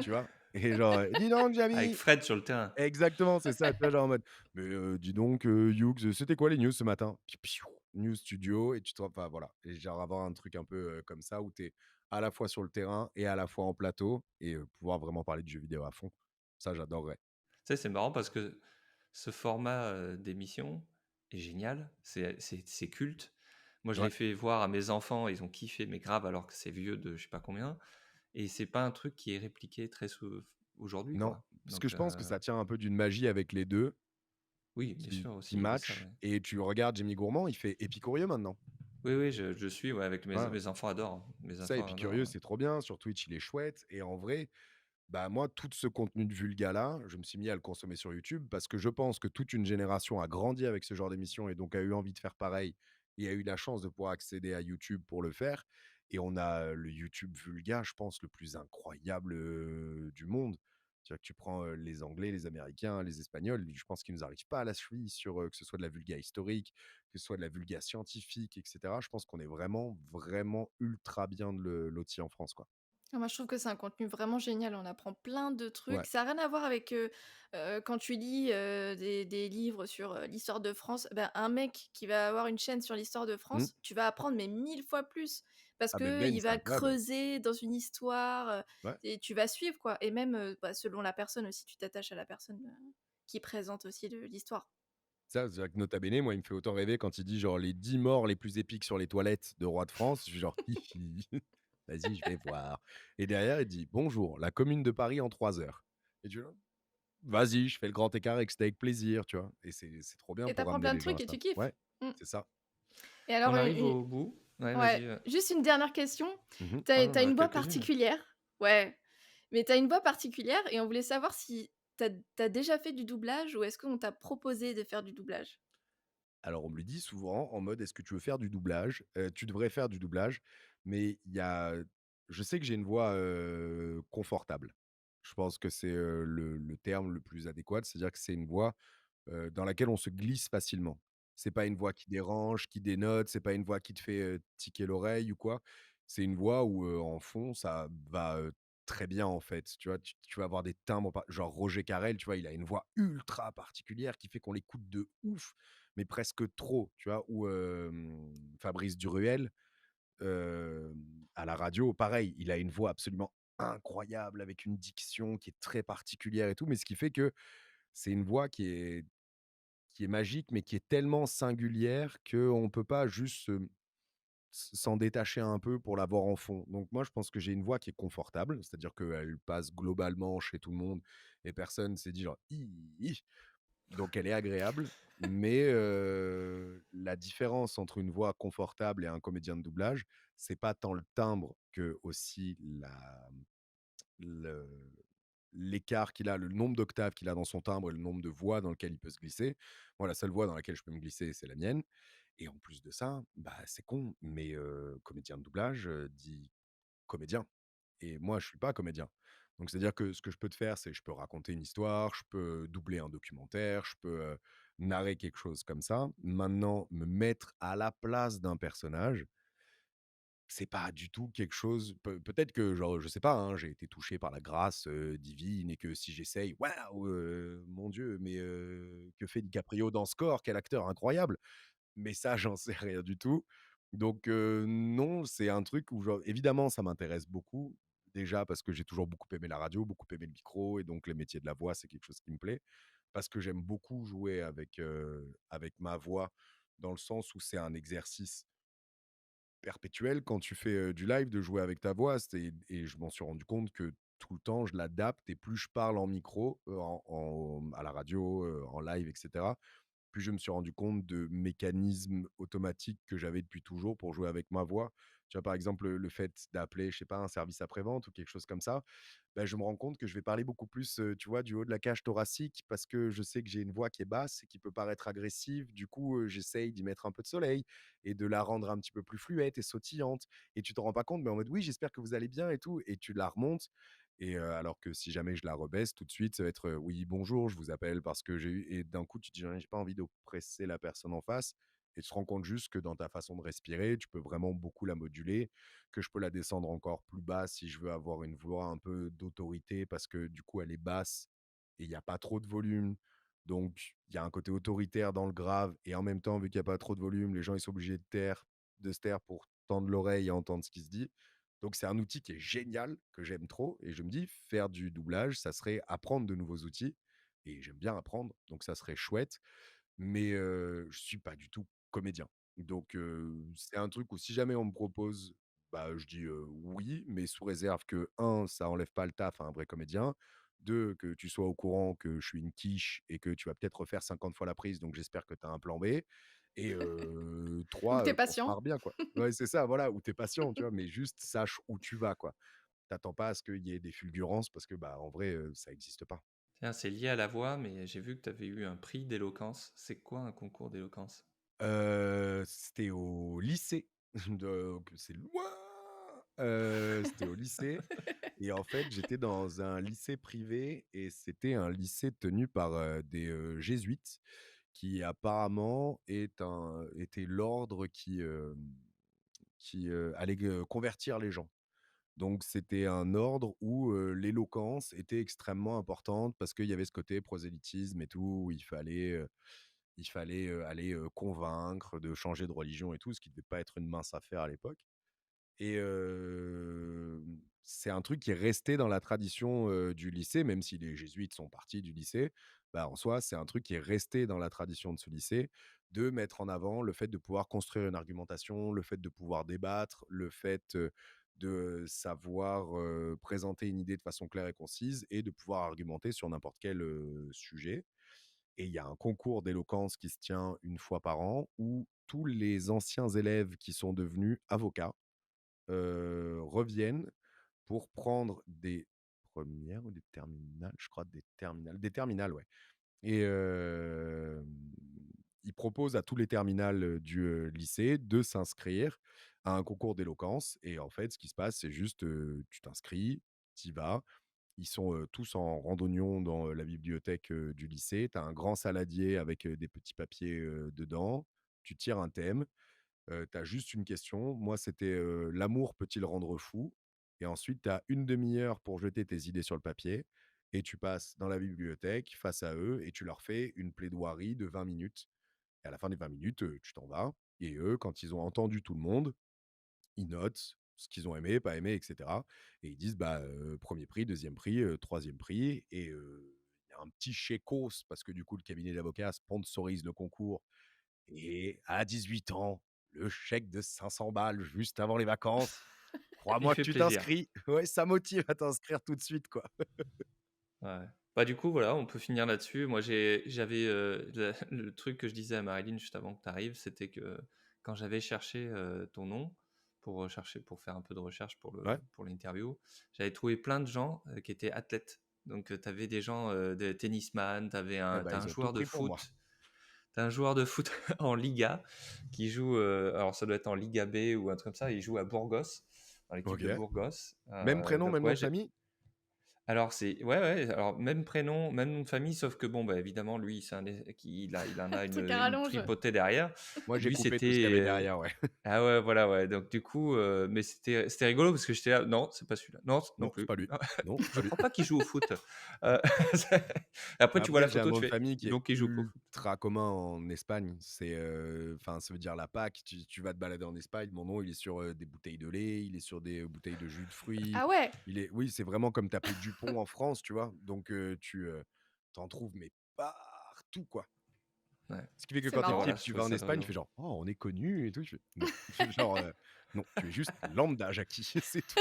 tu vois? et genre, «Dis donc Avec Jamy!» Fred sur le terrain. Exactement, c'est ça, tu vois? Genre en mode: «Mais dis donc, Hughes, c'était quoi les news ce matin?» Puis piou, news studio et tu te enfin voilà et genre avoir un truc un peu, comme ça où tu es à la fois sur le terrain et à la fois en plateau et pouvoir vraiment parler de jeux vidéo à fond. Ça, j'adorerais. Tu sais, c'est marrant parce que ce format, d'émission est génial, c'est culte. Moi, je l'ai Ouais. fait voir à mes enfants, ils ont kiffé, mais grave, alors que c'est vieux de je sais pas combien et c'est pas un truc qui est répliqué très aujourd'hui, Non, quoi. parce que Donc je pense que ça tient un peu d'une magie avec les 2 oui, bien qui sûr qui aussi, il y avait ça, matchent ouais. et tu regardes Jamie Gourmand, il fait Épicurieux maintenant. Oui, oui, je suis, ouais, avec mes Voilà. mes enfants adorent, hein. Mes Ça, enfants adorent, Épicurieux, ouais. c'est trop bien. Sur Twitch, il est chouette et en vrai, bah, moi, tout ce contenu de vulga-là, je me suis mis à le consommer sur YouTube parce que je pense que toute une génération a grandi avec ce genre d'émission et donc a eu envie de faire pareil et a eu la chance de pouvoir accéder à YouTube pour le faire. Et on a le YouTube vulga, je pense, le plus incroyable du monde. C'est-à-dire que tu prends les Anglais, les Américains, les Espagnols, je pense qu'ils nous arrivent pas à la cheville sur que ce soit de la vulga historique, que ce soit de la vulga scientifique, etc. Je pense qu'on est vraiment, vraiment ultra bien de lotis en France, quoi. Ah, moi, je trouve que c'est un contenu vraiment génial. On apprend plein de Ouais. trucs. Ça a rien à voir avec, quand tu lis, des livres sur, l'histoire de France. Ben, un mec qui va avoir une chaîne sur l'histoire de Mmh. France, tu vas apprendre, mais 1000 fois plus parce Ah, ben que Ben, il c'est va incroyable. creuser dans une histoire, Ouais. et tu vas suivre, quoi, et même, bah, selon la personne aussi, tu t'attaches à la personne, qui présente aussi le l'histoire. Ça, c'est vrai que Nota Bene, moi, il me fait autant rêver quand il dit genre les 10 morts les plus épiques sur les toilettes de roi de France. Je suis genre: «Hi hi, vas-y, je vais voir» et derrière, il dit: «Bonjour, la commune de Paris en 3 heures» et tu vois? «Vas-y, je fais le grand écart et que c'était avec plaisir», tu vois? Et c'est trop bien Et tu pour apprends ramener plein de les gens à trucs et ça. tu kiffes. Ouais, Mmh. c'est ça. Et alors, On arrive au bout. Ouais, ouais, vas-y, juste une dernière question. Mmh. Tu ah, as on en a une voix quelques-unes. particulière, ouais, mais tu as une voix particulière et on voulait savoir si tu as déjà fait du doublage ou est-ce qu'on t'a proposé de faire du doublage? Alors, on me le dit souvent en mode: «Est-ce que tu veux faire du doublage? Tu devrais faire du doublage», mais il y a je sais que j'ai une voix, confortable. Je pense que c'est, le terme le plus adéquat, c'est-à-dire que c'est une voix, dans laquelle on se glisse facilement. C'est pas une voix qui dérange, qui dénote, c'est pas une voix qui te fait, tiquer l'oreille ou quoi. C'est une voix où, en fond, ça va, très bien, en fait. Tu vois? Tu vas avoir des timbres par genre Roger Carrel, tu vois? Il a une voix ultra particulière qui fait qu'on l'écoute de ouf, mais presque trop, tu vois? Ou, Fabrice Duruel, à la radio, pareil, il a une voix absolument incroyable avec une diction qui est très particulière et tout, mais ce qui fait que c'est une voix qui est magique, mais qui est tellement singulière qu'on ne peut pas juste s'en détacher un peu pour l'avoir en fond. Donc moi, je pense que j'ai une voix qui est confortable, c'est-à-dire qu'elle passe globalement chez tout le monde et personne s'est dit genre: «Ih!» Donc elle est agréable, mais la différence entre une voix confortable et un comédien de doublage, c'est pas tant le timbre que aussi le l'écart qu'il a, le nombre d'octaves qu'il a dans son timbre et le nombre de voix dans lequel il peut se glisser. Moi, la seule voix dans laquelle je peux me glisser, c'est la mienne et en plus de ça, bah, c'est con, mais comédien de doublage, dit comédien et moi, je suis pas comédien. Donc c'est-à-dire que ce que je peux te faire, c'est je peux raconter une histoire, je peux doubler un documentaire, je peux, narrer quelque chose comme ça. Maintenant, me mettre à la place d'un personnage, c'est pas du tout quelque chose peut-être que genre, je sais pas, hein, j'ai été touché par la grâce, divine et que si j'essaye, waouh, mon Dieu, mais que fait DiCaprio dans Score? Quel acteur incroyable! Mais ça, j'en sais rien du tout. Donc non, c'est un truc où genre évidemment, ça m'intéresse beaucoup. Déjà parce que j'ai toujours beaucoup aimé la radio, beaucoup aimé le micro et donc les métiers de la voix, c'est quelque chose qui me plaît. Parce que j'aime beaucoup jouer avec ma voix, dans le sens où c'est un exercice perpétuel quand tu fais, du live de jouer avec ta voix. Et je m'en suis rendu compte que tout le temps, je l'adapte et plus je parle en micro, à la radio, en live et cetera, plus je me suis rendu compte de mécanismes automatiques que j'avais depuis toujours pour jouer avec ma voix. Tu vois, par exemple, le fait d'appeler, je sais pas, un service après-vente ou quelque chose comme ça, bah, je me rends compte que je vais parler beaucoup plus, tu vois, du haut de la cage thoracique parce que je sais que j'ai une voix qui est basse et qui peut paraître agressive. Du coup, j'essaye d'y mettre un peu de soleil et de la rendre un petit peu plus fluette et sautillante et tu te rends pas compte, mais en mode: «Oui, j'espère que vous allez bien et tout» et tu la remontes et alors que si jamais je la rebaisse tout de suite, ça va être, «Oui, bonjour, je vous appelle parce que j'ai eu» et d'un coup, tu te dis: «J'ai pas envie d'oppresser la personne en face». et tu te rends compte juste que dans ta façon de respirer, tu peux vraiment beaucoup la moduler, que je peux la descendre encore plus bas si je veux avoir une voix un peu d'autorité parce que du coup, elle est basse et il y a pas trop de volume. Donc, il y a un côté autoritaire dans le grave et en même temps, vu qu'il y a pas trop de volume, les gens, ils sont obligés de se taire pour tendre l'oreille et entendre ce qui se dit. Donc c'est un outil qui est génial, que j'aime trop et je me dis: «Faire du doublage, ça serait apprendre de nouveaux outils» et j'aime bien apprendre, donc ça serait chouette. Mais je suis pas du tout comédien. Donc c'est un truc où si jamais on me propose, bah, je dis, «oui», mais sous réserve que un, ça enlève pas le taf à un vrai comédien. 2, que tu sois au courant que je suis une quiche et que tu vas peut-être refaire 50 fois la prise, donc j'espère que tu as un plan B et Ou que 3, tu qu'on se patient. marre bien, quoi. Ouais, c'est ça, voilà, ou tu es patient, tu vois? Mais juste sache où tu vas, quoi. T'attends pas à ce qu'il y ait des fulgurances parce que, bah, en vrai, ça existe pas. Tiens, c'est lié à la voix, mais j'ai vu que tu avais eu un prix d'éloquence. C'est quoi un concours d'éloquence? C'était au lycée, donc c'est loin! C'était au lycée et en fait, j'étais dans un lycée privé et c'était un lycée tenu par, des, jésuites qui apparemment était l'ordre qui allait convertir les gens. Donc c'était un ordre où, l'éloquence était extrêmement importante parce qu'il y avait ce côté prosélytisme et tout, où il fallait aller, convaincre de changer de religion et tout, ce qui devait pas être une mince affaire à l'époque et c'est un truc qui est resté dans la tradition, du lycée, même si les jésuites sont partis du lycée. Bah, en soi, c'est un truc qui est resté dans la tradition de ce lycée, de mettre en avant le fait de pouvoir construire une argumentation, le fait de pouvoir débattre, le fait, de savoir, présenter une idée de façon claire et concise et de pouvoir argumenter sur n'importe quel, sujet et il y a un concours d'éloquence qui se tient une fois par an où tous les anciens élèves qui sont devenus avocats, reviennent pour prendre des premières ou des terminales? Je crois des terminales, ouais et ils proposent à tous les terminales, du, lycée de s'inscrire à un concours d'éloquence et en fait, ce qui se passe, c'est juste, tu t'inscris, tu y vas. Ils sont, tous en randonnion dans, la bibliothèque, du lycée. Tu as un grand saladier avec, des petits papiers, dedans. Tu tires un thème. Tu as juste une question. Moi, c'était, «L'amour peut-il rendre fou?» et ensuite, tu as 1/2 heure pour jeter tes idées sur le papier et tu passes dans la bibliothèque face à eux et tu leur fais une plaidoirie de 20 minutes et à la fin des 20 minutes, tu t'en vas et eux, quand ils ont entendu tout le monde, ils notent ce qu'ils ont aimé, pas aimé et cetera et ils disent, bah, 1 prix, deuxième prix, 3e prix et il y a un petit chéquos parce que du coup, le cabinet d'avocats sponsorise le concours et à 18 ans, le chèque de 500 balles juste avant les vacances, Il crois-moi que fait tu plaisir. t'inscris. Ouais, ça motive à t'inscrire tout de suite, quoi. Ouais. Bah, du coup, voilà, on peut finir là-dessus. Moi, j'avais, le truc que je disais à Marilyn juste avant que tu arrives, c'était que quand j'avais cherché, ton nom pour faire un peu de recherche Ouais, pour l'interview, j'avais trouvé plein de gens, qui étaient athlètes. Donc, tu avais des gens, des tennisman, eh tu bah, un ils ont tout joueur de pris pour moi. foot tu un joueur de foot en Liga qui joue, alors ça doit être en Liga B ou un truc comme ça, il joue à Burgos, dans l'équipe OK. de Burgos. Même prénom, Donc même nom ouais, de famille? alors c'est ouais, ouais, alors même prénom, même nom de famille, sauf que bon, bah, évidemment lui c'est un es qui il en a C'est qu'à une rallonge. tripotée derrière. Moi, j'ai Lui coupé tout ce qu'il y avait c'était, derrière, ouais. ah ouais, voilà, ouais, donc du coup, mais c'était rigolo parce que j'étais là: «Non, c'est pas celui-là. Non, non Non, c'est plus. pas lui. Ah, Non, c'est je pas lui. crois pas qu'il joue au foot». Heu, après tu vois Après, la j'ai un photo, tu nom de fais: famille qui est «Donc il joue pas au foot». ultra commun en Espagne. C'est, enfin, ça veut dire la Pâque. Tu vas te balader en Espagne, mon nom, il est sur, des bouteilles de lait, il est sur des, bouteilles de jus de fruits. Ah ouais! Oui, c'est vraiment comme taper Dupont en France, tu vois? Donc tu en trouves mais partout, quoi. Ouais. Ce qui fait que C'est quand tu es Bon petit et marrant. voilà, que je tu trouvais vas en ça Espagne, tu drôle. fais genre: «Oh, on est connu et tout». Je fais: «Non». Genre, «Non, tu es juste lambda, Jackie, c'est tout».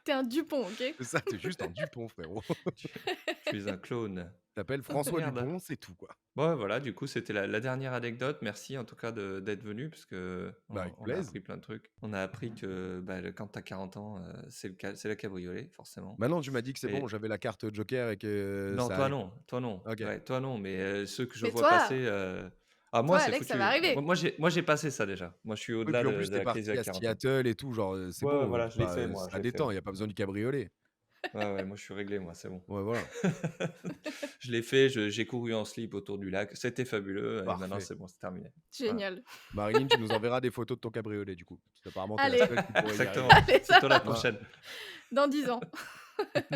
Tu es un Dupont, OK? C'est ça, tu es juste un Dupont, frérot. Je suis un clone. Tu t'appelles Ah François merde! Dupont, c'est tout, quoi. Ouais, voilà, du coup, c'était la dernière anecdote. Merci en tout cas d'être venu parce que Bah, avec on a plaisir. appris plein de trucs. On a appris que bah, quand tu as 40 ans, c'est la cabriolet, forcément. Maintenant, tu m'as dit que c'est bon, Et j'avais la carte joker et que non, ça allait, quoi. toi non, OK. ouais, toi non, mais ceux que je Mais vois passer, moi c'est Alex, ça va foutu. arriver. Moi j'ai passé ça déjà. Moi je suis Oui, au-delà puis en plus, de tu es la crise parti à à 40 ans. Seattle et tout, genre, c'est Ouais, bon, voilà, je l'ai fait moi, je ça l'ai fait détend, il y moi. a pas besoin du cabriolet. Ouais, ouais, moi je suis réglé, moi, c'est bon. Ouais, voilà, Je l'ai fait, j'ai couru en slip autour du lac, c'était fabuleux et maintenant parfait. c'est bon, c'est terminé. Voilà. Génial. Marilyn, tu nous enverras des photos de ton cabriolet du coup, parce qu'apparemment tu es la Allez, seule qui pourrait y arriver. Exactement, allez, c'est ça toi la marche. Voilà, prochaine. Dans 10 ans.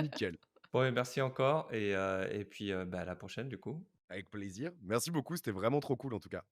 nickel. Bon et merci encore et puis, bah, à la prochaine du coup. Avec plaisir. Merci beaucoup, c'était vraiment trop cool en tout cas.